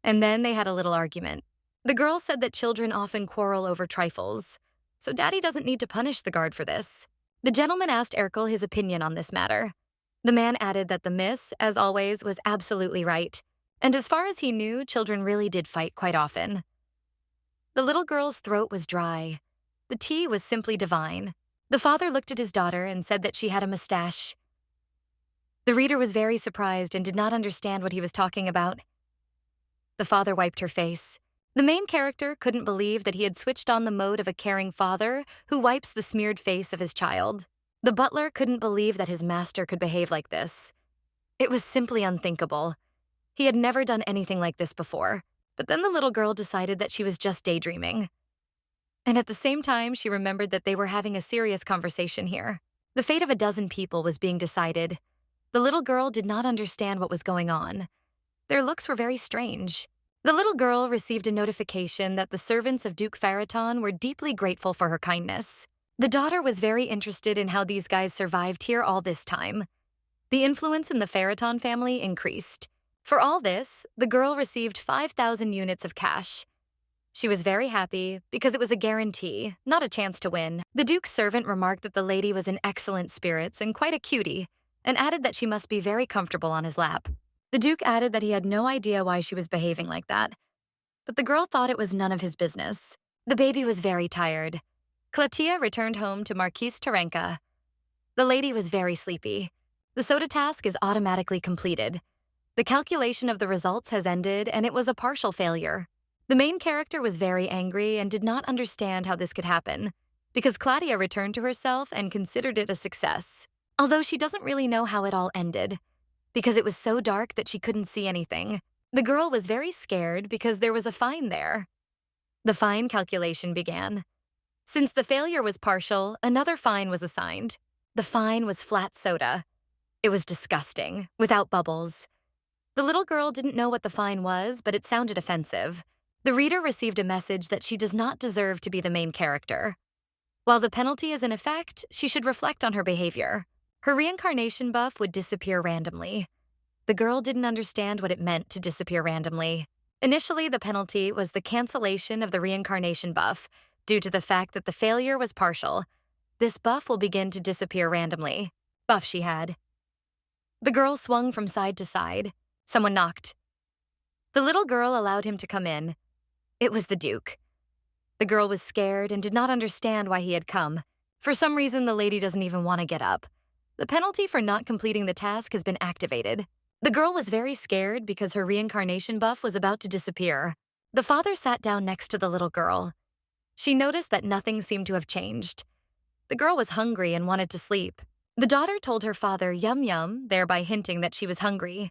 And then they had a little argument. The girl said that children often quarrel over trifles, so Daddy doesn't need to punish the guard for this. The gentleman asked Erkel his opinion on this matter. The man added that the miss, as always, was absolutely right, and as far as he knew, children really did fight quite often. The little girl's throat was dry. The tea was simply divine. The father looked at his daughter and said that she had a mustache. The reader was very surprised and did not understand what he was talking about. The father wiped her face. The main character couldn't believe that he had switched on the mode of a caring father who wipes the smeared face of his child. The butler couldn't believe that his master could behave like this. It was simply unthinkable. He had never done anything like this before. But then the little girl decided that she was just daydreaming. And at the same time, she remembered that they were having a serious conversation here. The fate of a dozen people was being decided. The little girl did not understand what was going on. Their looks were very strange. The little girl received a notification that the servants of Duke Farraton were deeply grateful for her kindness. The daughter was very interested in how these guys survived here all this time. The influence in the Farraton family increased. For all this, the girl received 5,000 units of cash. She was very happy because it was a guarantee, not a chance to win. The Duke's servant remarked that the lady was in excellent spirits and quite a cutie, and added that she must be very comfortable on his lap. The Duke added that he had no idea why she was behaving like that, but the girl thought it was none of his business. The baby was very tired. Klatia returned home to Marquis Terenka. The lady was very sleepy. The soda task is automatically completed. The calculation of the results has ended, and it was a partial failure. The main character was very angry and did not understand how this could happen, because Claudia returned to herself and considered it a success, although she doesn't really know how it all ended, because it was so dark that she couldn't see anything. The girl was very scared because there was a fine there. The fine calculation began. Since the failure was partial, another fine was assigned. The fine was flat soda. It was disgusting, without bubbles. The little girl didn't know what the fine was, but it sounded offensive. The reader received a message that she does not deserve to be the main character. While the penalty is in effect, she should reflect on her behavior. Her reincarnation buff would disappear randomly. The girl didn't understand what it meant to disappear randomly. Initially, the penalty was the cancellation of the reincarnation buff due to the fact that the failure was partial. This buff will begin to disappear randomly. Buff she had. The girl swung from side to side. Someone knocked. The little girl allowed him to come in. It was the Duke. The girl was scared and did not understand why he had come. For some reason, the lady doesn't even want to get up. The penalty for not completing the task has been activated. The girl was very scared because her reincarnation buff was about to disappear. The father sat down next to the little girl. She noticed that nothing seemed to have changed. The girl was hungry and wanted to sleep. The daughter told her father yum yum, thereby hinting that she was hungry.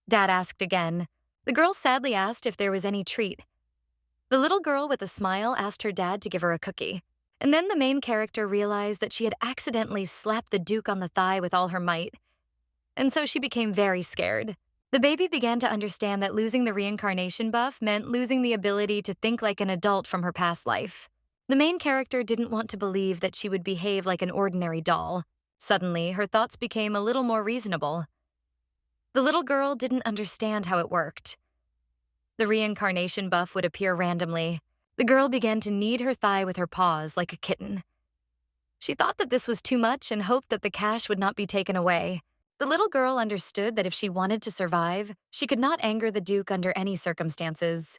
Dad asked again. The girl sadly asked if there was any treat. The little girl with a smile asked her dad to give her a cookie. And then the main character realized that she had accidentally slapped the Duke on the thigh with all her might. And so she became very scared. The baby began to understand that losing the reincarnation buff meant losing the ability to think like an adult from her past life. The main character didn't want to believe that she would behave like an ordinary doll. Suddenly, her thoughts became a little more reasonable. The little girl didn't understand how it worked. The reincarnation buff would appear randomly. The girl began to knead her thigh with her paws like a kitten. She thought that this was too much and hoped that the cash would not be taken away. The little girl understood that if she wanted to survive, she could not anger the Duke under any circumstances.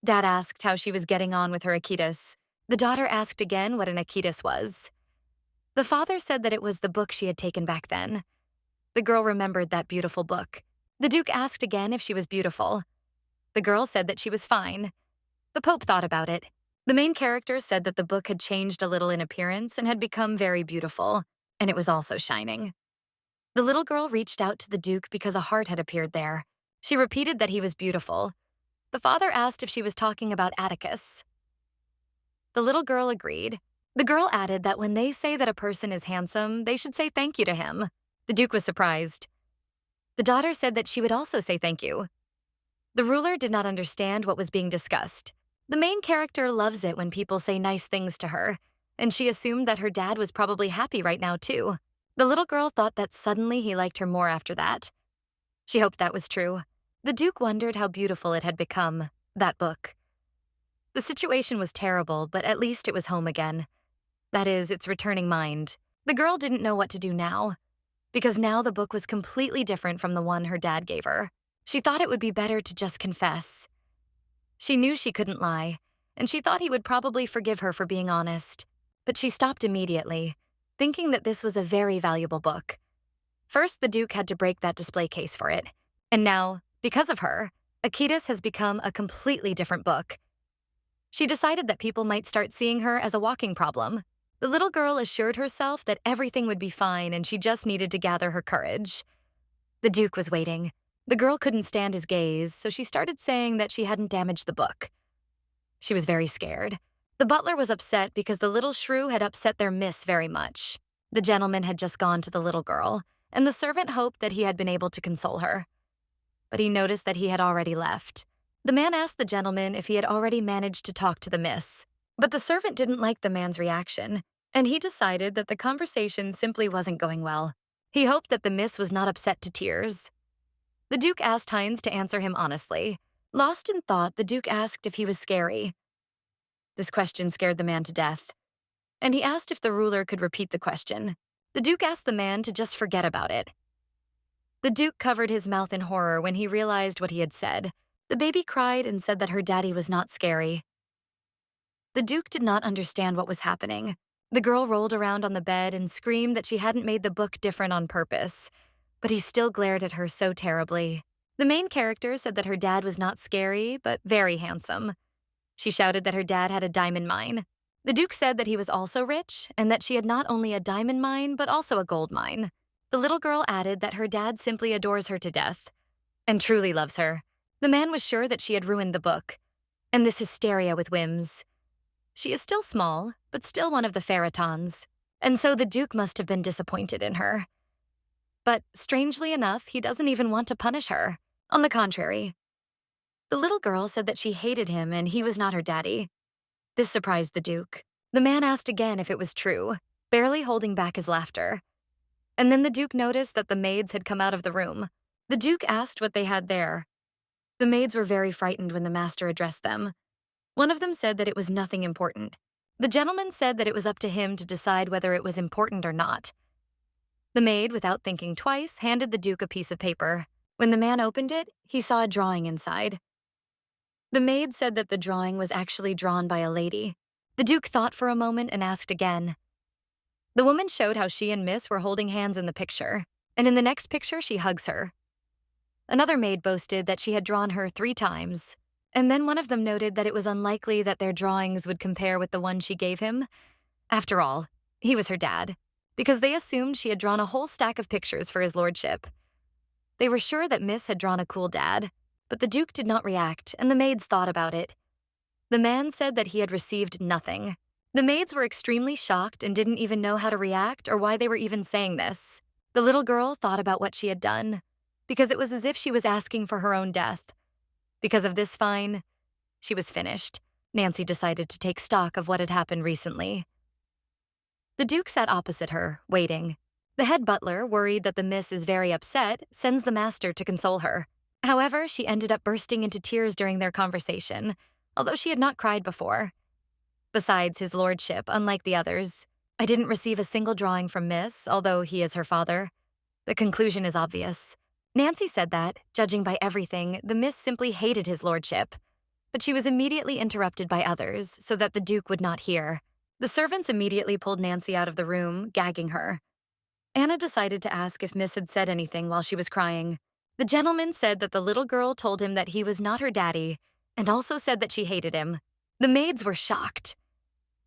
Dad asked how she was getting on with her Akitas. The daughter asked again what an Akitas was. The father said that it was the book she had taken back then. The girl remembered that beautiful book. The Duke asked again if she was beautiful. The girl said that she was fine. The Pope thought about it. The main character said that the book had changed a little in appearance and had become very beautiful, and it was also shining. The little girl reached out to the Duke because a heart had appeared there. She repeated that he was beautiful. The father asked if she was talking about Atticus. The little girl agreed. The girl added that when they say that a person is handsome, they should say thank you to him. The Duke was surprised. The daughter said that she would also say thank you. The ruler did not understand what was being discussed. The main character loves it when people say nice things to her, and she assumed that her dad was probably happy right now too. The little girl thought that suddenly he liked her more after that. She hoped that was true. The Duke wondered how beautiful it had become, that book. The situation was terrible, but at least it was home again. That is, its returning mind. The girl didn't know what to do now, because now the book was completely different from the one her dad gave her. She thought it would be better to just confess. She knew she couldn't lie, and she thought he would probably forgive her for being honest. but she stopped immediately, thinking that this was a very valuable book. First, the Duke had to break that display case for it, and now, because of her, Akitas has become a completely different book. She decided that people might start seeing her as a walking problem. The little girl assured herself that everything would be fine and she just needed to gather her courage. The Duke was waiting. The girl couldn't stand his gaze, so she started saying that she hadn't damaged the book. She was very scared. The butler was upset because the little shrew had upset their miss very much. The gentleman had just gone to the little girl, and the servant hoped that he had been able to console her. But he noticed that he had already left. The man asked the gentleman if he had already managed to talk to the miss. But the servant didn't like the man's reaction, and he decided that the conversation simply wasn't going well. He hoped that the miss was not upset to tears. The Duke asked Heinz to answer him honestly. Lost in thought, the Duke asked if he was scary. This question scared the man to death, and he asked if the ruler could repeat the question. The Duke asked the man to just forget about it. The Duke covered his mouth in horror when he realized what he had said. The baby cried and said that her daddy was not scary. The Duke did not understand what was happening. The girl rolled around on the bed and screamed that she hadn't made the book different on purpose, but he still glared at her so terribly. The main character said that her dad was not scary, but very handsome. She shouted that her dad had a diamond mine. The Duke said that he was also rich, and that she had not only a diamond mine, but also a gold mine. The little girl added that her dad simply adores her to death, and truly loves her. The man was sure that she had ruined the book, and this hysteria with whims. She is still small, but still one of the Feritons, and so the Duke must have been disappointed in her. But strangely enough, he doesn't even want to punish her. On the contrary, the little girl said that she hated him and he was not her daddy. This surprised the Duke. The man asked again if it was true, barely holding back his laughter. And then the Duke noticed that the maids had come out of the room. The Duke asked what they had there. The maids were very frightened when the master addressed them. One of them said that it was nothing important. The gentleman said that it was up to him to decide whether it was important or not. The maid, without thinking twice, handed the Duke a piece of paper. When the man opened it, he saw a drawing inside. The maid said that the drawing was actually drawn by a lady. The Duke thought for a moment and asked again. The woman showed how she and Miss were holding hands in the picture, and in the next picture she hugs her. Another maid boasted that she had drawn her 3 times, and then one of them noted that it was unlikely that their drawings would compare with the one she gave him. After all, he was her dad, because they assumed she had drawn a whole stack of pictures for his lordship. They were sure that Miss had drawn a cool dad, but the Duke did not react, and the maids thought about it. The man said that he had received nothing. The maids were extremely shocked and didn't even know how to react or why they were even saying this. The little girl thought about what she had done, because it was as if she was asking for her own death. Because of this fine, she was finished. Nancy decided to take stock of what had happened recently. The Duke sat opposite her, waiting. The head butler, worried that the miss is very upset, sends the master to console her. However, she ended up bursting into tears during their conversation, although she had not cried before. Besides his lordship, unlike the others, I didn't receive a single drawing from Miss, although he is her father. The conclusion is obvious. Nancy said that, judging by everything, the Miss simply hated his lordship. But she was immediately interrupted by others, so that the Duke would not hear. The servants immediately pulled Nancy out of the room, gagging her. Anna decided to ask if Miss had said anything while she was crying. The gentleman said that the little girl told him that he was not her daddy, and also said that she hated him. The maids were shocked.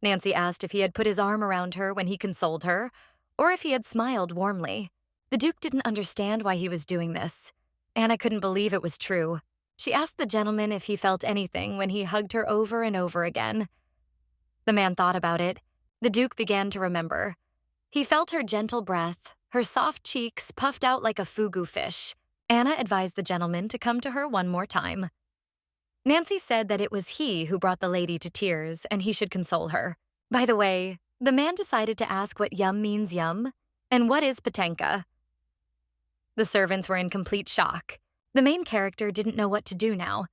Nancy asked if he had put his arm around her when he consoled her, or if he had smiled warmly. The Duke didn't understand why he was doing this. Anna couldn't believe it was true. She asked the gentleman if he felt anything when he hugged her over and over again. The man thought about it. The Duke began to remember. He felt her gentle breath, her soft cheeks puffed out like a fugu fish. Anna advised the gentleman to come to her one more time. Nancy said that it was he who brought the lady to tears and he should console her. By the way, the man decided to ask what yum means yum, and what is patenka. The servants were in complete shock. The main character didn't know what to do now.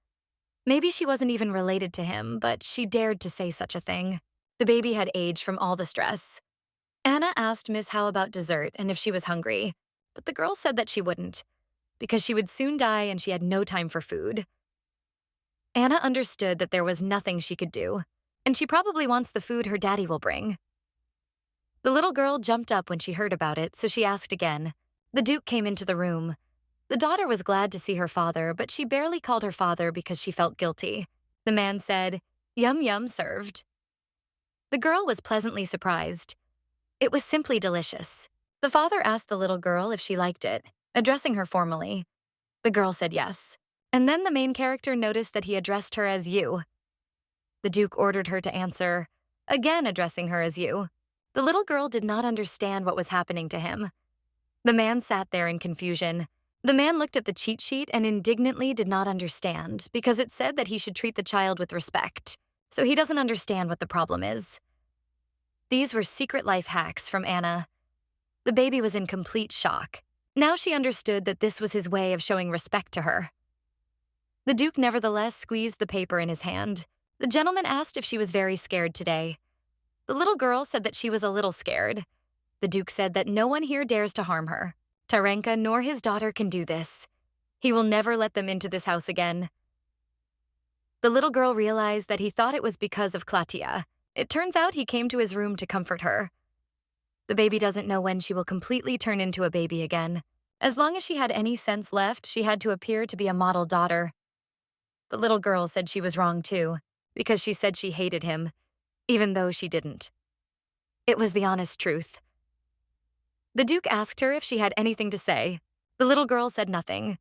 Maybe she wasn't even related to him, but she dared to say such a thing. The baby had aged from all the stress. Anna asked Miss how about dessert and if she was hungry, but the girl said that she wouldn't, because she would soon die and she had no time for food. Anna understood that there was nothing she could do, and she probably wants the food her daddy will bring. The little girl jumped up when she heard about it, so she asked again. The Duke came into the room. The daughter was glad to see her father, but she barely called her father because she felt guilty. The man said, "Yum yum served." The girl was pleasantly surprised. It was simply delicious. The father asked the little girl if she liked it, addressing her formally. The girl said yes. And then the main character noticed that he addressed her as you. The Duke ordered her to answer, again addressing her as you. The little girl did not understand what was happening to him. The man sat there in confusion. The man looked at the cheat sheet and indignantly did not understand because it said that he should treat the child with respect. So he doesn't understand what the problem is. These were secret life hacks from Anna. The baby was in complete shock. Now she understood that this was his way of showing respect to her. The Duke nevertheless squeezed the paper in his hand. The gentleman asked if she was very scared today. The little girl said that she was a little scared. The Duke said that no one here dares to harm her. Tarenka nor his daughter can do this. He will never let them into this house again. The little girl realized that he thought it was because of Klatia. It turns out he came to his room to comfort her. The baby doesn't know when she will completely turn into a baby again. As long as she had any sense left, she had to appear to be a model daughter. The little girl said she was wrong too, because she said she hated him, even though she didn't. It was the honest truth. The Duke asked her if she had anything to say. The little girl said nothing.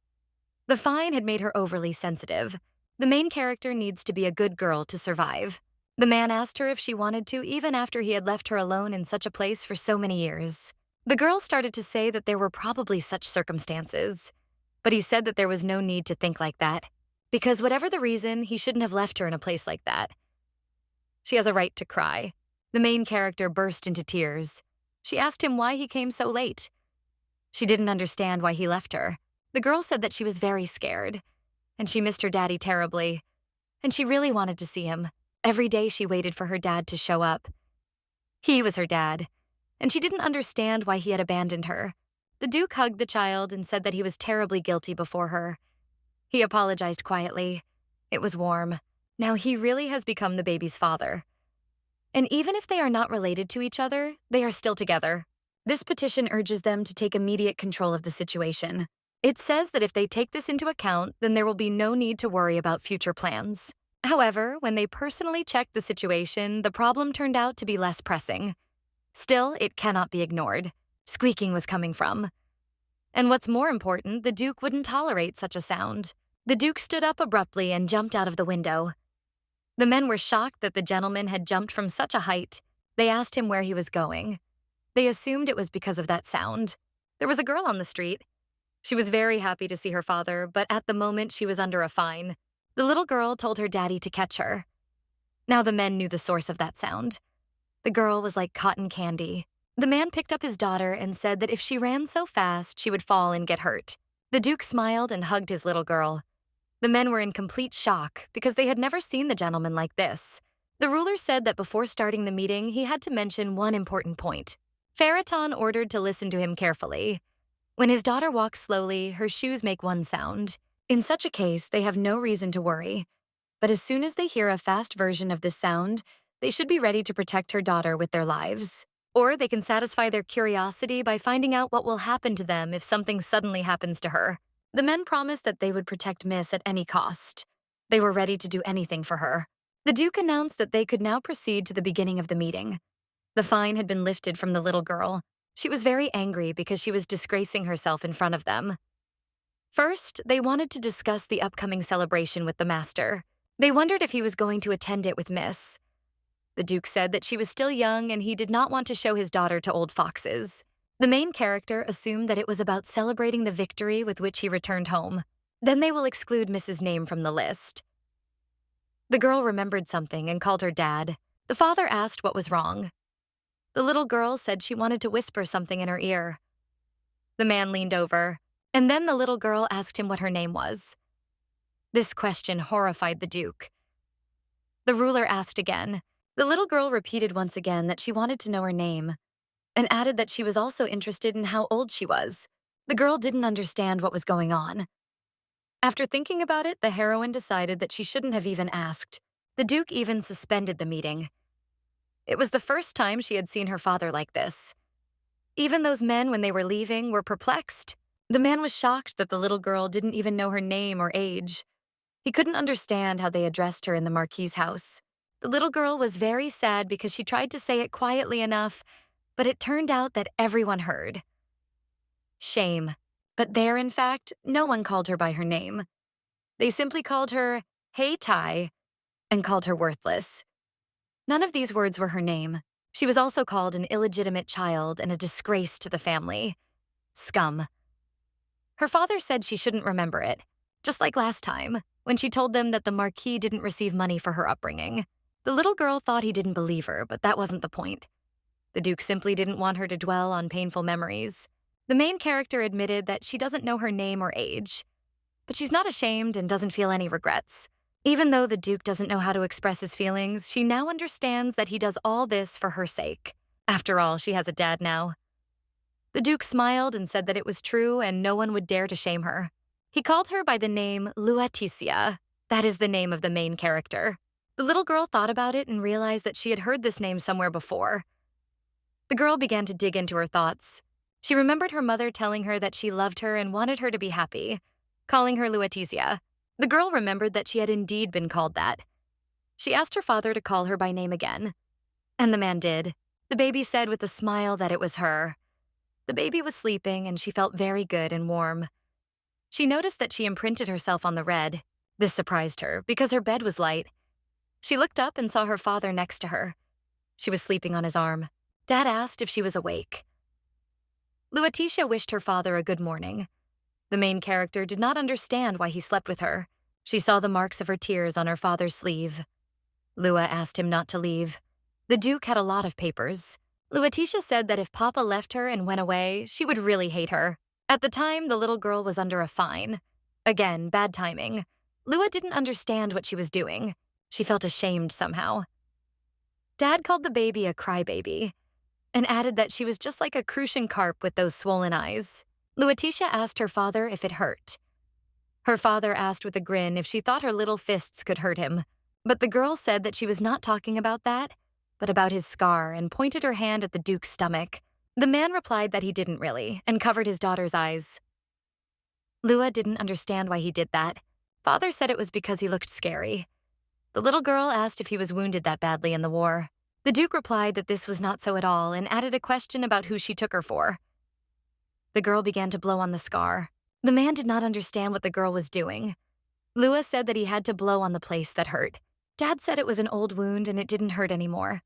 The fine had made her overly sensitive. The main character needs to be a good girl to survive. The man asked her if she wanted to even after he had left her alone in such a place for so many years. The girl started to say that there were probably such circumstances, but he said that there was no need to think like that, because whatever the reason, he shouldn't have left her in a place like that. She has a right to cry. The main character burst into tears. She asked him why he came so late. She didn't understand why he left her. The girl said that she was very scared, and she missed her daddy terribly, and she really wanted to see him. Every day she waited for her dad to show up. He was her dad, and she didn't understand why he had abandoned her. The Duke hugged the child and said that he was terribly guilty before her. He apologized quietly. It was warm. Now he really has become the baby's father. And even if they are not related to each other, they are still together. This petition urges them to take immediate control of the situation. It says that if they take this into account, then there will be no need to worry about future plans. However, when they personally checked the situation, the problem turned out to be less pressing. Still, it cannot be ignored. Squeaking was coming from. And what's more important, the Duke wouldn't tolerate such a sound. The Duke stood up abruptly and jumped out of the window. The men were shocked that the gentleman had jumped from such a height. They asked him where he was going. They assumed it was because of that sound. There was a girl on the street. She was very happy to see her father, but at the moment she was under a fine. The little girl told her daddy to catch her. Now the men knew the source of that sound. The girl was like cotton candy. The man picked up his daughter and said that if she ran so fast, she would fall and get hurt. The Duke smiled and hugged his little girl. The men were in complete shock because they had never seen the gentleman like this. The ruler said that before starting the meeting, he had to mention one important point. Faraton ordered to listen to him carefully. When his daughter walks slowly, her shoes make one sound. In such a case, they have no reason to worry. But as soon as they hear a fast version of this sound, they should be ready to protect her daughter with their lives. Or they can satisfy their curiosity by finding out what will happen to them if something suddenly happens to her. The men promised that they would protect Miss at any cost. They were ready to do anything for her. The Duke announced that they could now proceed to the beginning of the meeting. The fine had been lifted from the little girl. She was very angry because she was disgracing herself in front of them. First, they wanted to discuss the upcoming celebration with the master. They wondered if he was going to attend it with Miss. The Duke said that she was still young and he did not want to show his daughter to old foxes. The main character assumed that it was about celebrating the victory with which he returned home. Then they will exclude Miss's name from the list. The girl remembered something and called her dad. The father asked what was wrong. The little girl said she wanted to whisper something in her ear. The man leaned over, and then the little girl asked him what her name was. This question horrified the Duke. The ruler asked again. The little girl repeated once again that she wanted to know her name, and added that she was also interested in how old she was. The girl didn't understand what was going on. After thinking about it, the heroine decided that she shouldn't have even asked. The Duke even suspended the meeting. It was the first time she had seen her father like this. Even those men, when they were leaving, were perplexed. The man was shocked that the little girl didn't even know her name or age. He couldn't understand how they addressed her in the Marquis' house. The little girl was very sad because she tried to say it quietly enough, but it turned out that everyone heard. Shame. But there, in fact, no one called her by her name. They simply called her Hey Tai and called her worthless. None of these words were her name. She was also called an illegitimate child and a disgrace to the family. Scum. Her father said she shouldn't remember it, just like last time, when she told them that the Marquis didn't receive money for her upbringing. The little girl thought he didn't believe her, but that wasn't the point. The Duke simply didn't want her to dwell on painful memories. The main character admitted that she doesn't know her name or age, but she's not ashamed and doesn't feel any regrets. Even though the Duke doesn't know how to express his feelings, she now understands that he does all this for her sake. After all, she has a dad now. The Duke smiled and said that it was true and no one would dare to shame her. He called her by the name Lueticia. That is the name of the main character. The little girl thought about it and realized that she had heard this name somewhere before. The girl began to dig into her thoughts. She remembered her mother telling her that she loved her and wanted her to be happy, calling her Lueticia. The girl remembered that she had indeed been called that. She asked her father to call her by name again, and the man did. The baby said with a smile that it was her. The baby was sleeping and she felt very good and warm. She noticed that she imprinted herself on the red. This surprised her because her bed was light. She looked up and saw her father next to her. She was sleeping on his arm. Dad asked if she was awake. Lueticia wished her father a good morning. The main character did not understand why he slept with her. She saw the marks of her tears on her father's sleeve. Lua asked him not to leave. The Duke had a lot of papers. Lueticia said that if Papa left her and went away, she would really hate her. At the time, the little girl was under a fine. Again, bad timing. Lua didn't understand what she was doing. She felt ashamed somehow. Dad called the baby a crybaby and added that she was just like a crucian carp with those swollen eyes. Lueticia asked her father if it hurt. Her father asked with a grin if she thought her little fists could hurt him, but the girl said that she was not talking about that, but about his scar, and pointed her hand at the Duke's stomach. The man replied that he didn't really, and covered his daughter's eyes. Lua didn't understand why he did that. Father said it was because he looked scary. The little girl asked if he was wounded that badly in the war. The Duke replied that this was not so at all and added a question about who she took her for. The girl began to blow on the scar. The man did not understand what the girl was doing. Lua said that he had to blow on the place that hurt. Dad said it was an old wound and it didn't hurt anymore.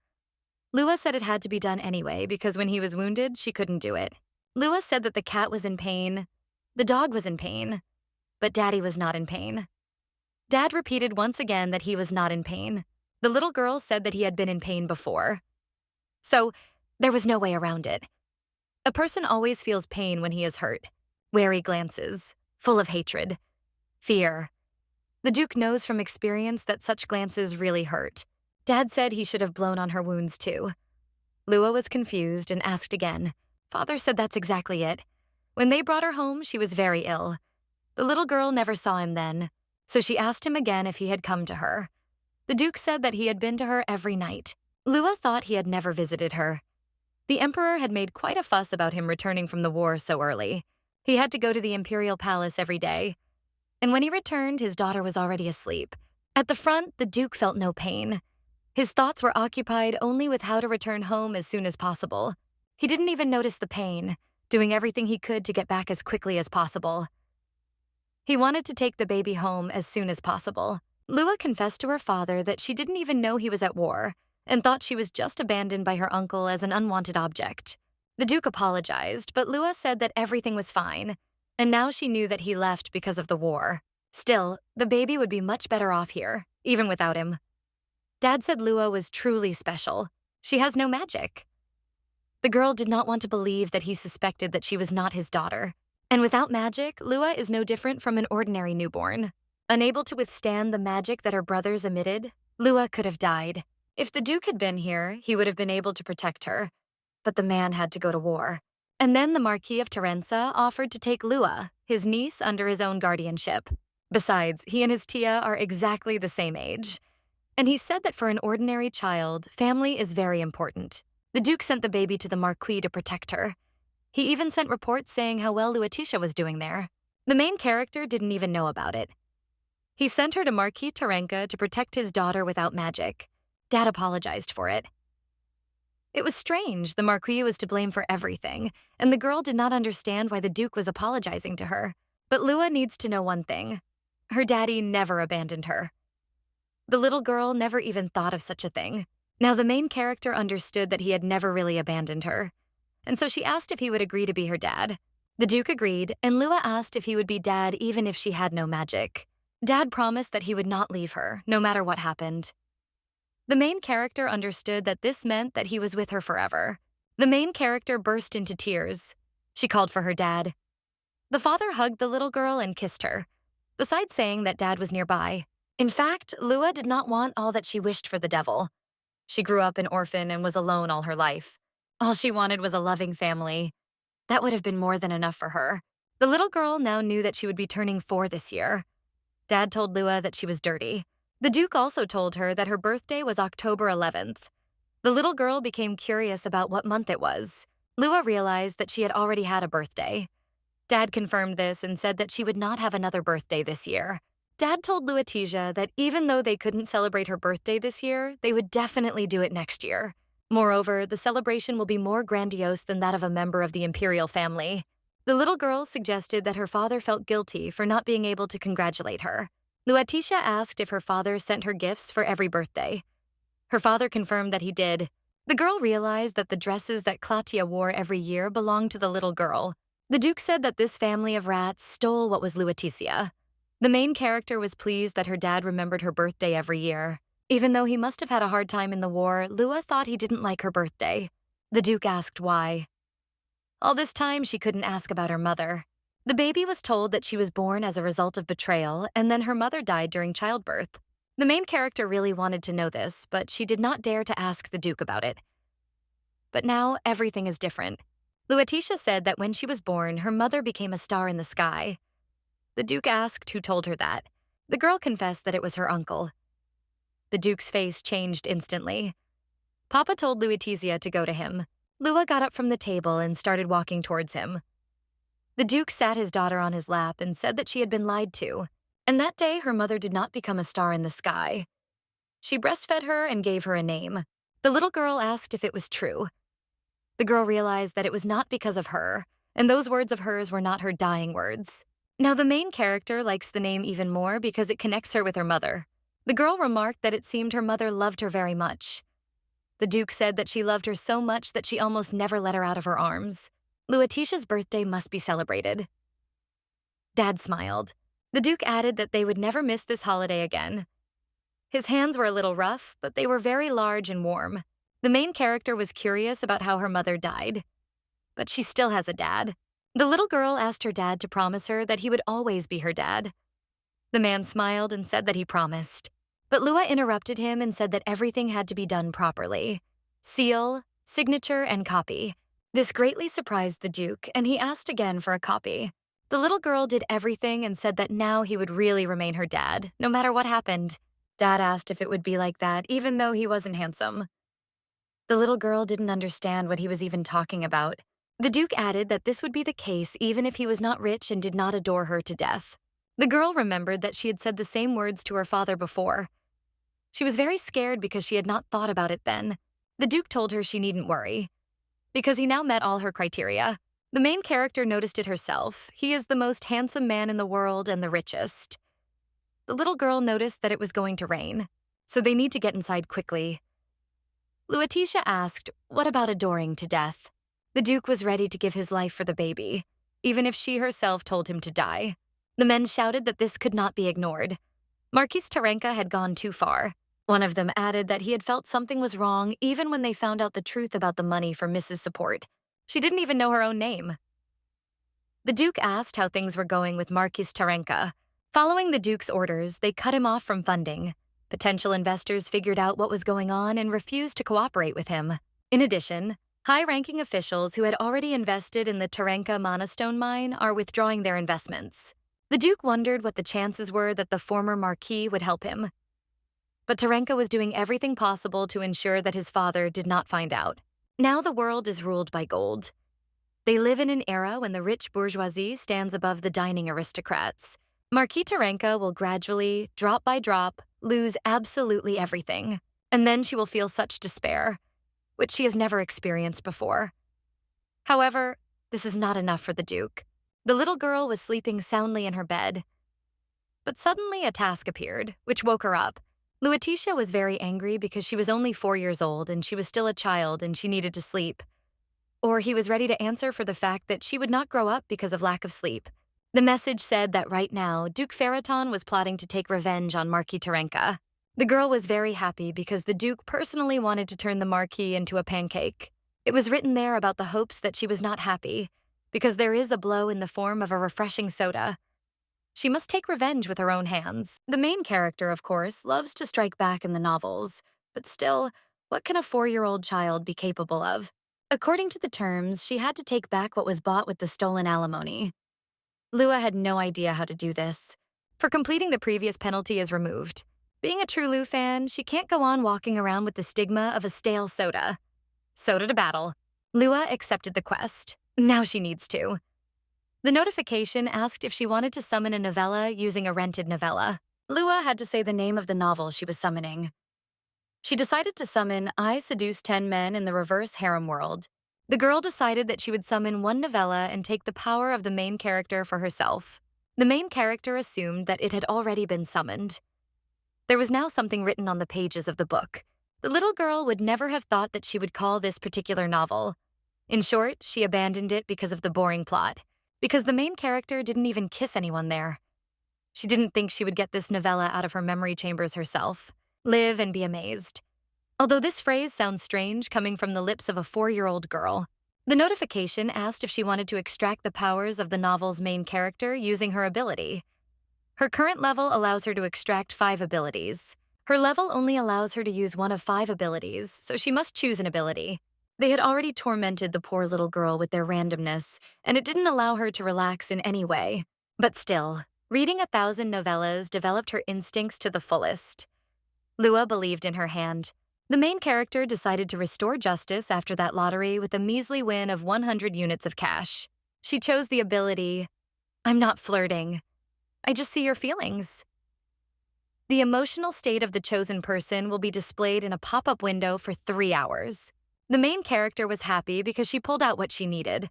Lua said it had to be done anyway because when he was wounded, she couldn't do it. Lua said that the cat was in pain, the dog was in pain, but Daddy was not in pain. Dad repeated once again that he was not in pain. The little girl said that he had been in pain before. So, there was no way around it. A person always feels pain when he is hurt. Wary glances, full of hatred, fear. The Duke knows from experience that such glances really hurt. Dad said he should have blown on her wounds too. Lua was confused and asked again. Father said that's exactly it. When they brought her home, she was very ill. The little girl never saw him then, so she asked him again if he had come to her. The Duke said that he had been to her every night. Lua thought he had never visited her. The Emperor had made quite a fuss about him returning from the war so early. He had to go to the Imperial Palace every day. And when he returned, his daughter was already asleep. At the front, the Duke felt no pain. His thoughts were occupied only with how to return home as soon as possible. He didn't even notice the pain, doing everything he could to get back as quickly as possible. He wanted to take the baby home as soon as possible. Lua confessed to her father that she didn't even know he was at war and thought she was just abandoned by her uncle as an unwanted object. The Duke apologized, but Lua said that everything was fine, and now she knew that he left because of the war. Still, the baby would be much better off here, even without him. Dad said Lua was truly special. She has no magic. The girl did not want to believe that he suspected that she was not his daughter. And without magic, Lua is no different from an ordinary newborn. Unable to withstand the magic that her brothers emitted, Lua could have died. If the Duke had been here, he would have been able to protect her. But the man had to go to war. And then the Marquis of Terenza offered to take Lua, his niece, under his own guardianship. Besides, he and his Tia are exactly the same age. and he said that for an ordinary child, family is very important. The Duke sent the baby to the Marquis to protect her. He even sent reports saying how well Luatisha was doing there. The main character didn't even know about it. He sent her to Marquis Tarenka to protect his daughter without magic. Dad apologized for it. It was strange. The Marquis was to blame for everything, and the girl did not understand why the Duke was apologizing to her. But Lua needs to know one thing. Her daddy never abandoned her. The little girl never even thought of such a thing. Now the main character understood that he had never really abandoned her, and so she asked if he would agree to be her dad. The Duke agreed, and Lua asked if he would be dad even if she had no magic. Dad promised that he would not leave her, no matter what happened. The main character understood that this meant that he was with her forever. The main character burst into tears. She called for her dad. The father hugged the little girl and kissed her, besides saying that Dad was nearby. In fact, Lua did not want all that she wished for the devil. She grew up an orphan and was alone all her life. All she wanted was a loving family. That would have been more than enough for her. The little girl now knew that she would be turning 4 this year. Dad told Lua that she was dirty. The Duke also told her that her birthday was October 11th. The little girl became curious about what month it was. Lua realized that she had already had a birthday. Dad confirmed this and said that she would not have another birthday this year. Dad told Luatisha that even though they couldn't celebrate her birthday this year, they would definitely do it next year. Moreover, the celebration will be more grandiose than that of a member of the imperial family. The little girl suggested that her father felt guilty for not being able to congratulate her. Luatisha asked if her father sent her gifts for every birthday. Her father confirmed that he did. The girl realized that the dresses that Claudia wore every year belonged to the little girl. The Duke said that this family of rats stole what was Luatisha. The main character was pleased that her dad remembered her birthday every year. Even though he must have had a hard time in the war, Lua thought he didn't like her birthday. The Duke asked why. All this time, she couldn't ask about her mother. The baby was told that she was born as a result of betrayal, and then her mother died during childbirth. The main character really wanted to know this, but she did not dare to ask the Duke about it. But now, everything is different. Luatisha said that when she was born, her mother became a star in the sky. The Duke asked who told her that. The girl confessed that it was her uncle. The Duke's face changed instantly. Papa told Luatisha to go to him. Lua got up from the table and started walking towards him. The Duke sat his daughter on his lap and said that she had been lied to, and that day her mother did not become a star in the sky. She breastfed her and gave her a name. The little girl asked if it was true. The girl realized that it was not because of her, and those words of hers were not her dying words. Now the main character likes the name even more because it connects her with her mother. The girl remarked that it seemed her mother loved her very much. The Duke said that she loved her so much that she almost never let her out of her arms. Luatisha's birthday must be celebrated. Dad smiled. The Duke added that they would never miss this holiday again. His hands were a little rough, but they were very large and warm. The main character was curious about how her mother died. But she still has a dad. The little girl asked her dad to promise her that he would always be her dad. The man smiled and said that he promised. But Lua interrupted him and said that everything had to be done properly. Seal, signature, and copy. This greatly surprised the Duke, and he asked again for a copy. The little girl did everything and said that now he would really remain her dad, no matter what happened. Dad asked if it would be like that, even though he wasn't handsome. The little girl didn't understand what he was even talking about. The Duke added that this would be the case even if he was not rich and did not adore her to death. The girl remembered that she had said the same words to her father before. She was very scared because she had not thought about it then. The Duke told her she needn't worry, because he now met all her criteria. The main character noticed it herself. He is the most handsome man in the world and the richest. The little girl noticed that it was going to rain, so they need to get inside quickly. Luatisha asked, what about adoring to death? The Duke was ready to give his life for the baby, even if she herself told him to die. The men shouted that this could not be ignored. Marquis Tarenka had gone too far. One of them added that he had felt something was wrong even when they found out the truth about the money for Mrs. Support. She didn't even know her own name. The Duke asked how things were going with Marquis Tarenka. Following the Duke's orders, they cut him off from funding. Potential investors figured out what was going on and refused to cooperate with him. In addition, high-ranking officials who had already invested in the Tarenka Monostone mine are withdrawing their investments. The Duke wondered what the chances were that the former Marquis would help him. But Terenka was doing everything possible to ensure that his father did not find out. Now the world is ruled by gold. They live in an era when the rich bourgeoisie stands above the dining aristocrats. Marquis Terenka will gradually, drop by drop, lose absolutely everything. And then she will feel such despair, which she has never experienced before. However, this is not enough for the Duke. The little girl was sleeping soundly in her bed. But suddenly a task appeared, which woke her up. Luetitia was very angry because she was only 4 years old and she was still a child and she needed to sleep. Or he was ready to answer for the fact that she would not grow up because of lack of sleep. The message said that right now, Duke Ferraton was plotting to take revenge on Marquis Terenka. The girl was very happy because the Duke personally wanted to turn the Marquis into a pancake. It was written there about the hopes that she was not happy, because there is a blow in the form of a refreshing soda. She must take revenge with her own hands. The main character, of course, loves to strike back in the novels, but still, what can a 4-year-old child be capable of? According to the terms, she had to take back what was bought with the stolen alimony. Lua had no idea how to do this. For completing the previous penalty is removed. Being a true Lu fan, she can't go on walking around with the stigma of a stale soda. Soda to battle. Lua accepted the quest. Now she needs to. The notification asked if she wanted to summon a novella using a rented novella. Lua had to say the name of the novel she was summoning. She decided to summon I Seduce 10 Men in the Reverse Harem World. The girl decided that she would summon one novella and take the power of the main character for herself. The main character assumed that it had already been summoned. There was now something written on the pages of the book. The little girl would never have thought that she would call this particular novel. In short, she abandoned it because of the boring plot, because the main character didn't even kiss anyone there. She didn't think she would get this novella out of her memory chambers herself. Live and be amazed. Although this phrase sounds strange coming from the lips of a 4-year-old girl, the notification asked if she wanted to extract the powers of the novel's main character using her ability. Her current level allows her to extract 5 abilities. Her level only allows her to use one of 5 abilities, so she must choose an ability. They had already tormented the poor little girl with their randomness, and it didn't allow her to relax in any way. But still, reading 1,000 novellas developed her instincts to the fullest. Lua believed in her hand. The main character decided to restore justice after that lottery with a measly win of 100 units of cash. She chose the ability, I'm not flirting. I just see your feelings. The emotional state of the chosen person will be displayed in a pop-up window for 3 hours. The main character was happy because she pulled out what she needed.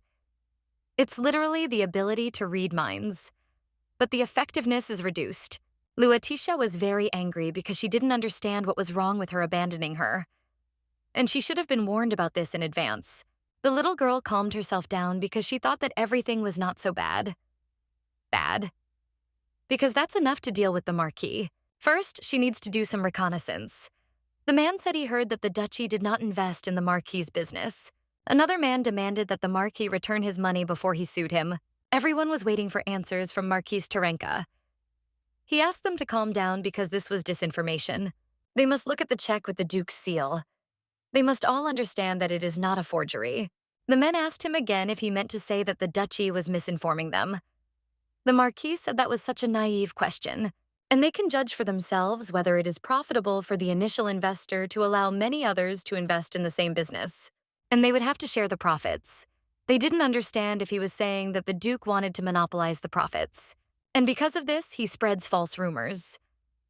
It's literally the ability to read minds. But the effectiveness is reduced. Luetitia was very angry because she didn't understand what was wrong with her abandoning her. And she should have been warned about this in advance. The little girl calmed herself down because she thought that everything was not so bad. Bad. Because that's enough to deal with the Marquis. First, she needs to do some reconnaissance. The man said he heard that the duchy did not invest in the Marquis' business. Another man demanded that the Marquis return his money before he sued him. Everyone was waiting for answers from Marquis Terenka. He asked them to calm down because this was disinformation. They must look at the check with the Duke's seal. They must all understand that it is not a forgery. The men asked him again if he meant to say that the duchy was misinforming them. The Marquis said that was such a naive question, and they can judge for themselves whether it is profitable for the initial investor to allow many others to invest in the same business. And they would have to share the profits. They didn't understand if he was saying that the Duke wanted to monopolize the profits. And because of this, he spreads false rumors.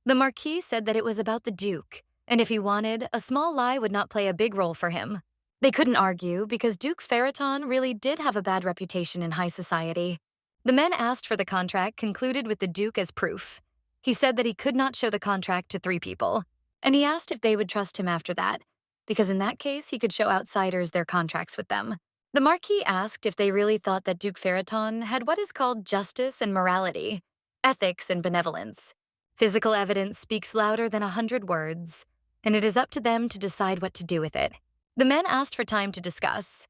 The Marquis said that it was about the Duke, and if he wanted, a small lie would not play a big role for him. They couldn't argue because Duke Ferraton really did have a bad reputation in high society. The men asked for the contract concluded with the Duke as proof. He said that he could not show the contract to 3 people, and he asked if they would trust him after that, because in that case he could show outsiders their contracts with them. The Marquis asked if they really thought that Duke Ferraton had what is called justice and morality, ethics and benevolence. Physical evidence speaks louder than 100 words, and it is up to them to decide what to do with it. The men asked for time to discuss.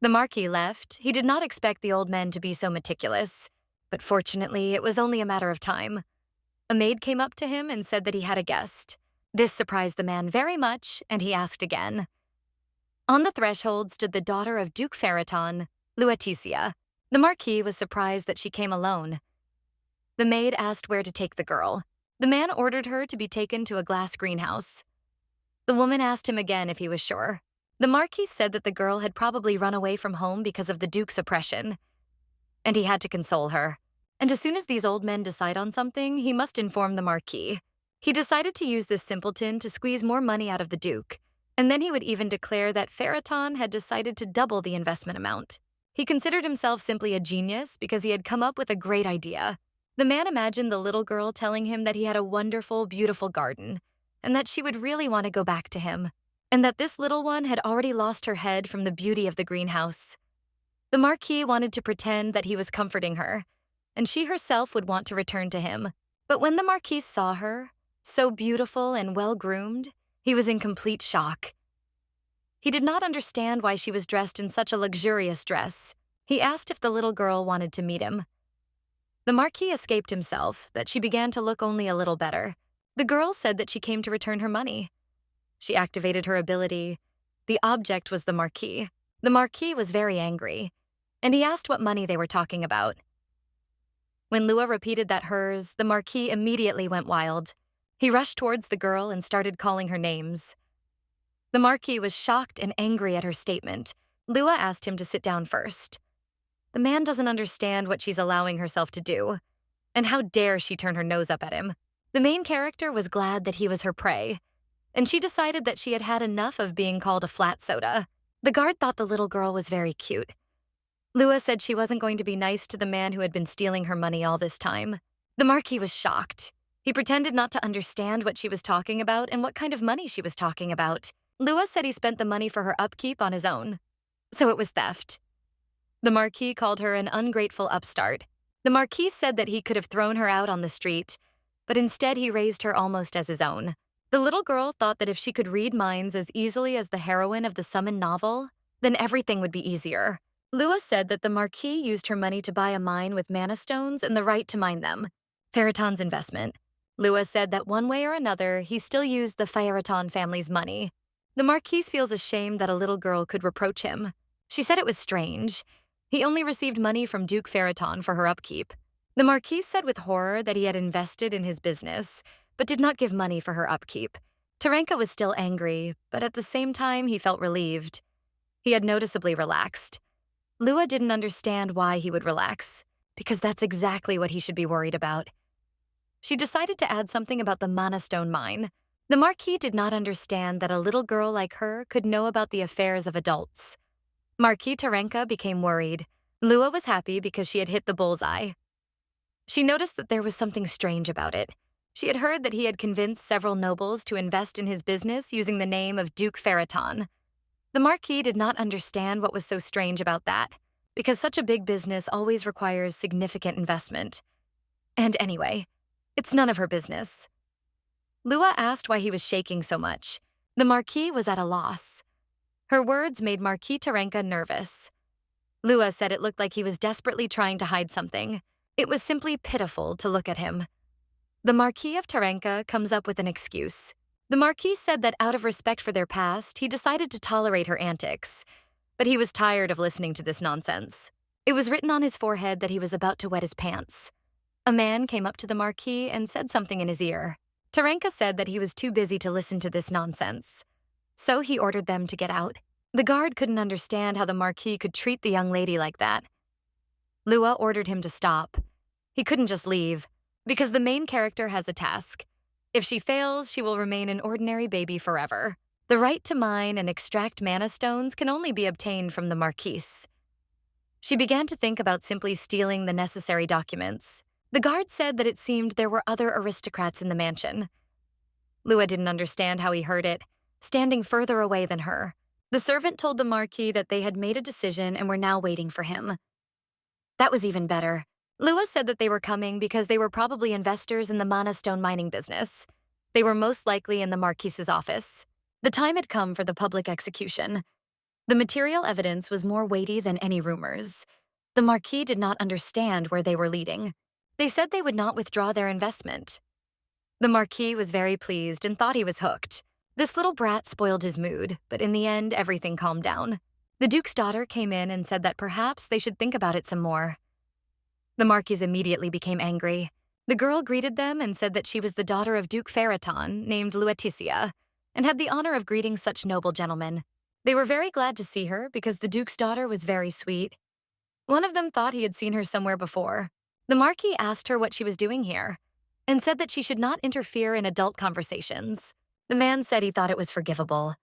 The Marquis left. He did not expect the old men to be so meticulous, but fortunately it was only a matter of time. A maid came up to him and said that he had a guest. This surprised the man very much, and he asked again. On the threshold stood the daughter of Duke Ferraton, Luetitia. The Marquis was surprised that she came alone. The maid asked where to take the girl. The man ordered her to be taken to a glass greenhouse. The woman asked him again if he was sure. The Marquis said that the girl had probably run away from home because of the Duke's oppression, and he had to console her. And as soon as these old men decide on something, he must inform the Marquis. He decided to use this simpleton to squeeze more money out of the Duke, and then he would even declare that Faraton had decided to double the investment amount. He considered himself simply a genius because he had come up with a great idea. The man imagined the little girl telling him that he had a wonderful, beautiful garden, and that she would really want to go back to him, and that this little one had already lost her head from the beauty of the greenhouse. The Marquis wanted to pretend that he was comforting her, and she herself would want to return to him. But when the Marquis saw her, so beautiful and well-groomed, he was in complete shock. He did not understand why she was dressed in such a luxurious dress. He asked if the little girl wanted to meet him. The Marquis escaped himself that she began to look only a little better. The girl said that she came to return her money. She activated her ability. The object was the Marquis. The Marquis was very angry, and he asked what money they were talking about. When Lua repeated that hers, the Marquis immediately went wild. He rushed towards the girl and started calling her names. The Marquis was shocked and angry at her statement. Lua asked him to sit down first. The man doesn't understand what she's allowing herself to do, and how dare she turn her nose up at him. The main character was glad that he was her prey, and she decided that she had had enough of being called a flat soda. The guard thought the little girl was very cute. Lua said she wasn't going to be nice to the man who had been stealing her money all this time. The Marquis was shocked. He pretended not to understand what she was talking about and what kind of money she was talking about. Lua said he spent the money for her upkeep on his own, so it was theft. The Marquis called her an ungrateful upstart. The Marquis said that he could have thrown her out on the street, but instead he raised her almost as his own. The little girl thought that if she could read minds as easily as the heroine of the summoned novel, then everything would be easier. Lua said that the Marquis used her money to buy a mine with mana stones and the right to mine them. Faraton's investment. Lua said that one way or another, he still used the Faraton family's money. The Marquis feels ashamed that a little girl could reproach him. She said it was strange. He only received money from Duke Faraton for her upkeep. The Marquis said with horror that he had invested in his business, but did not give money for her upkeep. Tarenka was still angry, but at the same time he felt relieved. He had noticeably relaxed. Lua didn't understand why he would relax, because that's exactly what he should be worried about. She decided to add something about the mana stone mine. The Marquis did not understand that a little girl like her could know about the affairs of adults. Marquis Tarenka became worried. Lua was happy because she had hit the bullseye. She noticed that there was something strange about it. She had heard that he had convinced several nobles to invest in his business using the name of Duke Faraton. The Marquis did not understand what was so strange about that, because such a big business always requires significant investment. And anyway, it's none of her business. Lua asked why he was shaking so much. The Marquis was at a loss. Her words made Marquis Tarenka nervous. Lua said it looked like he was desperately trying to hide something. It was simply pitiful to look at him. The Marquis of Tarenka comes up with an excuse. The Marquis said that out of respect for their past, he decided to tolerate her antics, but he was tired of listening to this nonsense. It was written on his forehead that he was about to wet his pants. A man came up to the Marquis and said something in his ear. Tarenka said that he was too busy to listen to this nonsense, so he ordered them to get out. The guard couldn't understand how the Marquis could treat the young lady like that. Lua ordered him to stop. He couldn't just leave, because the main character has a task. If she fails, she will remain an ordinary baby forever. The right to mine and extract mana stones can only be obtained from the Marquis. She began to think about simply stealing the necessary documents. The guard said that it seemed there were other aristocrats in the mansion. Lua didn't understand how he heard it, standing further away than her. The servant told the Marquis that they had made a decision and were now waiting for him. That was even better. Lua said that they were coming because they were probably investors in the mana stone mining business. They were most likely in the Marquis's office. The time had come for the public execution. The material evidence was more weighty than any rumors. The Marquis did not understand where they were leading. They said they would not withdraw their investment. The Marquis was very pleased and thought he was hooked. This little brat spoiled his mood, but in the end, everything calmed down. The Duke's daughter came in and said that perhaps they should think about it some more. The Marquis immediately became angry. The girl greeted them and said that she was the daughter of Duke Feraton, named Lueticia, and had the honor of greeting such noble gentlemen. They were very glad to see her because the Duke's daughter was very sweet. One of them thought he had seen her somewhere before. The Marquis asked her what she was doing here and said that she should not interfere in adult conversations. The man said he thought it was forgivable.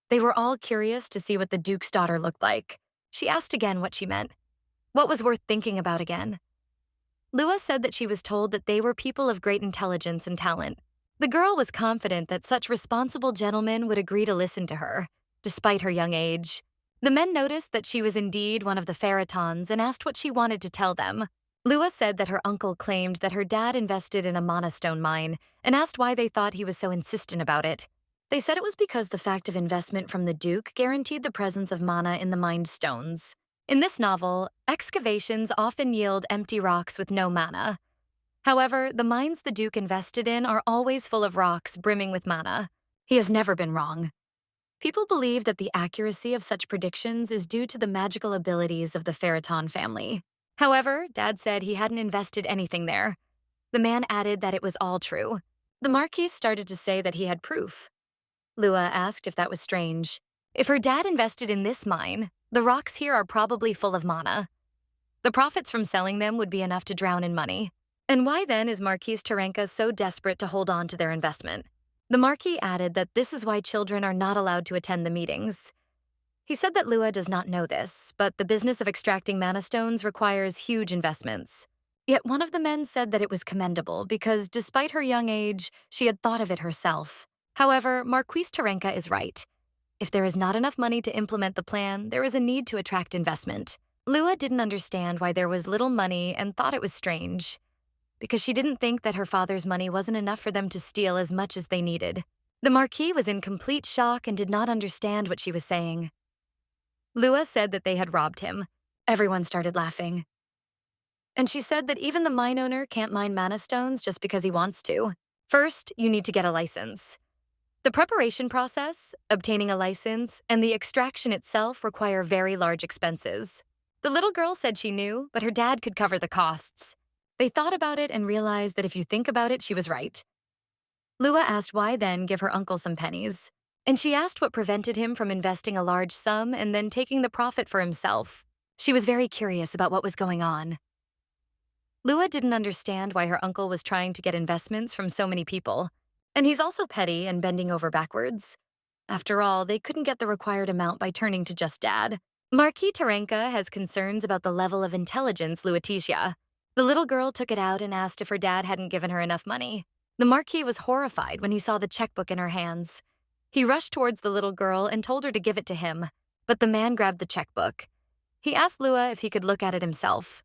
They were all curious to see what the Duke's daughter looked like. She asked again what she meant. What was worth thinking about again? Lua said that she was told that they were people of great intelligence and talent. The girl was confident that such responsible gentlemen would agree to listen to her, despite her young age. The men noticed that she was indeed one of the Feratons and asked what she wanted to tell them. Lua said that her uncle claimed that her dad invested in a monostone mine and asked why they thought he was so insistent about it. They said it was because the fact of investment from the Duke guaranteed the presence of mana in the mined stones. In this novel, excavations often yield empty rocks with no mana. However, the mines the Duke invested in are always full of rocks brimming with mana. He has never been wrong. People believe that the accuracy of such predictions is due to the magical abilities of the Feraton family. However, Dad said he hadn't invested anything there. The man added that it was all true. The Marquis started to say that he had proof. Lua asked if that was strange. If her dad invested in this mine, the rocks here are probably full of mana. The profits from selling them would be enough to drown in money. And why then is Marquis Terenka so desperate to hold on to their investment? The Marquis added that this is why children are not allowed to attend the meetings. He said that Lua does not know this, but the business of extracting mana stones requires huge investments. Yet one of the men said that it was commendable because despite her young age, she had thought of it herself. However, Marquis Terenka is right. If there is not enough money to implement the plan, there is a need to attract investment. Lua didn't understand why there was little money and thought it was strange, because she didn't think that her father's money wasn't enough for them to steal as much as they needed. The Marquis was in complete shock and did not understand what she was saying. Lua said that they had robbed him. Everyone started laughing. And she said that even the mine owner can't mine mana stones just because he wants to. First, you need to get a license. The preparation process, obtaining a license, and the extraction itself require very large expenses. The little girl said she knew, but her dad could cover the costs. They thought about it and realized that if you think about it, she was right. Lua asked why then give her uncle some pennies, and she asked what prevented him from investing a large sum and then taking the profit for himself. She was very curious about what was going on. Lua didn't understand why her uncle was trying to get investments from so many people. And he's also petty and bending over backwards. After all, they couldn't get the required amount by turning to just Dad. Marquis Terenka has concerns about the level of intelligence Lueticia. The little girl took it out and asked if her dad hadn't given her enough money. The Marquis was horrified when he saw the checkbook in her hands. He rushed towards the little girl and told her to give it to him, but the man grabbed the checkbook. He asked Lua if he could look at it himself.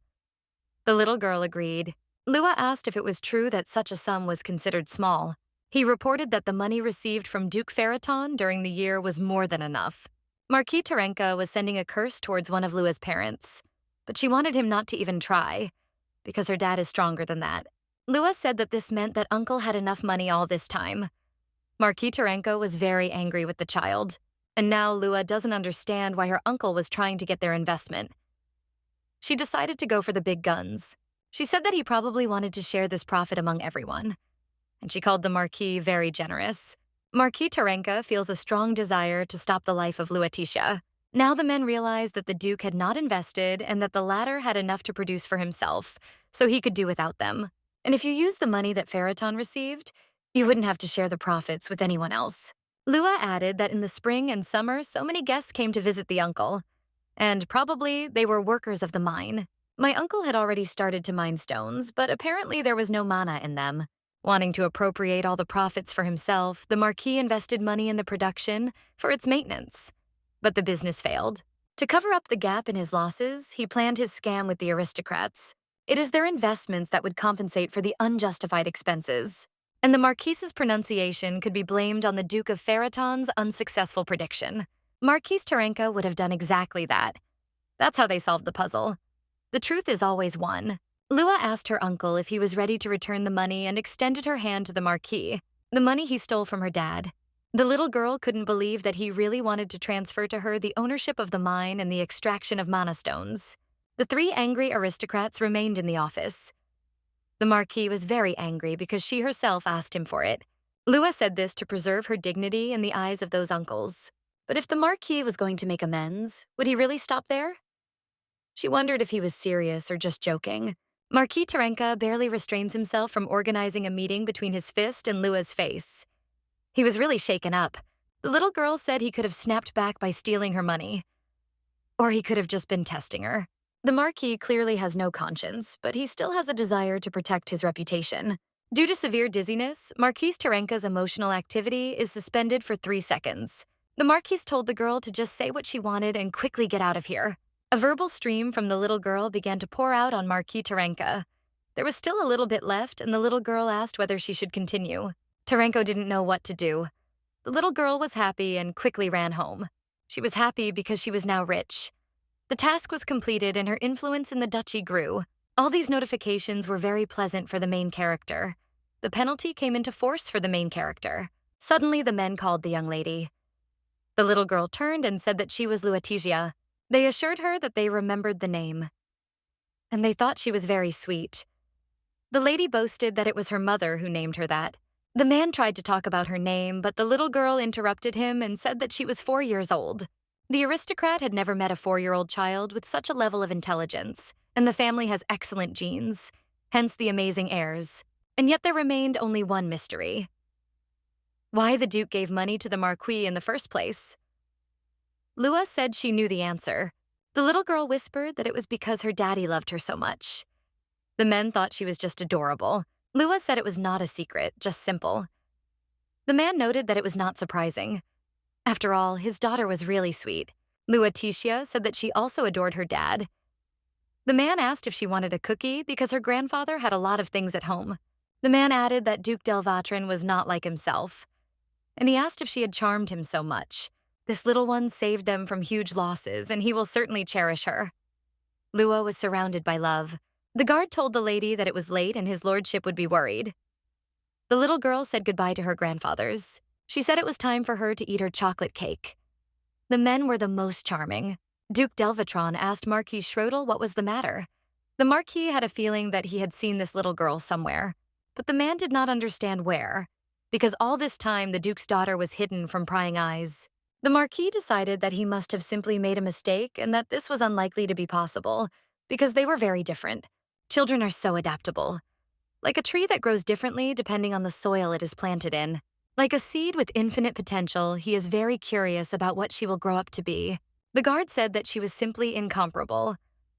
The little girl agreed. Lua asked if it was true that such a sum was considered small. He reported that the money received from Duke Feraton during the year was more than enough. Marquis Terenka was sending a curse towards one of Lua's parents, but she wanted him not to even try, because her dad is stronger than that. Lua said that this meant that Uncle had enough money all this time. Marquis Terenka was very angry with the child, and now Lua doesn't understand why her uncle was trying to get their investment. She decided to go for the big guns. She said that he probably wanted to share this profit among everyone, and she called the Marquis very generous. Marquis Terenka feels a strong desire to stop the life of Lueticia. Now the men realized that the Duke had not invested and that the latter had enough to produce for himself, so he could do without them. And if you used the money that Feraton received, you wouldn't have to share the profits with anyone else. Lua added that in the spring and summer, so many guests came to visit the uncle, and probably they were workers of the mine. My uncle had already started to mine stones, but apparently there was no mana in them. Wanting to appropriate all the profits for himself, the Marquis invested money in the production for its maintenance. But the business failed. To cover up the gap in his losses, he planned his scam with the aristocrats. It is their investments that would compensate for the unjustified expenses. And the Marquis's pronunciation could be blamed on the Duke of Feraton's unsuccessful prediction. Marquis Terenka would have done exactly that. That's how they solved the puzzle. The truth is always one. Lua asked her uncle if he was ready to return the money and extended her hand to the Marquis, the money he stole from her dad. The little girl couldn't believe that he really wanted to transfer to her the ownership of the mine and the extraction of mana stones. The three angry aristocrats remained in the office. The Marquis was very angry because she herself asked him for it. Lua said this to preserve her dignity in the eyes of those uncles. But if the Marquis was going to make amends, would he really stop there? She wondered if he was serious or just joking. Marquis Terenka barely restrains himself from organizing a meeting between his fist and Lua's face. He was really shaken up. The little girl said he could have snapped back by stealing her money. Or he could have just been testing her. The Marquis clearly has no conscience, but he still has a desire to protect his reputation. Due to severe dizziness, Marquis Terenka's emotional activity is suspended for 3 seconds. The Marquis told the girl to just say what she wanted and quickly get out of here. A verbal stream from the little girl began to pour out on Marquis Terenka. There was still a little bit left, and the little girl asked whether she should continue. Terenko didn't know what to do. The little girl was happy and quickly ran home. She was happy because she was now rich. The task was completed and her influence in the duchy grew. All these notifications were very pleasant for the main character. The penalty came into force for the main character. Suddenly, the men called the young lady. The little girl turned and said that she was Luatisia. They assured her that they remembered the name. And they thought she was very sweet. The lady boasted that it was her mother who named her that. The man tried to talk about her name, but the little girl interrupted him and said that she was 4 years old. The aristocrat had never met a 4-year-old child with such a level of intelligence, and the family has excellent genes, hence the amazing heirs. And yet there remained only one mystery. Why the Duke gave money to the Marquis in the first place? Lua said she knew the answer. The little girl whispered that it was because her daddy loved her so much. The men thought she was just adorable. Lua said it was not a secret, just simple. The man noted that it was not surprising. After all, his daughter was really sweet. Luatitia said that she also adored her dad. The man asked if she wanted a cookie because her grandfather had a lot of things at home. The man added that Duke Delvatrin was not like himself, and he asked if she had charmed him so much. This little one saved them from huge losses, and he will certainly cherish her. Lua was surrounded by love. The guard told the lady that it was late and his lordship would be worried. The little girl said goodbye to her grandfathers. She said it was time for her to eat her chocolate cake. The men were the most charming. Duke Delvatron asked Marquis Schrodel what was the matter. The Marquis had a feeling that he had seen this little girl somewhere, but the man did not understand where, because all this time the Duke's daughter was hidden from prying eyes. The Marquis decided that he must have simply made a mistake and that this was unlikely to be possible, because they were very different. Children are so adaptable. Like a tree that grows differently depending on the soil it is planted in. Like a seed with infinite potential, he is very curious about what she will grow up to be. The guard said that she was simply incomparable,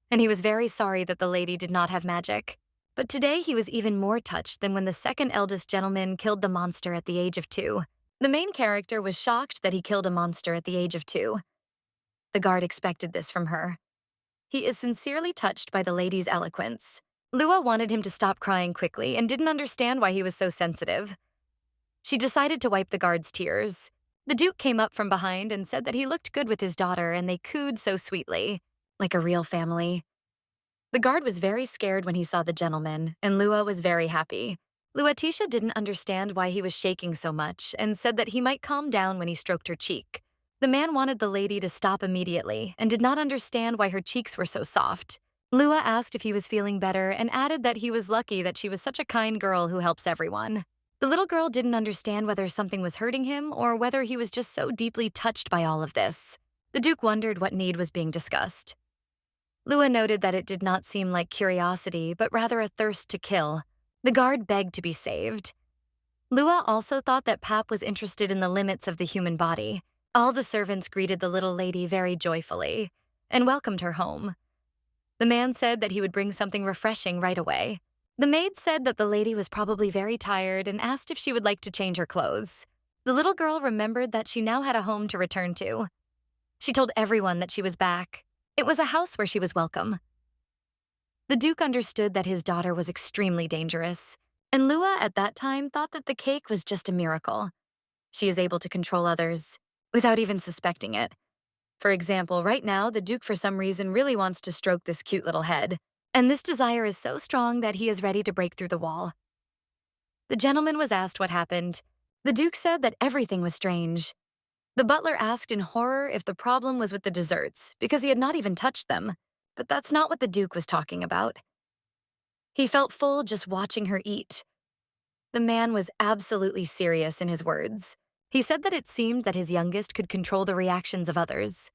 and he was very sorry that the lady did not have magic. But today he was even more touched than when the second eldest gentleman killed the monster at the age of 2. The main character was shocked that he killed a monster at the age of 2. The guard expected this from her. He is sincerely touched by the lady's eloquence. Lua wanted him to stop crying quickly and didn't understand why he was so sensitive. She decided to wipe the guard's tears. The Duke came up from behind and said that he looked good with his daughter and they cooed so sweetly, like a real family. The guard was very scared when he saw the gentleman, and Lua was very happy. Luatisha didn't understand why he was shaking so much and said that he might calm down when he stroked her cheek. The man wanted the lady to stop immediately and did not understand why her cheeks were so soft. Lua asked if he was feeling better and added that he was lucky that she was such a kind girl who helps everyone. The little girl didn't understand whether something was hurting him or whether he was just so deeply touched by all of this. The Duke wondered what need was being discussed. Lua noted that it did not seem like curiosity, but rather a thirst to kill. The guard begged to be saved. Lua also thought that Pap was interested in the limits of the human body. All the servants greeted the little lady very joyfully and welcomed her home. The man said that he would bring something refreshing right away. The maid said that the lady was probably very tired and asked if she would like to change her clothes. The little girl remembered that she now had a home to return to. She told everyone that she was back. It was a house where she was welcome. The Duke understood that his daughter was extremely dangerous, and Lua at that time thought that the cake was just a miracle. She is able to control others without even suspecting it. For example, right now, the Duke for some reason really wants to stroke this cute little head, and this desire is so strong that he is ready to break through the wall. The gentleman was asked what happened. The Duke said that everything was strange. The butler asked in horror if the problem was with the desserts, because he had not even touched them. But that's not what the Duke was talking about. He felt full just watching her eat. The man was absolutely serious in his words. He said that it seemed that his youngest could control the reactions of others.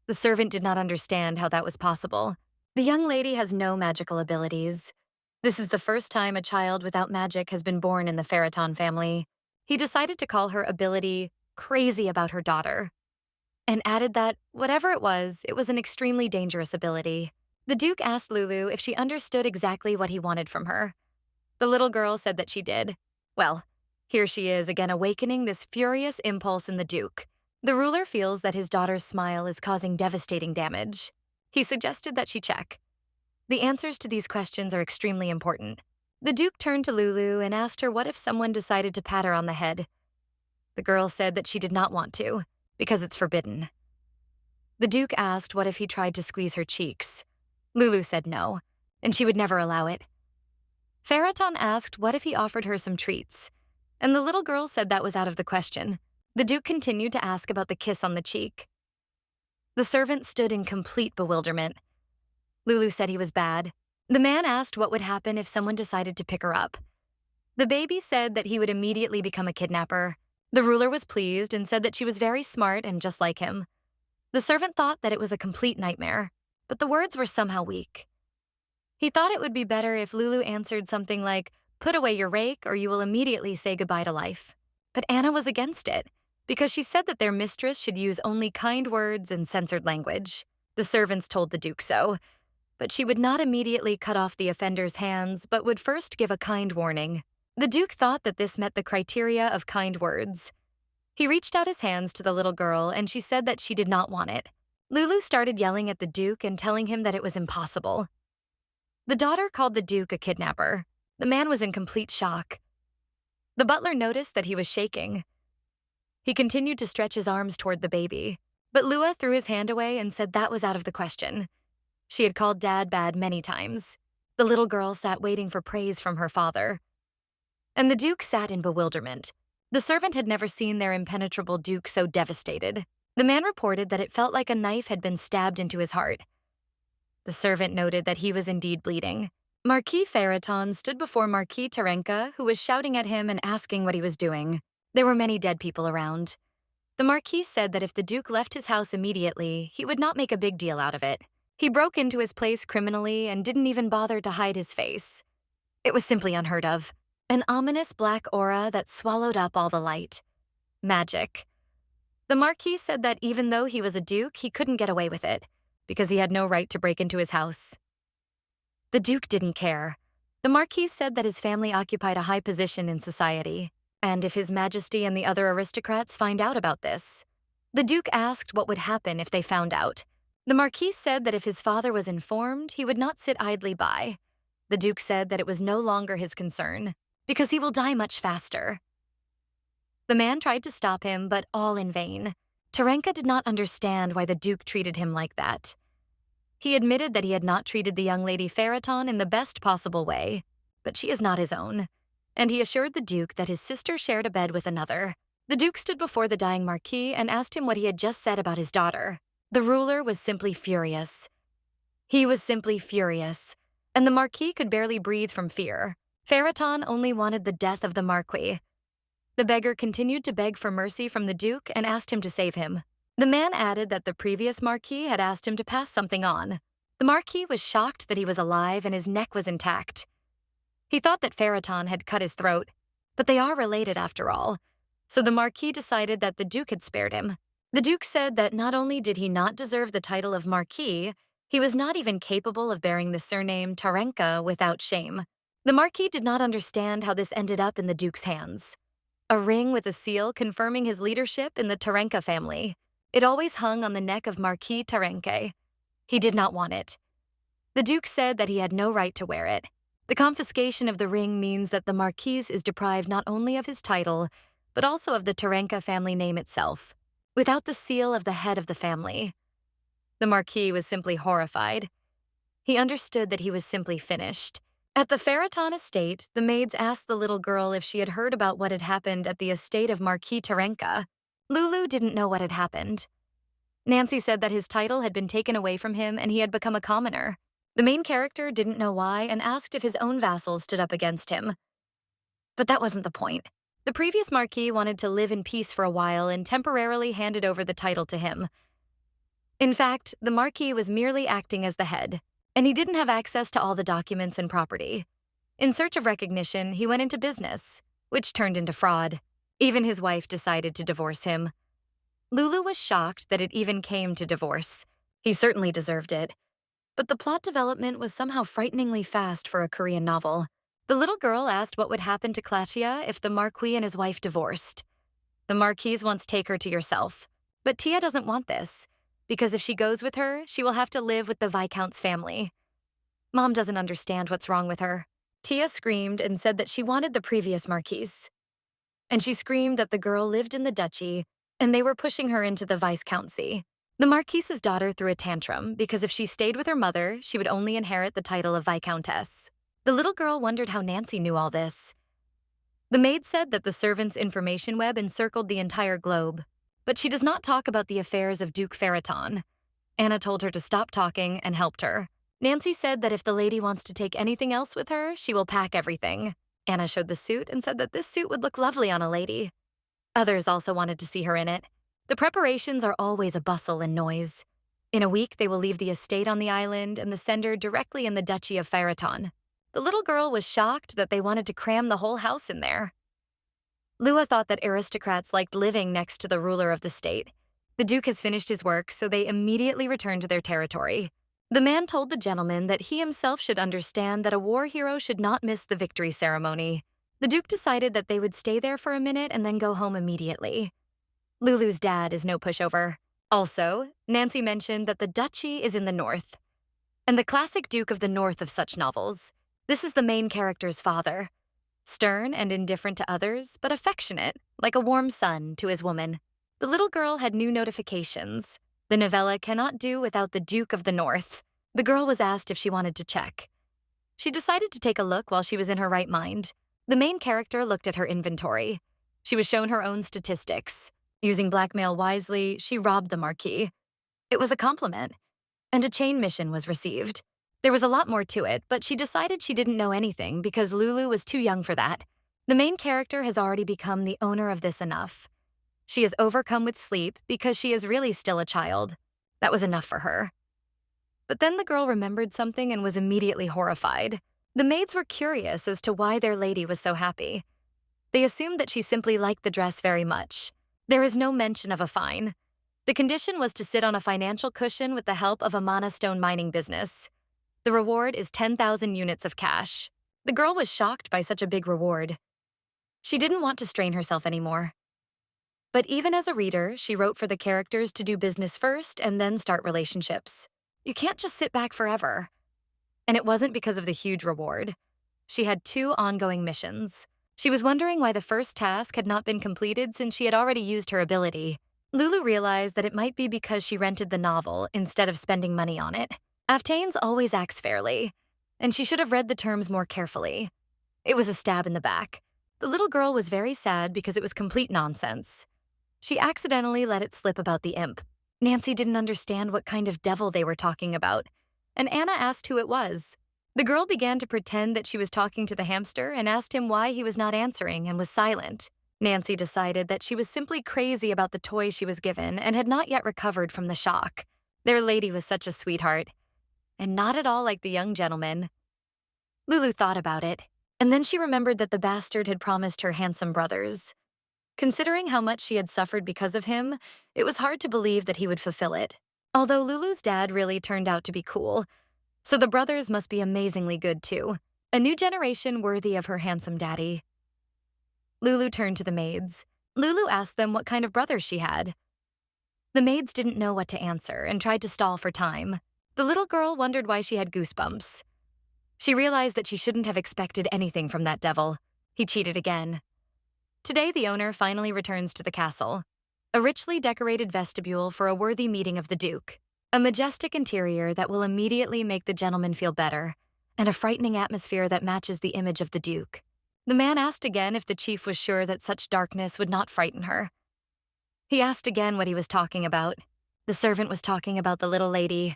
The servant did not understand how that was possible. The young lady has no magical abilities. This is the first time a child without magic has been born in the Ferriton family. He decided to call her ability crazy about her daughter, and added that, whatever it was an extremely dangerous ability. The Duke asked Lulu if she understood exactly what he wanted from her. The little girl said that she did. Well, here she is again awakening this furious impulse in the Duke. The ruler feels that his daughter's smile is causing devastating damage. He suggested that she check. The answers to these questions are extremely important. The Duke turned to Lulu and asked her what if someone decided to pat her on the head. The girl said that she did not want to, because it's forbidden. The Duke asked what if he tried to squeeze her cheeks. Lulu said no, and she would never allow it. Ferriton asked what if he offered her some treats, and the little girl said that was out of the question. The Duke continued to ask about the kiss on the cheek. The servant stood in complete bewilderment. Lulu said he was bad. The man asked what would happen if someone decided to pick her up. The baby said that he would immediately become a kidnapper. The ruler was pleased and said that she was very smart and just like him. The servant thought that it was a complete nightmare, but the words were somehow weak. He thought it would be better if Lulu answered something like, "Put away your rake or you will immediately say goodbye to life." But Anna was against it, because she said that their mistress should use only kind words and censored language. The servants told the Duke so, but she would not immediately cut off the offender's hands, but would first give a kind warning. The Duke thought that this met the criteria of kind words. He reached out his hands to the little girl, and she said that she did not want it. Lulu started yelling at the Duke and telling him that it was impossible. The daughter called the Duke a kidnapper. The man was in complete shock. The butler noticed that he was shaking. He continued to stretch his arms toward the baby, but Lua threw his hand away and said that was out of the question. She had called Dad bad many times. The little girl sat waiting for praise from her father. And the Duke sat in bewilderment. The servant had never seen their impenetrable Duke so devastated. The man reported that it felt like a knife had been stabbed into his heart. The servant noted that he was indeed bleeding. Marquis Ferriton stood before Marquis Tarenka, who was shouting at him and asking what he was doing. There were many dead people around. The Marquis said that if the Duke left his house immediately, he would not make a big deal out of it. He broke into his place criminally and didn't even bother to hide his face. It was simply unheard of. An ominous black aura that swallowed up all the light. Magic. The Marquis said that even though he was a Duke, he couldn't get away with it, because he had no right to break into his house. The Duke didn't care. The Marquis said that his family occupied a high position in society, and if His Majesty and the other aristocrats find out about this. The Duke asked what would happen if they found out. The Marquis said that if his father was informed, he would not sit idly by. The Duke said that it was no longer his concern, because he will die much faster. The man tried to stop him, but all in vain. Tarenka did not understand why the Duke treated him like that. He admitted that he had not treated the young lady Ferriton in the best possible way, but she is not his own, and he assured the Duke that his sister shared a bed with another. The Duke stood before the dying Marquis and asked him what he had just said about his daughter. The ruler was simply furious. He was simply furious, and the Marquis could barely breathe from fear. Ferriton only wanted the death of the Marquis. The beggar continued to beg for mercy from the Duke and asked him to save him. The man added that the previous Marquis had asked him to pass something on. The Marquis was shocked that he was alive and his neck was intact. He thought that Ferriton had cut his throat, but they are related after all, so the Marquis decided that the Duke had spared him. The Duke said that not only did he not deserve the title of Marquis, he was not even capable of bearing the surname Tarenka without shame. The Marquis did not understand how this ended up in the Duke's hands. A ring with a seal confirming his leadership in the Tarenka family. It always hung on the neck of Marquis Tarenke. He did not want it. The Duke said that he had no right to wear it. The confiscation of the ring means that the Marquis is deprived not only of his title, but also of the Tarenka family name itself, without the seal of the head of the family. The Marquis was simply horrified. He understood that he was simply finished. At the Ferriton estate, the maids asked the little girl if she had heard about what had happened at the estate of Marquis Tarenka. Lulu didn't know what had happened. Nancy said that his title had been taken away from him and he had become a commoner. The main character didn't know why and asked if his own vassals stood up against him. But that wasn't the point. The previous Marquis wanted to live in peace for a while and temporarily handed over the title to him. In fact, the Marquis was merely acting as the head, and he didn't have access to all the documents and property. In search of recognition, he went into business, which turned into fraud. Even his wife decided to divorce him. Lulu was shocked that it even came to divorce. He certainly deserved it. But the plot development was somehow frighteningly fast for a Korean novel. The little girl asked what would happen to Klatia if the Marquis and his wife divorced. The Marquis wants to take her to yourself, but Tia doesn't want this, because if she goes with her, she will have to live with the Viscount's family. Mom doesn't understand what's wrong with her. Tia screamed and said that she wanted the previous Marquis. And she screamed that the girl lived in the duchy, and they were pushing her into the Viscountcy. The Marquis's daughter threw a tantrum because if she stayed with her mother, she would only inherit the title of Viscountess. The little girl wondered how Nancy knew all this. The maid said that the servants' information web encircled the entire globe, but she does not talk about the affairs of Duke Ferriton. Anna told her to stop talking and helped her. Nancy said that if the lady wants to take anything else with her, she will pack everything. Anna showed the suit and said that this suit would look lovely on a lady. Others also wanted to see her in it. The preparations are always a bustle and noise. In a week, they will leave the estate on the island and the sender directly in the Duchy of Ferriton. The little girl was shocked that they wanted to cram the whole house in there. Lua thought that aristocrats liked living next to the ruler of the state. The Duke has finished his work, so they immediately returned to their territory. The man told the gentleman that he himself should understand that a war hero should not miss the victory ceremony. The Duke decided that they would stay there for a minute and then go home immediately. Lulu's dad is no pushover. Also, Nancy mentioned that the duchy is in the north, and the classic Duke of the North of such novels. This is the main character's father. Stern and indifferent to others, but affectionate, like a warm son to his woman. The little girl had new notifications. The novella cannot do without the Duke of the North. The girl was asked if she wanted to check. She decided to take a look while she was in her right mind. The main character looked at her inventory. She was shown her own statistics. Using blackmail wisely, she robbed the Marquis. It was a compliment, and a chain mission was received. There was a lot more to it, but she decided she didn't know anything because Lulu was too young for that. The main character has already become the owner of this enough. She is overcome with sleep because she is really still a child. That was enough for her. But then the girl remembered something and was immediately horrified. The maids were curious as to why their lady was so happy. They assumed that she simply liked the dress very much. There is no mention of a fine. The condition was to sit on a financial cushion with the help of a mana stone mining business. The reward is 10,000 units of cash. The girl was shocked by such a big reward. She didn't want to strain herself anymore. But even as a reader, she wrote for the characters to do business first and then start relationships. You can't just sit back forever. And it wasn't because of the huge reward. She had 2 ongoing missions. She was wondering why the first task had not been completed since she had already used her ability. Lulu realized that it might be because she rented the novel instead of spending money on it. Aftanes always acts fairly, and she should have read the terms more carefully. It was a stab in the back. The little girl was very sad because it was complete nonsense. She accidentally let it slip about the imp. Nancy didn't understand what kind of devil they were talking about, and Anna asked who it was. The girl began to pretend that she was talking to the hamster and asked him why he was not answering and was silent. Nancy decided that she was simply crazy about the toy she was given and had not yet recovered from the shock. Their lady was such a sweetheart, and not at all like the young gentleman. Lulu thought about it, and then she remembered that the bastard had promised her handsome brothers. Considering how much she had suffered because of him, it was hard to believe that he would fulfill it. Although Lulu's dad really turned out to be cool, so the brothers must be amazingly good too. A new generation worthy of her handsome daddy. Lulu turned to the maids. Lulu asked them what kind of brothers she had. The maids didn't know what to answer and tried to stall for time. The little girl wondered why she had goosebumps. She realized that she shouldn't have expected anything from that devil. He cheated again. Today, the owner finally returns to the castle. A richly decorated vestibule for a worthy meeting of the Duke. A majestic interior that will immediately make the gentleman feel better, and a frightening atmosphere that matches the image of the Duke. The man asked again if the chief was sure that such darkness would not frighten her. He asked again what he was talking about. The servant was talking about the little lady.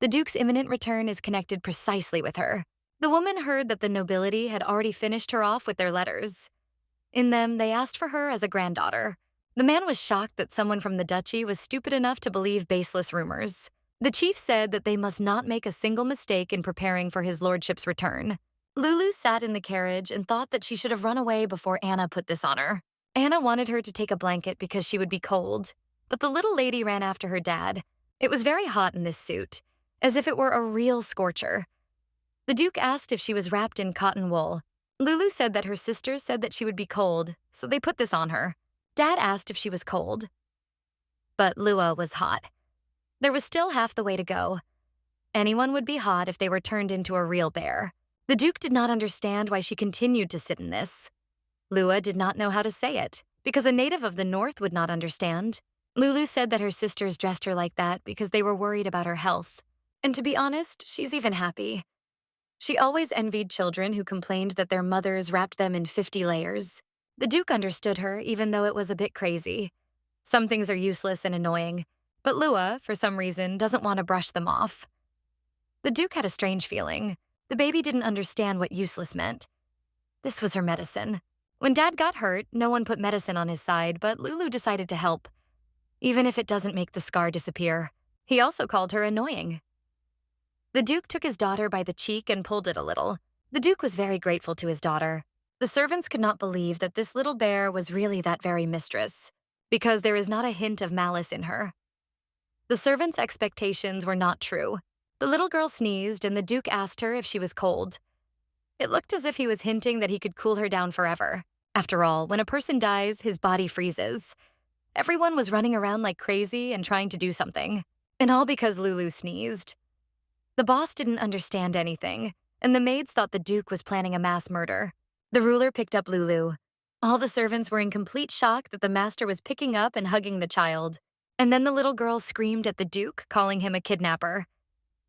The Duke's imminent return is connected precisely with her. The woman heard that the nobility had already finished her off with their letters. In them, they asked for her as a granddaughter. The man was shocked that someone from the duchy was stupid enough to believe baseless rumors. The chief said that they must not make a single mistake in preparing for his lordship's return. Lulu sat in the carriage and thought that she should have run away before Anna put this on her. Anna wanted her to take a blanket because she would be cold, but the little lady ran after her dad. It was very hot in this suit, as if it were a real scorcher. The Duke asked if she was wrapped in cotton wool. Lulu said that her sisters said that she would be cold, so they put this on her. Dad asked if she was cold, but Lua was hot. There was still half the way to go. Anyone would be hot if they were turned into a real bear. The Duke did not understand why she continued to sit in this. Lua did not know how to say it, because a native of the north would not understand. Lulu said that her sisters dressed her like that because they were worried about her health. And to be honest, she's even happy. She always envied children who complained that their mothers wrapped them in 50 layers. The Duke understood her, even though it was a bit crazy. Some things are useless and annoying, but Lua, for some reason, doesn't want to brush them off. The Duke had a strange feeling. The baby didn't understand what useless meant. This was her medicine. When Dad got hurt, no one put medicine on his side, but Lulu decided to help, even if it doesn't make the scar disappear. He also called her annoying. The Duke took his daughter by the cheek and pulled it a little. The Duke was very grateful to his daughter. The servants could not believe that this little bear was really that very mistress, because there is not a hint of malice in her. The servants' expectations were not true. The little girl sneezed, and the Duke asked her if she was cold. It looked as if he was hinting that he could cool her down forever. After all, when a person dies, his body freezes. Everyone was running around like crazy and trying to do something. And all because Lulu sneezed. The boss didn't understand anything, and the maids thought the Duke was planning a mass murder. The ruler picked up Lulu. All the servants were in complete shock that the master was picking up and hugging the child. And then the little girl screamed at the Duke, calling him a kidnapper.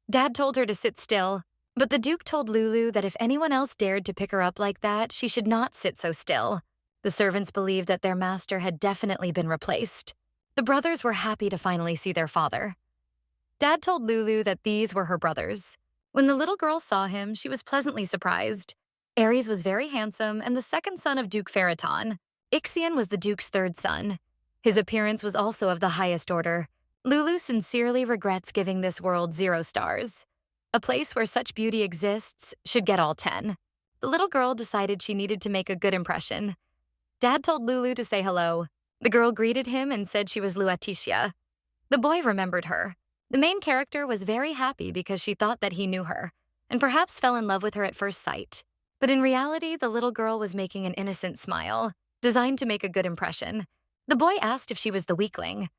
Dad told her to sit still, but the Duke told Lulu that if anyone else dared to pick her up like that, she should not sit so still. The servants believed that their master had definitely been replaced. The brothers were happy to finally see their father. Dad told Lulu that these were her brothers. When the little girl saw him, she was pleasantly surprised. Ares was very handsome and the second son of Duke Feraton. Ixion was the Duke's third son. His appearance was also of the highest order. Lulu sincerely regrets giving this world 0 stars. A place where such beauty exists should get all 10. The little girl decided she needed to make a good impression. Dad told Lulu to say hello. The girl greeted him and said she was Luatitia. The boy remembered her. The main character was very happy because she thought that he knew her, and perhaps fell in love with her at first sight. But in reality, the little girl was making an innocent smile, designed to make a good impression. The boy asked if she was the weakling.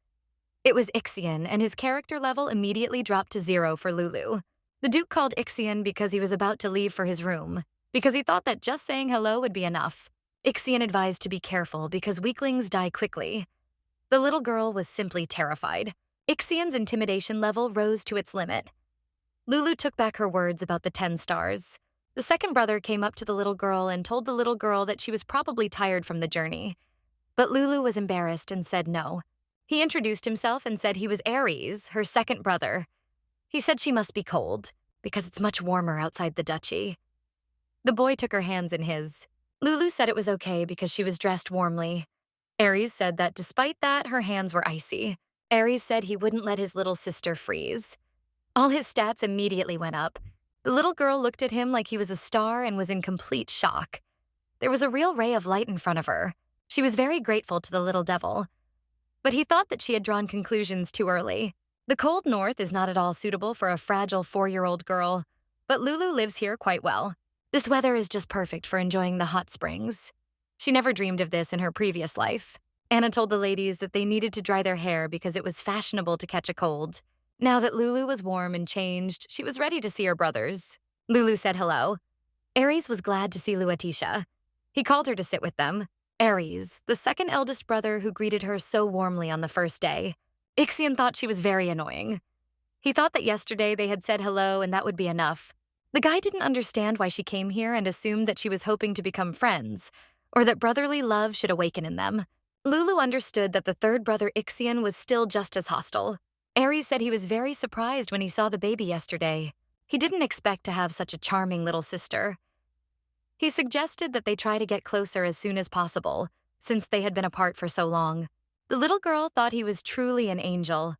It was Ixion, and his character level immediately dropped to 0 for Lulu. The Duke called Ixion because he was about to leave for his room, because he thought that just saying hello would be enough. Ixion advised to be careful because weaklings die quickly. The little girl was simply terrified. Ixion's intimidation level rose to its limit. Lulu took back her words about the 10 stars. The second brother came up to the little girl and told the little girl that she was probably tired from the journey. But Lulu was embarrassed and said no. He introduced himself and said he was Ares, her second brother. He said she must be cold, because it's much warmer outside the duchy. The boy took her hands in his. Lulu said it was okay because she was dressed warmly. Ares said that despite that, her hands were icy. Ares said he wouldn't let his little sister freeze. All his stats immediately went up. The little girl looked at him like he was a star and was in complete shock. There was a real ray of light in front of her. She was very grateful to the little devil. But he thought that she had drawn conclusions too early. The cold north is not at all suitable for a fragile 4-year-old girl, but Lulu lives here quite well. This weather is just perfect for enjoying the hot springs. She never dreamed of this in her previous life. Anna told the ladies that they needed to dry their hair because it was fashionable to catch a cold. Now that Lulu was warm and changed, she was ready to see her brothers. Lulu said hello. Ares was glad to see Luatitia. He called her to sit with them. Ares, the second eldest brother who greeted her so warmly on the first day. Ixion thought she was very annoying. He thought that yesterday they had said hello and that would be enough. The guy didn't understand why she came here and assumed that she was hoping to become friends, or that brotherly love should awaken in them. Lulu understood that the third brother Ixion was still just as hostile. Aries said he was very surprised when he saw the baby yesterday. He didn't expect to have such a charming little sister. He suggested that they try to get closer as soon as possible, since they had been apart for so long. The little girl thought he was truly an angel.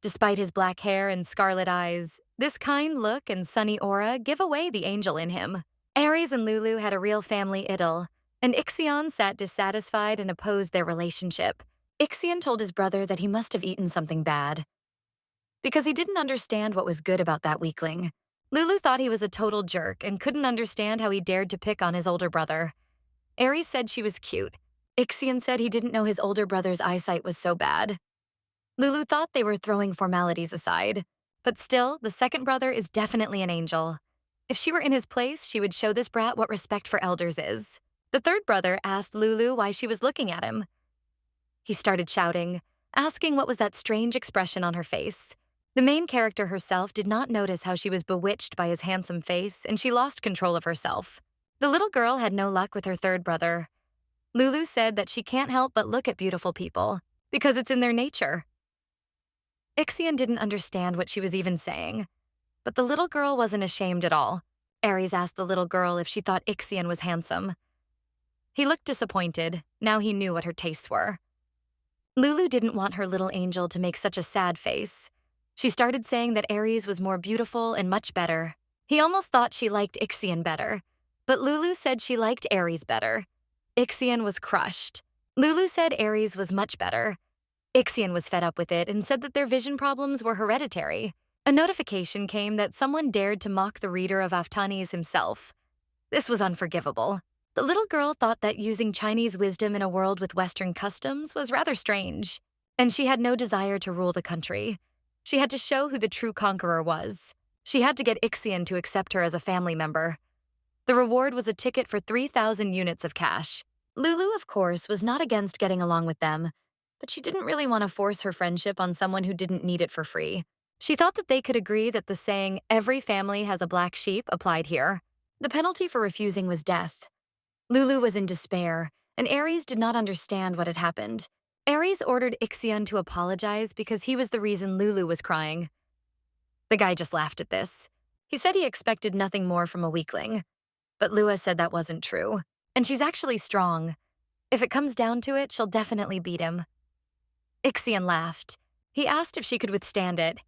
Despite his black hair and scarlet eyes, this kind look and sunny aura give away the angel in him. Aries and Lulu had a real family idyll, and Ixion sat dissatisfied and opposed their relationship. Ixion told his brother that he must have eaten something bad, because he didn't understand what was good about that weakling. Lulu thought he was a total jerk and couldn't understand how he dared to pick on his older brother. Aries said she was cute. Ixion said he didn't know his older brother's eyesight was so bad. Lulu thought they were throwing formalities aside, but still, the second brother is definitely an angel. If she were in his place, she would show this brat what respect for elders is. The third brother asked Lulu why she was looking at him. He started shouting, asking what was that strange expression on her face. The main character herself did not notice how she was bewitched by his handsome face, and she lost control of herself. The little girl had no luck with her third brother. Lulu said that she can't help but look at beautiful people, because it's in their nature. Ixion didn't understand what she was even saying, but the little girl wasn't ashamed at all. Aries asked the little girl if she thought Ixion was handsome. He looked disappointed. Now he knew what her tastes were. Lulu didn't want her little angel to make such a sad face. She started saying that Aries was more beautiful and much better. He almost thought she liked Ixion better, but Lulu said she liked Aries better. Ixion was crushed. Lulu said Aries was much better. Ixion was fed up with it and said that their vision problems were hereditary. A notification came that someone dared to mock the reader of Aftani's himself. This was unforgivable. The little girl thought that using Chinese wisdom in a world with Western customs was rather strange, and she had no desire to rule the country. She had to show who the true conqueror was. She had to get Ixion to accept her as a family member. The reward was a ticket for 3,000 units of cash. Lulu, of course, was not against getting along with them, but she didn't really want to force her friendship on someone who didn't need it for free. She thought that they could agree that the saying, "every family has a black sheep," applied here. The penalty for refusing was death. Lulu was in despair, and Aries did not understand what had happened. Aries ordered Ixion to apologize because he was the reason Lulu was crying. The guy just laughed at this. He said he expected nothing more from a weakling. But Lua said that wasn't true, and she's actually strong. If it comes down to it, she'll definitely beat him. Ixion laughed. He asked if she could withstand it.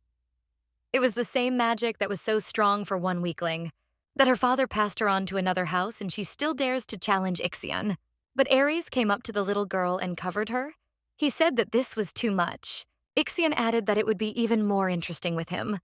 It was the same magic that was so strong for one weakling, that her father passed her on to another house and she still dares to challenge Ixion. But Aries came up to the little girl and covered her. He said that this was too much. Ixion added that it would be even more interesting with him.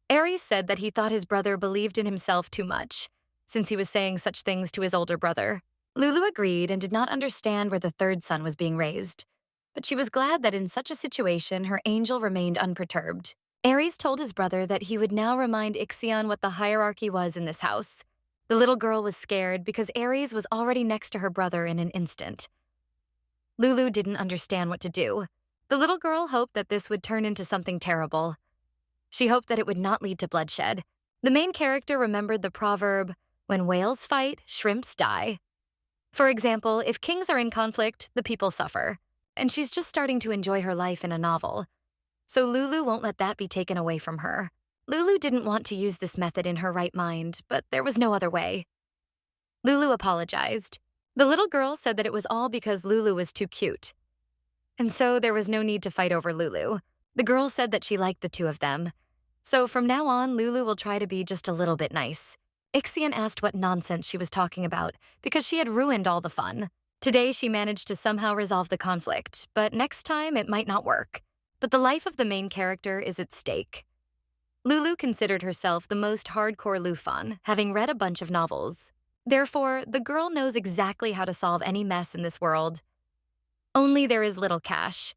Aries said that he thought his brother believed in himself too much, since he was saying such things to his older brother. Lulu agreed and did not understand where the third son was being raised, but she was glad that in such a situation her angel remained unperturbed. Aries told his brother that he would now remind Ixion what the hierarchy was in this house. The little girl was scared because Aries was already next to her brother in an instant. Lulu didn't understand what to do. The little girl hoped that this would turn into something terrible. She hoped that it would not lead to bloodshed. The main character remembered the proverb, "When whales fight, shrimps die." For example, if kings are in conflict, the people suffer. And she's just starting to enjoy her life in a novel. So Lulu won't let that be taken away from her. Lulu didn't want to use this method in her right mind, but there was no other way. Lulu apologized. The little girl said that it was all because Lulu was too cute. And so there was no need to fight over Lulu. The girl said that she liked the two of them. So from now on, Lulu will try to be just a little bit nice. Ixion asked what nonsense she was talking about, because she had ruined all the fun. Today she managed to somehow resolve the conflict, but next time it might not work. But the life of the main character is at stake. Lulu considered herself the most hardcore Lufan, having read a bunch of novels. Therefore, the girl knows exactly how to solve any mess in this world. Only there is little cash.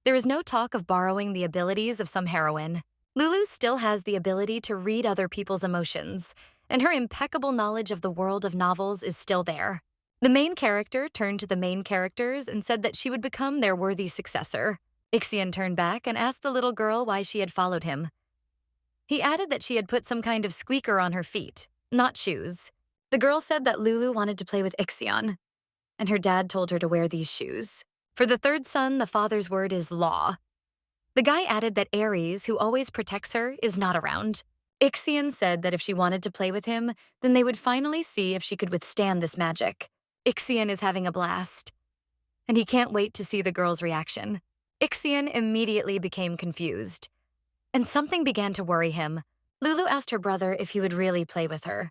There is no talk of borrowing the abilities of some heroine. Lulu still has the ability to read other people's emotions, and her impeccable knowledge of the world of novels is still there. The main character turned to the main characters and said that she would become their worthy successor. Ixion turned back and asked the little girl why she had followed him. He added that she had put some kind of squeaker on her feet, not shoes. The girl said that Lulu wanted to play with Ixion, and her dad told her to wear these shoes. For the third son, the father's word is law. The guy added that Ares, who always protects her, is not around. Ixion said that if she wanted to play with him, then they would finally see if she could withstand this magic. Ixion is having a blast, and he can't wait to see the girl's reaction. Ixion immediately became confused, and something began to worry him. Lulu asked her brother if he would really play with her.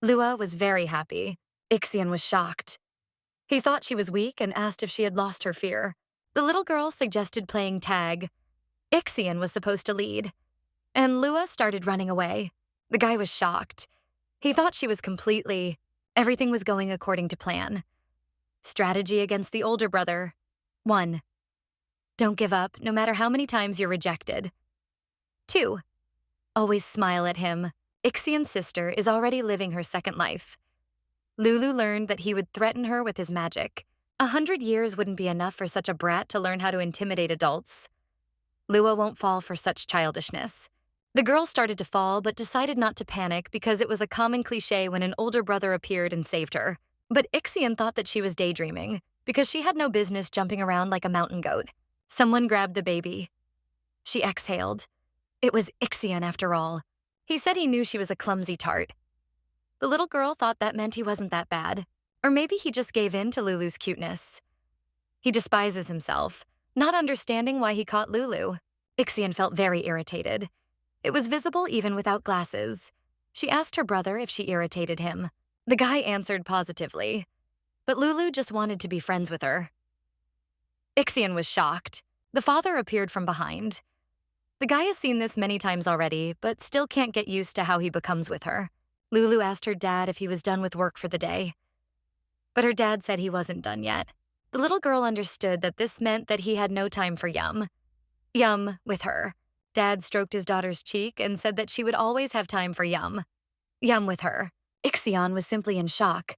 Lua was very happy. Ixion was shocked. He thought she was weak and asked if she had lost her fear. The little girl suggested playing tag. Ixion was supposed to lead, and Lua started running away. The guy was shocked. He thought she was completely... Everything was going according to plan. Strategy against the older brother. 1. Don't give up, no matter how many times you're rejected. 2. Always smile at him. Ixion's sister is already living her second life. Lulu learned that he would threaten her with his magic. 100 years wouldn't be enough for such a brat to learn how to intimidate adults. Lua won't fall for such childishness. The girl started to fall, but decided not to panic because it was a common cliché when an older brother appeared and saved her. But Ixion thought that she was daydreaming because she had no business jumping around like a mountain goat. Someone grabbed the baby. She exhaled. It was Ixion after all. He said he knew she was a clumsy tart. The little girl thought that meant he wasn't that bad. Or maybe he just gave in to Lulu's cuteness. He despises himself, not understanding why he caught Lulu. Ixion felt very irritated. It was visible even without glasses. She asked her brother if she irritated him. The guy answered positively, but Lulu just wanted to be friends with her. Ixion was shocked. The father appeared from behind. The guy has seen this many times already, but still can't get used to how he becomes with her. Lulu asked her dad if he was done with work for the day, but her dad said he wasn't done yet. The little girl understood that this meant that he had no time for Yum. Yum with her. Dad stroked his daughter's cheek and said that she would always have time for Yum. Yum with her. Ixion was simply in shock.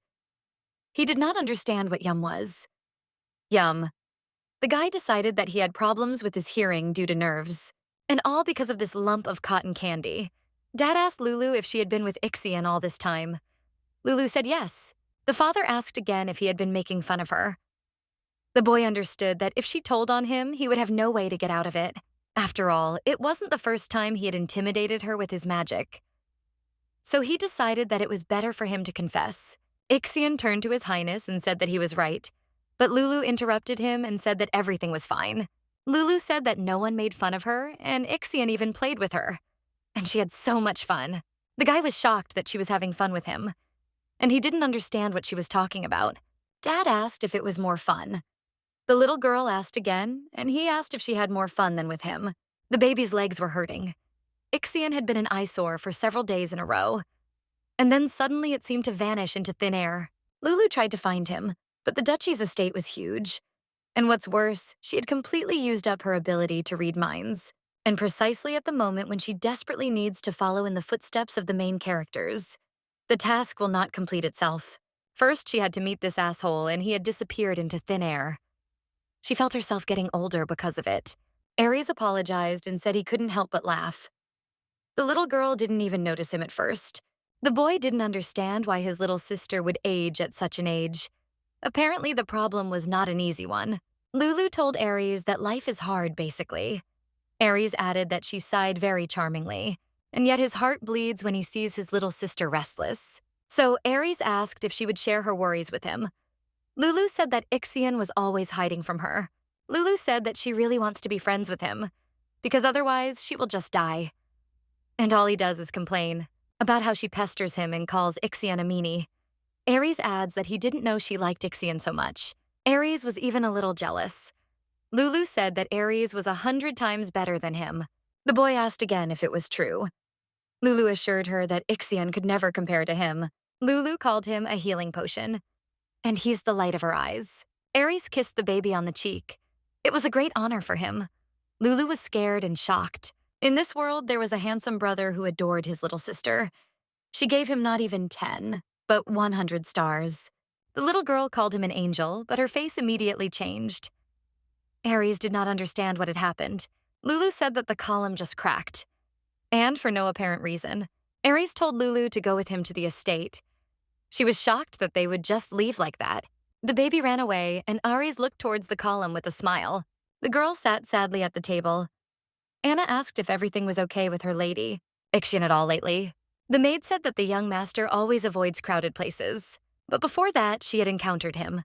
He did not understand what Yum was. Yum. The guy decided that he had problems with his hearing due to nerves, and all because of this lump of cotton candy. Dad asked Lulu if she had been with Ixion all this time. Lulu said yes. The father asked again if he had been making fun of her. The boy understood that if she told on him, he would have no way to get out of it. After all, it wasn't the first time he had intimidated her with his magic. So he decided that it was better for him to confess. Ixion turned to His Highness and said that he was right, but Lulu interrupted him and said that everything was fine. Lulu said that no one made fun of her, and Ixion even played with her. And she had so much fun. The guy was shocked that she was having fun with him, and he didn't understand what she was talking about. Dad asked if it was more fun. The little girl asked again, and he asked if she had more fun than with him. The baby's legs were hurting. Ixion had been an eyesore for several days in a row, and then suddenly it seemed to vanish into thin air. Lulu tried to find him, but the duchy's estate was huge. And what's worse, she had completely used up her ability to read minds. And precisely at the moment when she desperately needs to follow in the footsteps of the main characters, the task will not complete itself. First, she had to meet this asshole, and he had disappeared into thin air. She felt herself getting older because of it. Ares apologized and said he couldn't help but laugh. The little girl didn't even notice him at first. The boy didn't understand why his little sister would age at such an age. Apparently, the problem was not an easy one. Lulu told Ares that life is hard, basically. Ares added that she sighed very charmingly, and yet his heart bleeds when he sees his little sister restless. So Ares asked if she would share her worries with him. Lulu said that Ixion was always hiding from her. Lulu said that she really wants to be friends with him, because otherwise she will just die. And all he does is complain about how she pesters him and calls Ixion a meanie. Ares adds that he didn't know she liked Ixion so much. Ares was even a little jealous. Lulu said that Ares was 100 times better than him. The boy asked again if it was true. Lulu assured her that Ixion could never compare to him. Lulu called him a healing potion, and he's the light of her eyes. Ares kissed the baby on the cheek. It was a great honor for him. Lulu was scared and shocked. In this world, there was a handsome brother who adored his little sister. She gave him not even 10, but 100 stars. The little girl called him an angel, but her face immediately changed. Ares did not understand what had happened. Lulu said that the column just cracked. And for no apparent reason, Ares told Lulu to go with him to the estate. She was shocked that they would just leave like that. The baby ran away, and Ares looked towards the column with a smile. The girl sat sadly at the table. Anna asked if everything was okay with her lady. Ixian at all lately? The maid said that the young master always avoids crowded places. But before that, she had encountered him.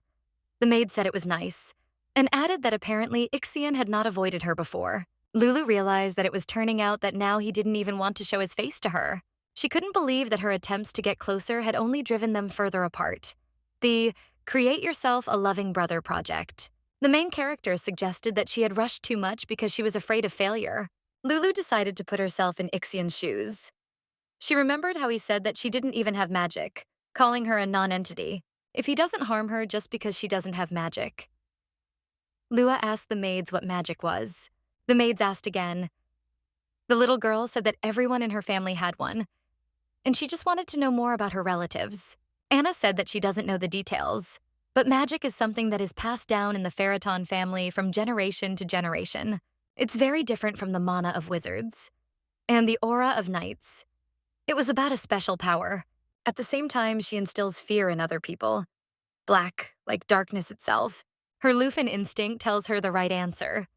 The maid said it was nice, and added that apparently Ixian had not avoided her before. Lulu realized that it was turning out that now he didn't even want to show his face to her. She couldn't believe that her attempts to get closer had only driven them further apart. The Create Yourself a Loving Brother project. The main character suggested that she had rushed too much because she was afraid of failure. Lulu decided to put herself in Ixian's shoes. She remembered how he said that she didn't even have magic, calling her a non-entity, if he doesn't harm her just because she doesn't have magic. Lua asked the maids what magic was. The maids asked again. The little girl said that everyone in her family had one, and she just wanted to know more about her relatives. Anna said that she doesn't know the details, but magic is something that is passed down in the Ferriton family from generation to generation. It's very different from the mana of wizards and the aura of knights. It was about a special power. At the same time, she instills fear in other people. Black, like darkness itself. Her Lufin instinct tells her the right answer.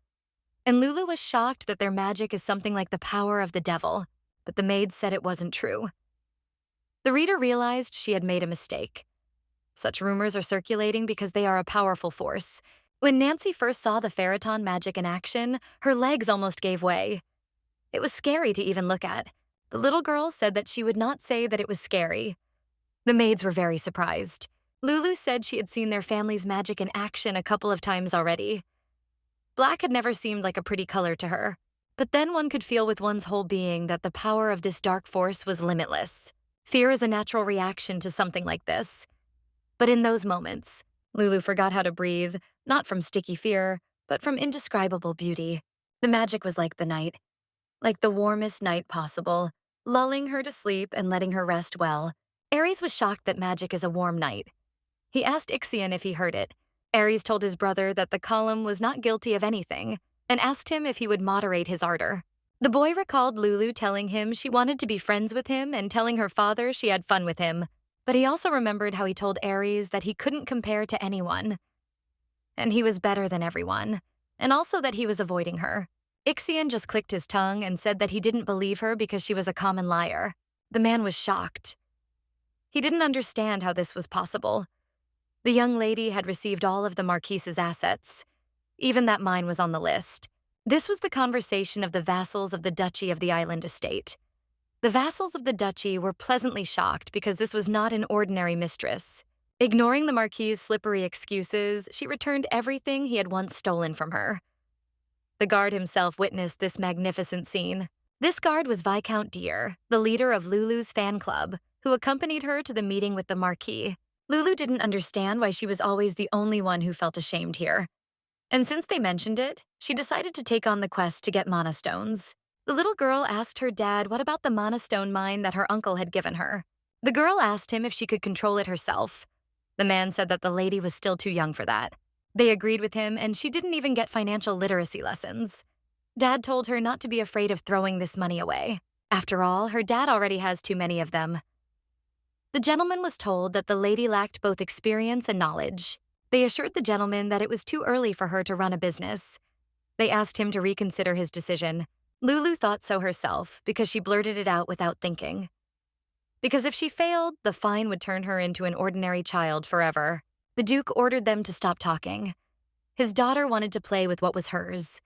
And Lulu was shocked that their magic is something like the power of the devil, but the maids said it wasn't true. The reader realized she had made a mistake. Such rumors are circulating because they are a powerful force. When Nancy first saw the Ferriton magic in action, her legs almost gave way. It was scary to even look at. The little girl said that she would not say that it was scary. The maids were very surprised. Lulu said she had seen their family's magic in action a couple of times already. Black had never seemed like a pretty color to her, but then one could feel with one's whole being that the power of this dark force was limitless. Fear is a natural reaction to something like this. But in those moments, Lulu forgot how to breathe, not from sticky fear, but from indescribable beauty. The magic was like the night, like the warmest night possible, lulling her to sleep and letting her rest well. Ares was shocked that magic is a warm night. He asked Ixian if he heard it. Ares told his brother that the column was not guilty of anything and asked him if he would moderate his ardor. The boy recalled Lulu telling him she wanted to be friends with him and telling her father she had fun with him, but he also remembered how he told Ares that he couldn't compare to anyone, and he was better than everyone, and also that he was avoiding her. Ixian just clicked his tongue and said that he didn't believe her because she was a common liar. The man was shocked. He didn't understand how this was possible. The young lady had received all of the Marquis's assets. Even that mine was on the list. This was the conversation of the vassals of the Duchy of the Island Estate. The vassals of the duchy were pleasantly shocked because this was not an ordinary mistress. Ignoring the Marquis's slippery excuses, she returned everything he had once stolen from her. The guard himself witnessed this magnificent scene. This guard was Viscount Deer, the leader of Lulu's fan club, who accompanied her to the meeting with the Marquis. Lulu didn't understand why she was always the only one who felt ashamed here. And since they mentioned it, she decided to take on the quest to get mana stones. The little girl asked her dad what about the mana stone mine that her uncle had given her. The girl asked him if she could control it herself. The man said that the lady was still too young for that. They agreed with him, and she didn't even get financial literacy lessons. Dad told her not to be afraid of throwing this money away. After all, her dad already has too many of them. The gentleman was told that the lady lacked both experience and knowledge. They assured the gentleman that it was too early for her to run a business. They asked him to reconsider his decision. Lulu thought so herself because she blurted it out without thinking. Because if she failed, the fine would turn her into an ordinary child forever. The Duke ordered them to stop talking. His daughter wanted to play with what was hers,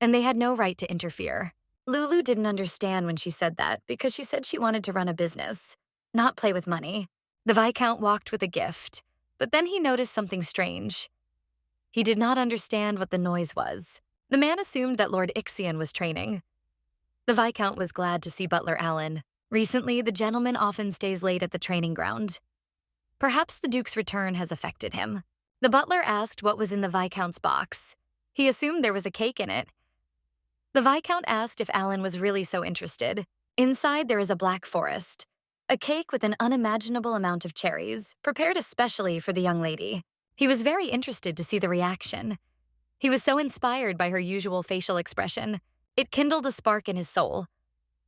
and they had no right to interfere. Lulu didn't understand when she said that because she said she wanted to run a business, not play with money. The Viscount walked with a gift, but then he noticed something strange. He did not understand what the noise was. The man assumed that Lord Ixian was training. The Viscount was glad to see Butler Allen. Recently, the gentleman often stays late at the training ground. Perhaps the Duke's return has affected him. The butler asked what was in the Viscount's box. He assumed there was a cake in it. The Viscount asked if Allen was really so interested. Inside, there is a black forest, a cake with an unimaginable amount of cherries, prepared especially for the young lady. He was very interested to see the reaction. He was so inspired by her usual facial expression. It kindled a spark in his soul.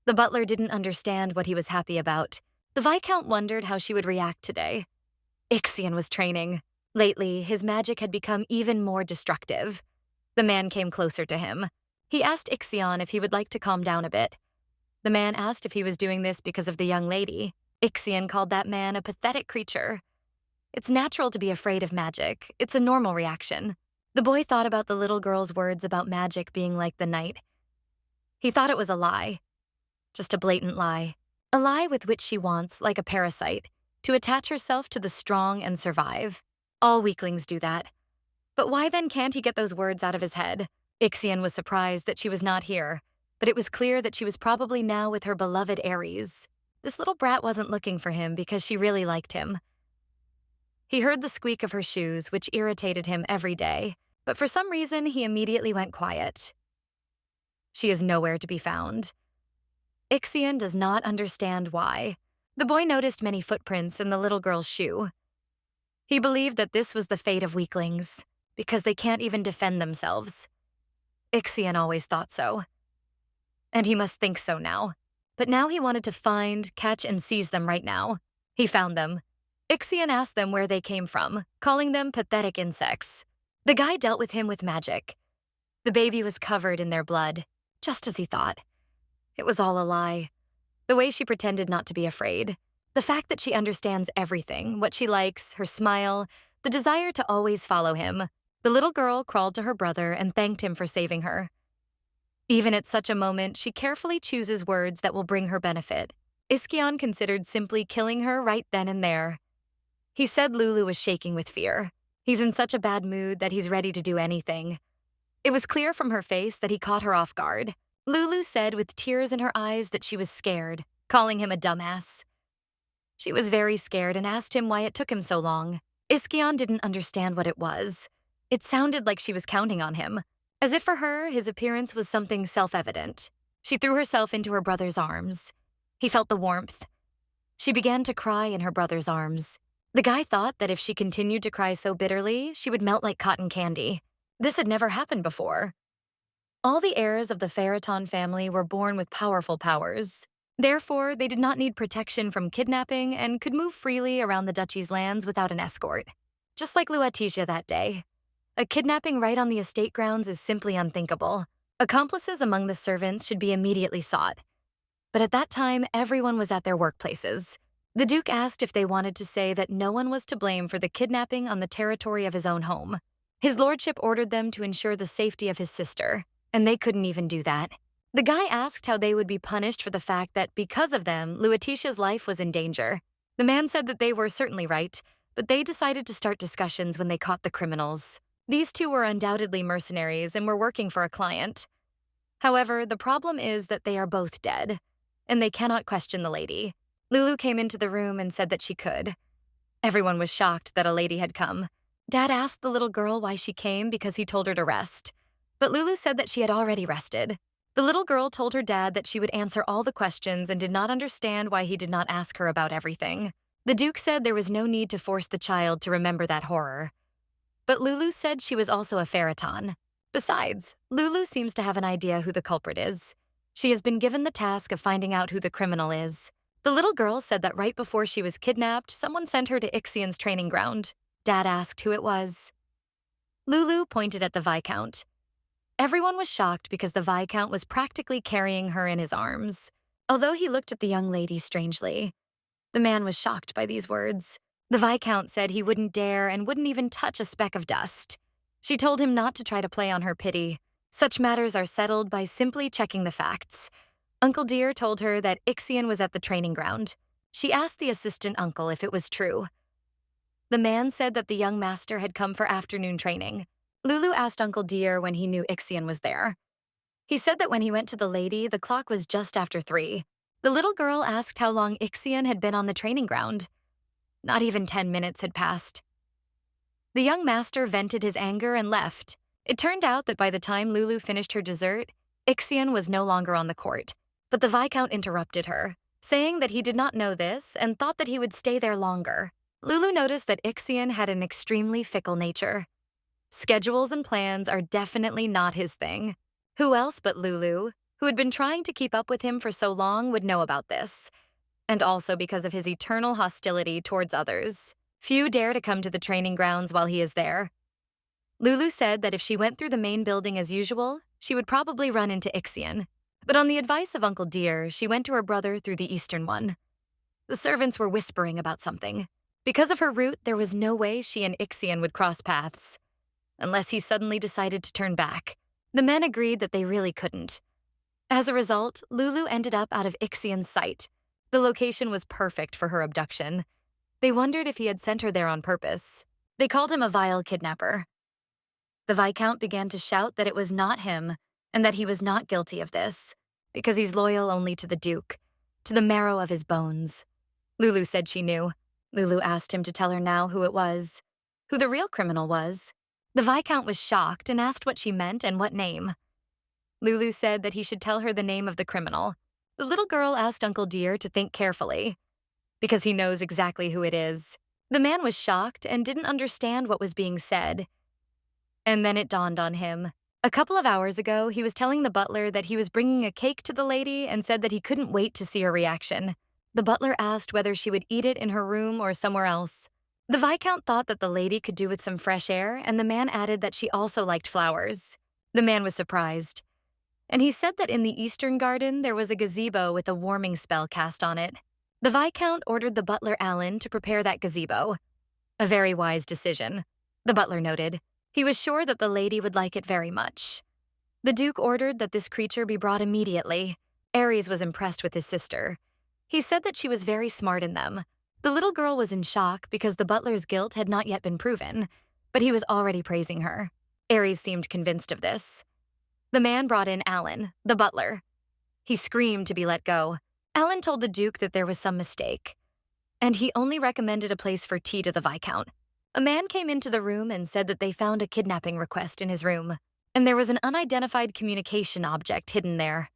The butler didn't understand what he was happy about. The Viscount wondered how she would react today. Ixian was training. Lately, his magic had become even more destructive. The man came closer to him. He asked Ixion if he would like to calm down a bit. The man asked if he was doing this because of the young lady. Ixion called that man a pathetic creature. It's natural to be afraid of magic. It's a normal reaction. The boy thought about the little girl's words about magic being like the night. He thought it was a lie. Just a blatant lie. A lie with which she wants, like a parasite, to attach herself to the strong and survive. All weaklings do that. But why then can't he get those words out of his head? Ixion was surprised that she was not here, but it was clear that she was probably now with her beloved Ares. This little brat wasn't looking for him because she really liked him. He heard the squeak of her shoes, which irritated him every day, but for some reason he immediately went quiet. She is nowhere to be found. Ixion does not understand why. The boy noticed many footprints in the little girl's shoe. He believed that this was the fate of weaklings, because they can't even defend themselves. Ixion always thought so. And he must think so now. But now he wanted to find, catch, and seize them right now. He found them. Ixion asked them where they came from, calling them pathetic insects. The guy dealt with him with magic. The baby was covered in their blood, just as he thought. It was all a lie. The way she pretended not to be afraid. The fact that she understands everything, what she likes, her smile, the desire to always follow him. The little girl crawled to her brother and thanked him for saving her. Even at such a moment, she carefully chooses words that will bring her benefit. Ixion considered simply killing her right then and there. He said Lulu was shaking with fear. He's in such a bad mood that he's ready to do anything. It was clear from her face that he caught her off guard. Lulu said with tears in her eyes that she was scared, calling him a dumbass. She was very scared and asked him why it took him so long. Ixion didn't understand what it was. It sounded like she was counting on him, as if for her, his appearance was something self-evident. She threw herself into her brother's arms. He felt the warmth. She began to cry in her brother's arms. The guy thought that if she continued to cry so bitterly, she would melt like cotton candy. This had never happened before. All the heirs of the Ferriton family were born with powerful powers. Therefore, they did not need protection from kidnapping and could move freely around the duchy's lands without an escort. Just like Luatisha that day. A kidnapping right on the estate grounds is simply unthinkable. Accomplices among the servants should be immediately sought. But at that time, everyone was at their workplaces. The Duke asked if they wanted to say that no one was to blame for the kidnapping on the territory of his own home. His lordship ordered them to ensure the safety of his sister, and they couldn't even do that. The guy asked how they would be punished for the fact that because of them, Luatisha's life was in danger. The man said that they were certainly right, but they decided to start discussions when they caught the criminals. These two were undoubtedly mercenaries and were working for a client. However, the problem is that they are both dead, and they cannot question the lady. Lulu came into the room and said that she could. Everyone was shocked that a lady had come. Dad asked the little girl why she came because he told her to rest. But Lulu said that she had already rested. The little girl told her dad that she would answer all the questions and did not understand why he did not ask her about everything. The Duke said there was no need to force the child to remember that horror. But Lulu said she was also a Ferriton. Besides, Lulu seems to have an idea who the culprit is. She has been given the task of finding out who the criminal is. The little girl said that right before she was kidnapped, someone sent her to Ixion's training ground. Dad asked who it was. Lulu pointed at the Viscount. Everyone was shocked because the Viscount was practically carrying her in his arms. Although he looked at the young lady strangely, the man was shocked by these words. The Viscount said he wouldn't dare and wouldn't even touch a speck of dust. She told him not to try to play on her pity. Such matters are settled by simply checking the facts. Uncle Dear told her that Ixion was at the training ground. She asked the assistant uncle if it was true. The man said that the young master had come for afternoon training. Lulu asked Uncle Dear when he knew Ixion was there. He said that when he went to the lady, the clock was just after 3. The little girl asked how long Ixion had been on the training ground. Not even 10 minutes had passed. The young master vented his anger and left. It turned out that by the time Lulu finished her dessert, Ixion was no longer on the court. But the Viscount interrupted her, saying that he did not know this and thought that he would stay there longer. Lulu noticed that Ixion had an extremely fickle nature. Schedules and plans are definitely not his thing. Who else but Lulu, who had been trying to keep up with him for so long, would know about this? And also because of his eternal hostility towards others. Few dare to come to the training grounds while he is there. Lulu said that if she went through the main building as usual, she would probably run into Ixion. But on the advice of Uncle Deer, she went to her brother through the eastern one. The servants were whispering about something. Because of her route, there was no way she and Ixion would cross paths, unless he suddenly decided to turn back. The men agreed that they really couldn't. As a result, Lulu ended up out of Ixion's sight. The location was perfect for her abduction. They wondered if he had sent her there on purpose. They called him a vile kidnapper. The Viscount began to shout that it was not him and that he was not guilty of this, because he's loyal only to the Duke, to the marrow of his bones. Lulu said she knew. Lulu asked him to tell her now who it was, who the real criminal was. The Viscount was shocked and asked what she meant and what name. Lulu said that he should tell her the name of the criminal. The little girl asked Uncle Deer to think carefully, because he knows exactly who it is. The man was shocked and didn't understand what was being said. And then it dawned on him. A couple of hours ago, he was telling the butler that he was bringing a cake to the lady and said that he couldn't wait to see her reaction. The butler asked whether she would eat it in her room or somewhere else. The Viscount thought that the lady could do with some fresh air, and the man added that she also liked flowers. The man was surprised. And he said that in the eastern garden there was a gazebo with a warming spell cast on it. The Viscount ordered the butler Alan to prepare that gazebo. A very wise decision, the butler noted. He was sure that the lady would like it very much. The Duke ordered that this creature be brought immediately. Ares was impressed with his sister. He said that she was very smart in them. The little girl was in shock because the butler's guilt had not yet been proven, but he was already praising her. Ares seemed convinced of this. The man brought in Alan, the butler. He screamed to be let go. Alan told the Duke that there was some mistake, and he only recommended a place for tea to the Viscount. A man came into the room and said that they found a kidnapping request in his room, and there was an unidentified communication object hidden there.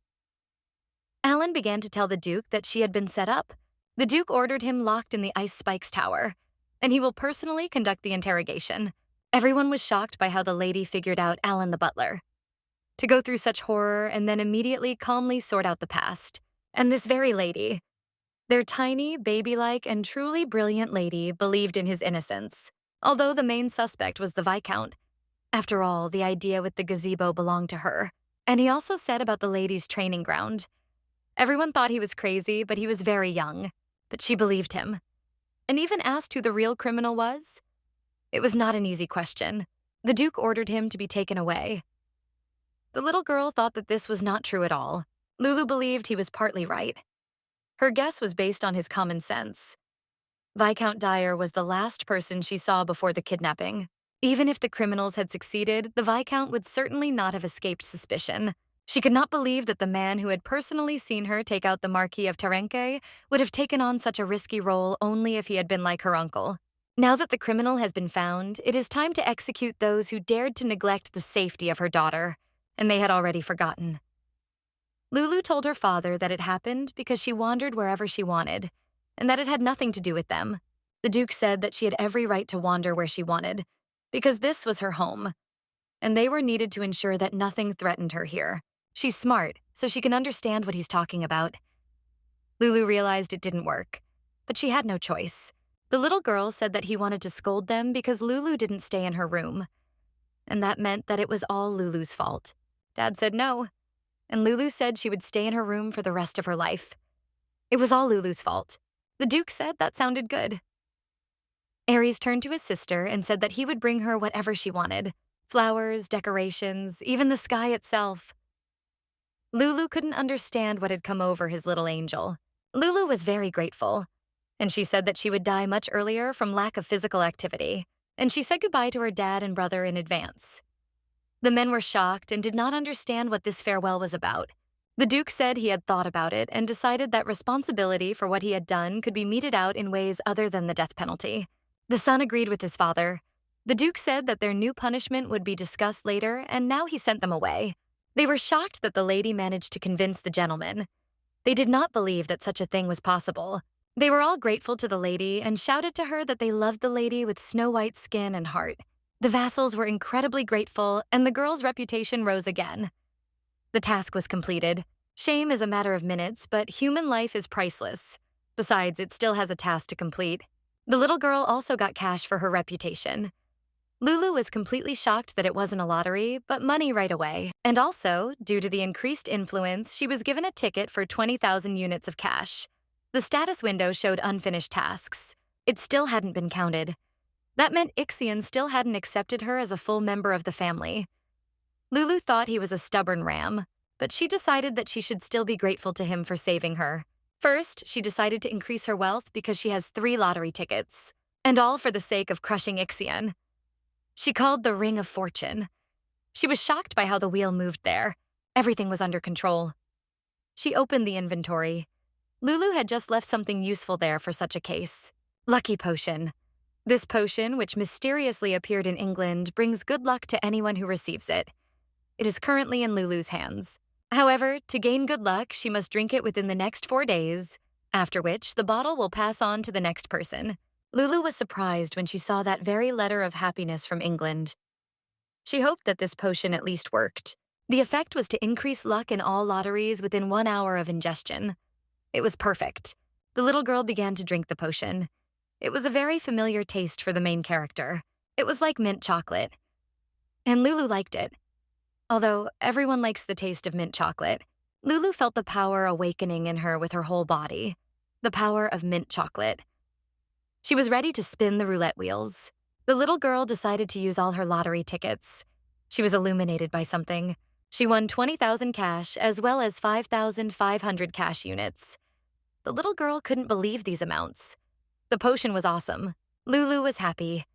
Alan began to tell the Duke that she had been set up. The Duke ordered him locked in the Ice Spikes Tower, and he will personally conduct the interrogation. Everyone was shocked by how the lady figured out Alan the butler. To go through such horror and then immediately calmly sort out the past. And this very lady, their tiny, baby-like, and truly brilliant lady, believed in his innocence, although the main suspect was the Viscount. After all, the idea with the gazebo belonged to her. And he also said about the lady's training ground. Everyone thought he was crazy, but he was very young. But she believed him. And even asked who the real criminal was. It was not an easy question. The Duke ordered him to be taken away. The little girl thought that this was not true at all. Lulu believed he was partly right. Her guess was based on his common sense. Viscount Dyer was the last person she saw before the kidnapping. Even if the criminals had succeeded, the Viscount would certainly not have escaped suspicion. She could not believe that the man who had personally seen her take out the Marquis of Terenke would have taken on such a risky role only if he had been like her uncle. Now that the criminal has been found, it is time to execute those who dared to neglect the safety of her daughter, and they had already forgotten. Lulu told her father that it happened because she wandered wherever she wanted, and that it had nothing to do with them. The Duke said that she had every right to wander where she wanted, because this was her home, and they were needed to ensure that nothing threatened her here. She's smart, so she can understand what he's talking about. Lulu realized it didn't work, but she had no choice. The little girl said that he wanted to scold them because Lulu didn't stay in her room, and that meant that it was all Lulu's fault. Dad said no, and Lulu said she would stay in her room for the rest of her life. It was all Lulu's fault. The Duke said that sounded good. Ares turned to his sister and said that he would bring her whatever she wanted. Flowers, decorations, even the sky itself. Lulu couldn't understand what had come over his little angel. Lulu was very grateful, and she said that she would die much earlier from lack of physical activity, and she said goodbye to her dad and brother in advance. The men were shocked and did not understand what this farewell was about. The Duke said he had thought about it and decided that responsibility for what he had done could be meted out in ways other than the death penalty. The son agreed with his father. The Duke said that their new punishment would be discussed later, and now he sent them away. They were shocked that the lady managed to convince the gentleman. They did not believe that such a thing was possible. They were all grateful to the lady and shouted to her that they loved the lady with snow-white skin and heart. The vassals were incredibly grateful, and the girl's reputation rose again. The task was completed. Shame is a matter of minutes, but human life is priceless. Besides, it still has a task to complete. The little girl also got cash for her reputation. Lulu was completely shocked that it wasn't a lottery, but money right away. And also, due to the increased influence, she was given a ticket for 20,000 units of cash. The status window showed unfinished tasks. It still hadn't been counted. That meant Ixion still hadn't accepted her as a full member of the family. Lulu thought he was a stubborn ram, but she decided that she should still be grateful to him for saving her. First, she decided to increase her wealth because she has 3 lottery tickets, and all for the sake of crushing Ixion. She called the Ring of Fortune. She was shocked by how the wheel moved there. Everything was under control. She opened the inventory. Lulu had just left something useful there for such a case. Lucky Potion. This potion, which mysteriously appeared in England, brings good luck to anyone who receives it. It is currently in Lulu's hands. However, to gain good luck, she must drink it within the next 4 days, after which the bottle will pass on to the next person. Lulu was surprised when she saw that very letter of happiness from England. She hoped that this potion at least worked. The effect was to increase luck in all lotteries within 1 hour of ingestion. It was perfect. The little girl began to drink the potion. It was a very familiar taste for the main character. It was like mint chocolate. And Lulu liked it. Although everyone likes the taste of mint chocolate, Lulu felt the power awakening in her with her whole body. The power of mint chocolate. She was ready to spin the roulette wheels. The little girl decided to use all her lottery tickets. She was illuminated by something. She won 20,000 cash as well as 5,500 cash units. The little girl couldn't believe these amounts. The potion was awesome. Lulu was happy,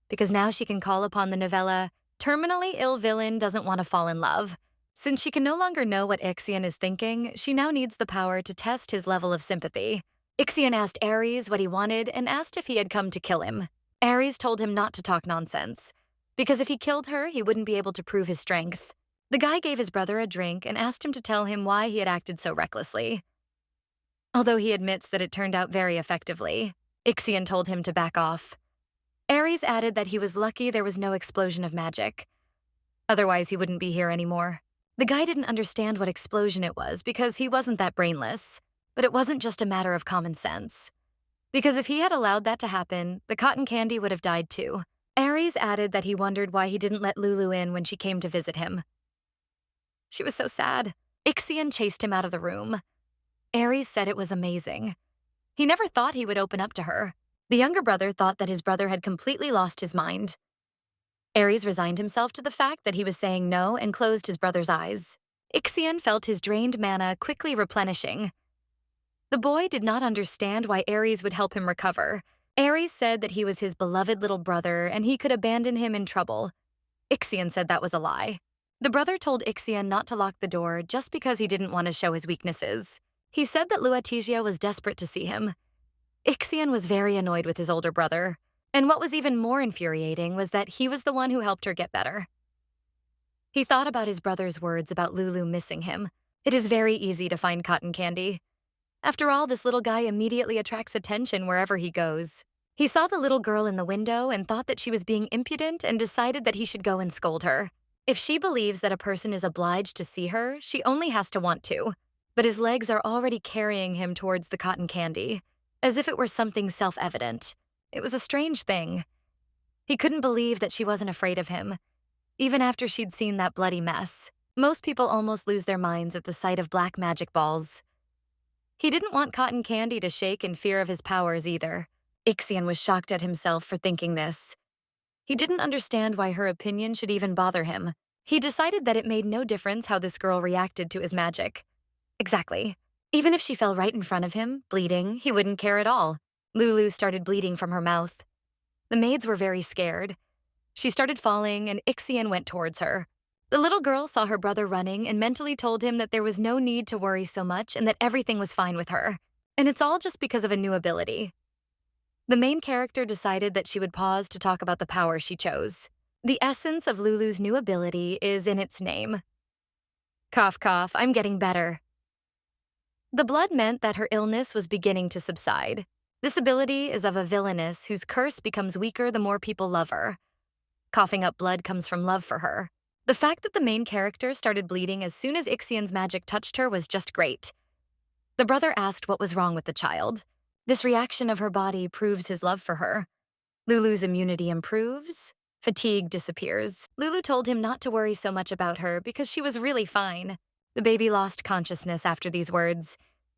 because now she can call upon the novella, Terminally Ill Villain Doesn't Want to Fall in Love. Since she can no longer know what Ixion is thinking, she now needs the power to test his level of sympathy. Ixion asked Ares what he wanted and asked if he had come to kill him. Ares told him not to talk nonsense, because if he killed her, he wouldn't be able to prove his strength. The guy gave his brother a drink and asked him to tell him why he had acted so recklessly. Although he admits that it turned out very effectively, Ixion told him to back off. Ares added that he was lucky there was no explosion of magic. Otherwise, he wouldn't be here anymore. The guy didn't understand what explosion it was because he wasn't that brainless. But it wasn't just a matter of common sense. Because if he had allowed that to happen, the cotton candy would have died too. Ares added that he wondered why he didn't let Lulu in when she came to visit him. She was so sad. Ixion chased him out of the room. Ares said it was amazing. He never thought he would open up to her. The younger brother thought that his brother had completely lost his mind. Ares resigned himself to the fact that he was saying no and closed his brother's eyes. Ixion felt his drained mana quickly replenishing. The boy did not understand why Ares would help him recover. Ares said that he was his beloved little brother and he could abandon him in trouble. Ixion said that was a lie. The brother told Ixion not to lock the door just because he didn't want to show his weaknesses. He said that Luatigia was desperate to see him. Ixion was very annoyed with his older brother, and what was even more infuriating was that he was the one who helped her get better. He thought about his brother's words about Lulu missing him. It is very easy to find cotton candy. After all, this little guy immediately attracts attention wherever he goes. He saw the little girl in the window and thought that she was being impudent and decided that he should go and scold her. If she believes that a person is obliged to see her, she only has to want to. But his legs are already carrying him towards the cotton candy, as if it were something self-evident. It was a strange thing. He couldn't believe that she wasn't afraid of him, even after she'd seen that bloody mess. Most people almost lose their minds at the sight of black magic balls. He didn't want cotton candy to shake in fear of his powers either. Ixion was shocked at himself for thinking this. He didn't understand why her opinion should even bother him. He decided that it made no difference how this girl reacted to his magic. Exactly. Even if she fell right in front of him, bleeding, he wouldn't care at all. Lulu started bleeding from her mouth. The maids were very scared. She started falling, and Ixion went towards her. The little girl saw her brother running and mentally told him that there was no need to worry so much and that everything was fine with her. And it's all just because of a new ability. The main character decided that she would pause to talk about the power she chose. The essence of Lulu's new ability is in its name. Cough, cough, I'm getting better. The blood meant that her illness was beginning to subside. This ability is of a villainess whose curse becomes weaker the more people love her. Coughing up blood comes from love for her. The fact that the main character started bleeding as soon as Ixion's magic touched her was just great. The brother asked what was wrong with the child. This reaction of her body proves his love for her. Lulu's immunity improves. Fatigue disappears. Lulu told him not to worry so much about her because she was really fine. The baby lost consciousness after these words.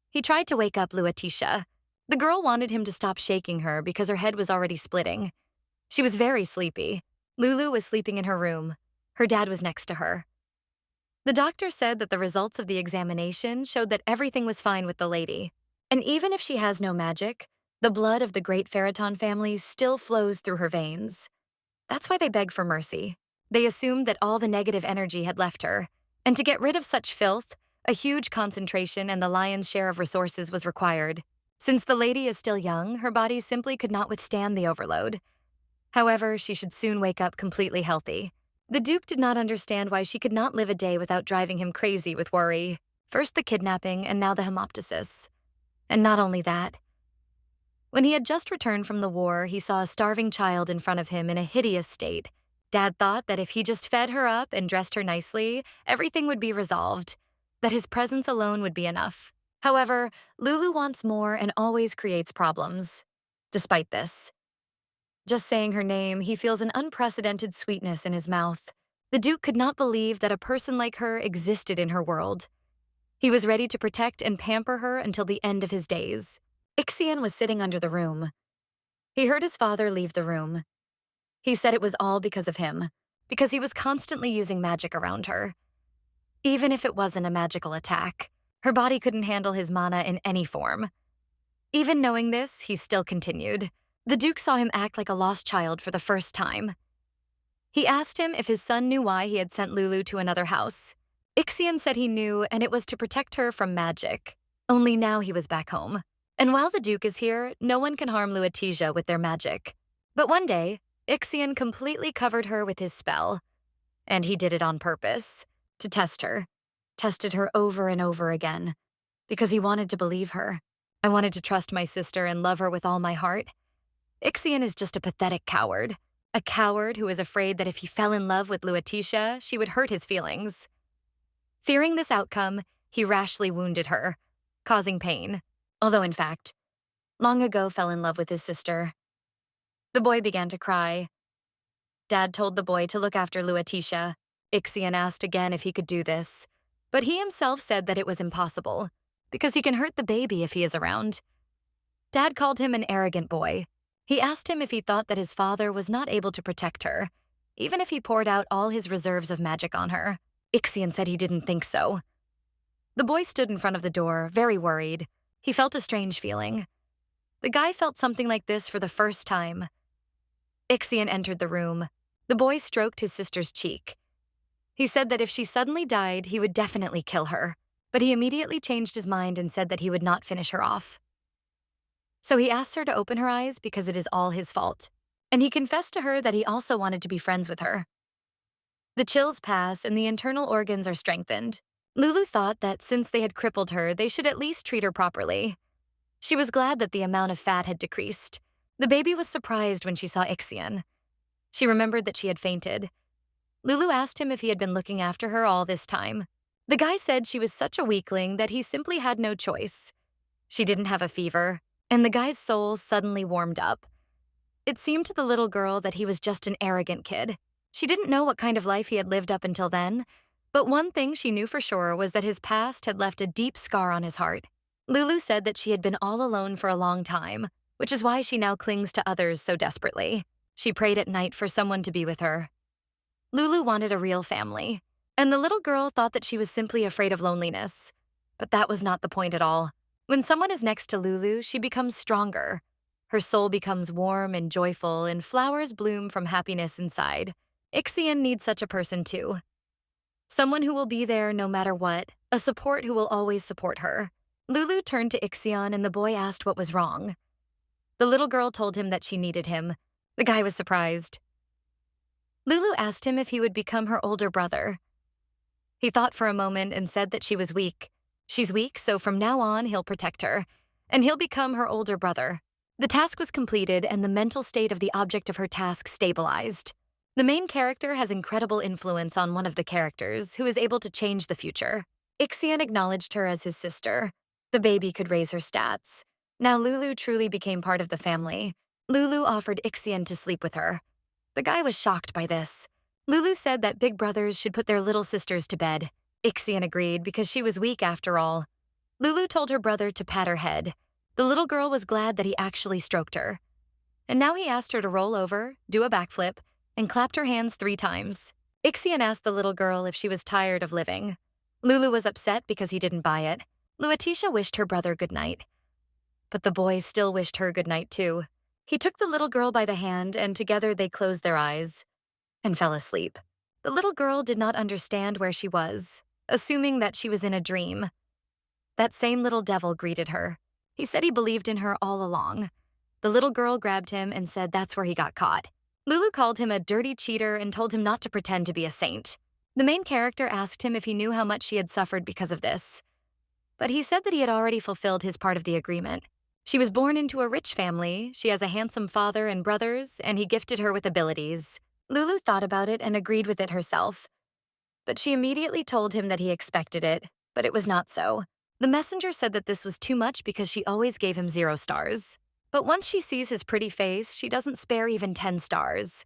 He tried to wake up Luatisha. The girl wanted him to stop shaking her because her head was already splitting. She was very sleepy. Lulu was sleeping in her room. Her dad was next to her. The doctor said that the results of the examination showed that everything was fine with the lady. And even if she has no magic, the blood of the great Ferriton family still flows through her veins. That's why they beg for mercy. They assumed that all the negative energy had left her, and to get rid of such filth, a huge concentration and the lion's share of resources was required. Since the lady is still young, her body simply could not withstand the overload. However, she should soon wake up completely healthy. The Duke did not understand why she could not live a day without driving him crazy with worry. First the kidnapping, and now the hemoptysis. And not only that. When he had just returned from the war, he saw a starving child in front of him in a hideous state. Dad thought that if he just fed her up and dressed her nicely, everything would be resolved, that his presence alone would be enough. However, Lulu wants more and always creates problems. Despite this, just saying her name, he feels an unprecedented sweetness in his mouth. The Duke could not believe that a person like her existed in her world. He was ready to protect and pamper her until the end of his days. Ixion was sitting under the room. He heard his father leave the room. He said it was all because of him, because he was constantly using magic around her. Even if it wasn't a magical attack, her body couldn't handle his mana in any form. Even knowing this, he still continued. The Duke saw him act like a lost child for the first time. He asked him if his son knew why he had sent Lulu to another house. Ixion said he knew, and it was to protect her from magic. Only now he was back home. And while the Duke is here, no one can harm Luatija with their magic. But one day, Ixion completely covered her with his spell. And he did it on purpose, to test her. Tested her over and over again. Because he wanted to believe her. I wanted to trust my sister and love her with all my heart. Ixion is just a pathetic coward. A coward who is afraid that if he fell in love with Luatisha, she would hurt his feelings. Fearing this outcome, he rashly wounded her, causing pain. Although, in fact, long ago fell in love with his sister. The boy began to cry. Dad told the boy to look after Luatisha. Ixion asked again if he could do this, but he himself said that it was impossible, because he can hurt the baby if he is around. Dad called him an arrogant boy. He asked him if he thought that his father was not able to protect her, even if he poured out all his reserves of magic on her. Ixion said he didn't think so. The boy stood in front of the door, very worried. He felt a strange feeling. The guy felt something like this for the first time. Ixion entered the room. The boy stroked his sister's cheek. He said that if she suddenly died, he would definitely kill her, but he immediately changed his mind and said that he would not finish her off. So he asked her to open her eyes because it is all his fault, and he confessed to her that he also wanted to be friends with her. The chills pass and the internal organs are strengthened. Lulu thought that since they had crippled her, they should at least treat her properly. She was glad that the amount of fat had decreased. The baby was surprised when she saw Ixion. She remembered that she had fainted. Lulu asked him if he had been looking after her all this time. The guy said she was such a weakling that he simply had no choice. She didn't have a fever, and the guy's soul suddenly warmed up. It seemed to the little girl that he was just an arrogant kid. She didn't know what kind of life he had lived up until then, but one thing she knew for sure was that his past had left a deep scar on his heart. Lulu said that she had been all alone for a long time, which is why she now clings to others so desperately. She prayed at night for someone to be with her. Lulu wanted a real family, and the little girl thought that she was simply afraid of loneliness. But that was not the point at all. When someone is next to Lulu, she becomes stronger. Her soul becomes warm and joyful, and flowers bloom from happiness inside. Ixion needs such a person too. Someone who will be there no matter what, a support who will always support her. Lulu turned to Ixion and the boy asked what was wrong. The little girl told him that she needed him. The guy was surprised. Lulu asked him if he would become her older brother. He thought for a moment and said that she was weak. She's weak, so from now on he'll protect her, and he'll become her older brother. The task was completed and the mental state of the object of her task stabilized. The main character has incredible influence on one of the characters, who is able to change the future. Ixion acknowledged her as his sister. The baby could raise her stats. Now Lulu truly became part of the family. Lulu offered Ixion to sleep with her. The guy was shocked by this. Lulu said that big brothers should put their little sisters to bed. Ixion agreed because she was weak after all. Lulu told her brother to pat her head. The little girl was glad that he actually stroked her. And now he asked her to roll over, do a backflip, and clapped her hands 3 times. Ixion asked the little girl if she was tired of living. Lulu was upset because he didn't buy it. Luatisha wished her brother good night. But the boy still wished her good night too. He took the little girl by the hand, and together they closed their eyes and fell asleep. The little girl did not understand where she was, assuming that she was in a dream. That same little devil greeted her. He said he believed in her all along. The little girl grabbed him and said that's where he got caught. Lulu called him a dirty cheater and told him not to pretend to be a saint. The main character asked him if he knew how much she had suffered because of this. But he said that he had already fulfilled his part of the agreement. She was born into a rich family, she has a handsome father and brothers, and he gifted her with abilities. Lulu thought about it and agreed with it herself. But she immediately told him that he expected it, but it was not so. The messenger said that this was too much because she always gave him 0 stars. But once she sees his pretty face, she doesn't spare even 10 stars.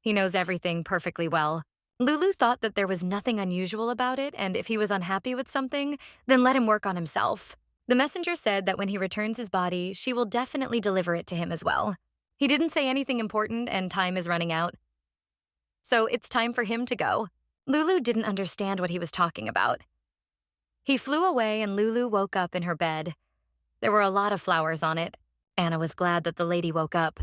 He knows everything perfectly well. Lulu thought that there was nothing unusual about it, and if he was unhappy with something, then let him work on himself. The messenger said that when he returns his body, she will definitely deliver it to him as well. He didn't say anything important, and time is running out. So it's time for him to go. Lulu didn't understand what he was talking about. He flew away, and Lulu woke up in her bed. There were a lot of flowers on it. Anna was glad that the lady woke up.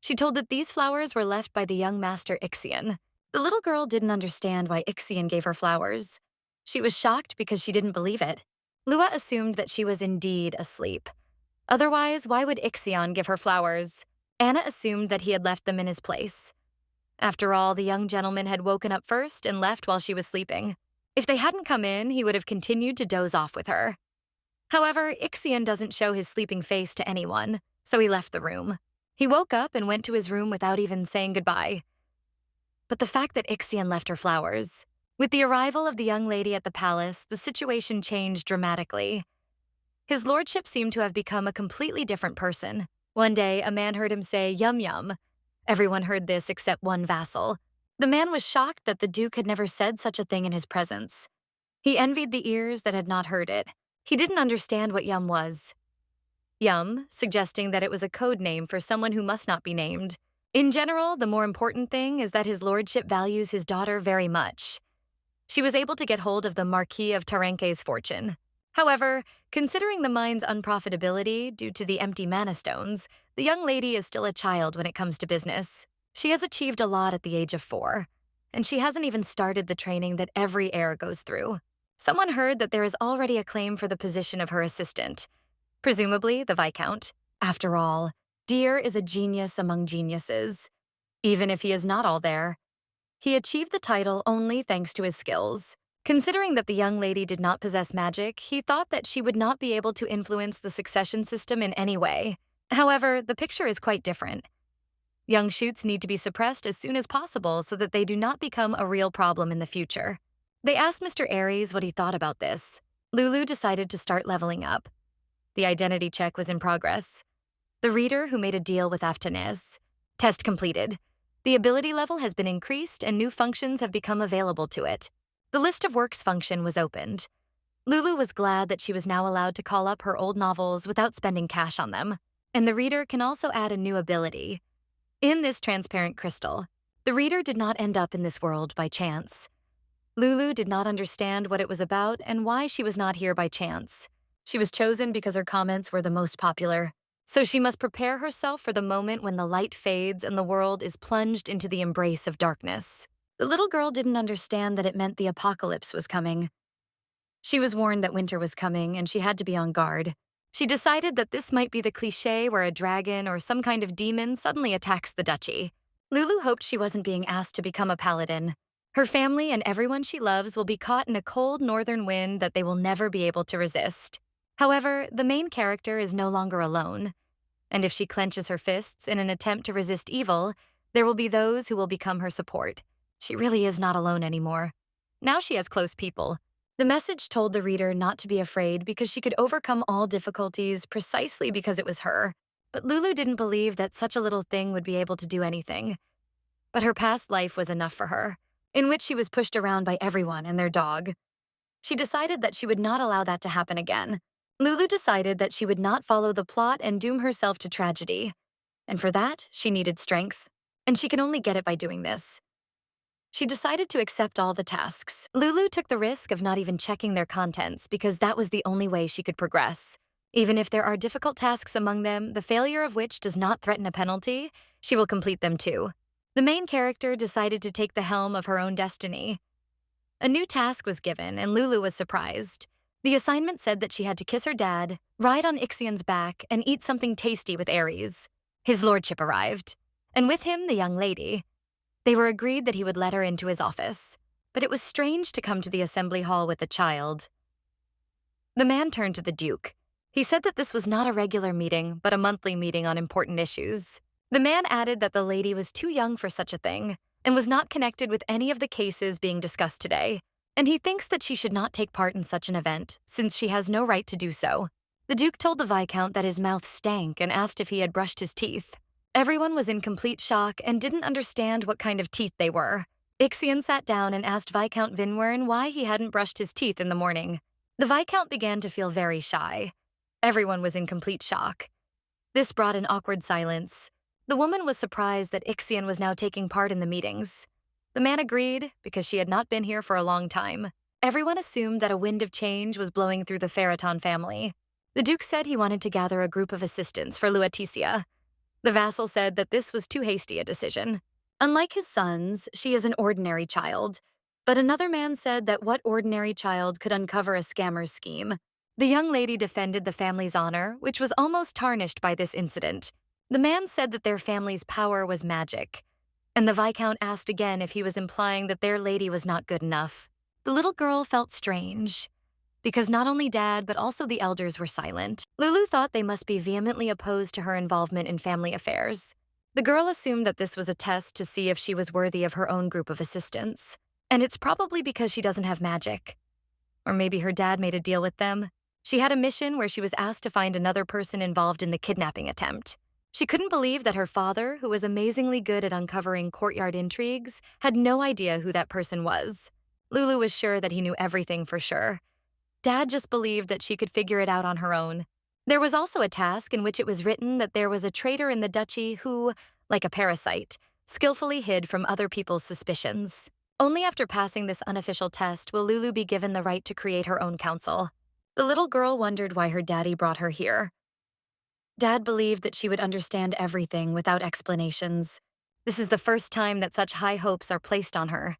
She told that these flowers were left by the young master Ixion. The little girl didn't understand why Ixion gave her flowers. She was shocked because she didn't believe it. Lua assumed that she was indeed asleep. Otherwise, why would Ixion give her flowers? Anna assumed that he had left them in his place. After all, the young gentleman had woken up first and left while she was sleeping. If they hadn't come in, he would have continued to doze off with her. However, Ixion doesn't show his sleeping face to anyone, so he left the room. He woke up and went to his room without even saying goodbye. But the fact that Ixion left her flowers. With the arrival of the young lady at the palace, the situation changed dramatically. His lordship seemed to have become a completely different person. One day, a man heard him say, "Yum yum." Everyone heard this except one vassal. The man was shocked that the duke had never said such a thing in his presence. He envied the ears that had not heard it. He didn't understand what yum was. Yum, suggesting that it was a code name for someone who must not be named. In general, the more important thing is that his lordship values his daughter very much. She was able to get hold of the Marquis of Tarenke's fortune. However, considering the mine's unprofitability due to the empty mana stones, the young lady is still a child when it comes to business. She has achieved a lot at the age of 4, and she hasn't even started the training that every heir goes through. Someone heard that there is already a claim for the position of her assistant, presumably the Viscount. After all, Deer is a genius among geniuses. Even if he is not all there, he achieved the title only thanks to his skills. Considering that the young lady did not possess magic, he thought that she would not be able to influence the succession system in any way. However, the picture is quite different. Young shoots need to be suppressed as soon as possible so that they do not become a real problem in the future. They asked Mr. Aries what he thought about this. Lulu decided to start leveling up. The identity check was in progress. The reader who made a deal with Aftanez. Test completed. The ability level has been increased and new functions have become available to it. The list of works function was opened. Lulu was glad that she was now allowed to call up her old novels without spending cash on them. And the reader can also add a new ability. In this transparent crystal, the reader did not end up in this world by chance. Lulu did not understand what it was about and why she was not here by chance. She was chosen because her comments were the most popular. So she must prepare herself for the moment when the light fades and the world is plunged into the embrace of darkness. The little girl didn't understand that it meant the apocalypse was coming. She was warned that winter was coming and she had to be on guard. She decided that this might be the cliché where a dragon or some kind of demon suddenly attacks the duchy. Lulu hoped she wasn't being asked to become a paladin. Her family and everyone she loves will be caught in a cold northern wind that they will never be able to resist. However, the main character is no longer alone. And if she clenches her fists in an attempt to resist evil, there will be those who will become her support. She really is not alone anymore. Now she has close people. The message told the reader not to be afraid because she could overcome all difficulties precisely because it was her. But Lulu didn't believe that such a little thing would be able to do anything. but her past life was enough for her, in which she was pushed around by everyone and their dog. She decided that she would not allow that to happen again. Lulu decided that she would not follow the plot and doom herself to tragedy. And for that, she needed strength. And she can only get it by doing this. She decided to accept all the tasks. Lulu took the risk of not even checking their contents because that was the only way she could progress. Even if there are difficult tasks among them, the failure of which does not threaten a penalty, she will complete them too. The main character decided to take the helm of her own destiny. A new task was given, and Lulu was surprised. The assignment said that she had to kiss her dad, ride on Ixion's back, and eat something tasty with Ares. His lordship arrived, and with him the young lady. They were agreed that he would let her into his office, but it was strange to come to the assembly hall with the child. The man turned to the Duke. He said that this was not a regular meeting, but a monthly meeting on important issues. The man added that the lady was too young for such a thing, and was not connected with any of the cases being discussed today, and he thinks that she should not take part in such an event, since she has no right to do so. The Duke told the Viscount that his mouth stank and asked if he had brushed his teeth. Everyone was in complete shock and didn't understand what kind of teeth they were. Ixion sat down and asked Viscount Vinwern why he hadn't brushed his teeth in the morning. The Viscount began to feel very shy. Everyone was in complete shock. This brought an awkward silence. The woman was surprised that Ixion was now taking part in the meetings. The man agreed, because she had not been here for a long time. Everyone assumed that a wind of change was blowing through the Ferraton family. The Duke said he wanted to gather a group of assistants for Lueticia. The vassal said that this was too hasty a decision. Unlike his sons, she is an ordinary child. But another man said that what ordinary child could uncover a scammer's scheme? The young lady defended the family's honor, which was almost tarnished by this incident. The man said that their family's power was magic, and the Viscount asked again if he was implying that their lady was not good enough. The little girl felt strange, because not only Dad but also the elders were silent. Lulu thought they must be vehemently opposed to her involvement in family affairs. The girl assumed that this was a test to see if she was worthy of her own group of assistants, and it's probably because she doesn't have magic. Or maybe her dad made a deal with them. She had a mission where she was asked to find another person involved in the kidnapping attempt. She couldn't believe that her father, who was amazingly good at uncovering courtyard intrigues, had no idea who that person was. Lulu was sure that he knew everything for sure. Dad just believed that she could figure it out on her own. There was also a task in which it was written that there was a traitor in the duchy who, like a parasite, skillfully hid from other people's suspicions. Only after passing this unofficial test will Lulu be given the right to create her own council. The little girl wondered why her daddy brought her here. Dad believed that she would understand everything without explanations. This is the first time that such high hopes are placed on her.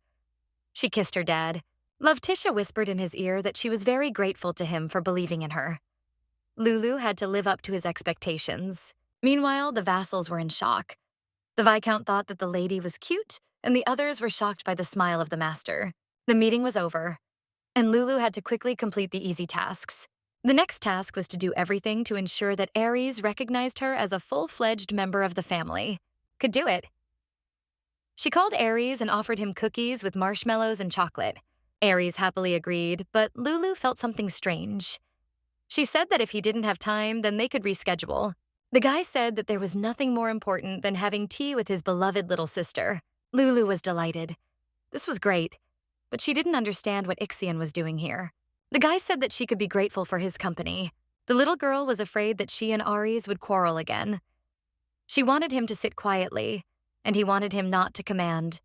She kissed her dad. Lovetisha whispered in his ear that she was very grateful to him for believing in her. Lulu had to live up to his expectations. Meanwhile, the vassals were in shock. The Viscount thought that the lady was cute, and the others were shocked by the smile of the master. The meeting was over, and Lulu had to quickly complete the easy tasks. The next task was to do everything to ensure that Ares recognized her as a full-fledged member of the family. Could do it. She called Ares and offered him cookies with marshmallows and chocolate. Ares happily agreed, but Lulu felt something strange. She said that if he didn't have time, then they could reschedule. The guy said that there was nothing more important than having tea with his beloved little sister. Lulu was delighted. This was great, but she didn't understand what Ixion was doing here. The guy said that she could be grateful for his company. The little girl was afraid that she and Ares would quarrel again. She wanted him to sit quietly, and he wanted him not to command.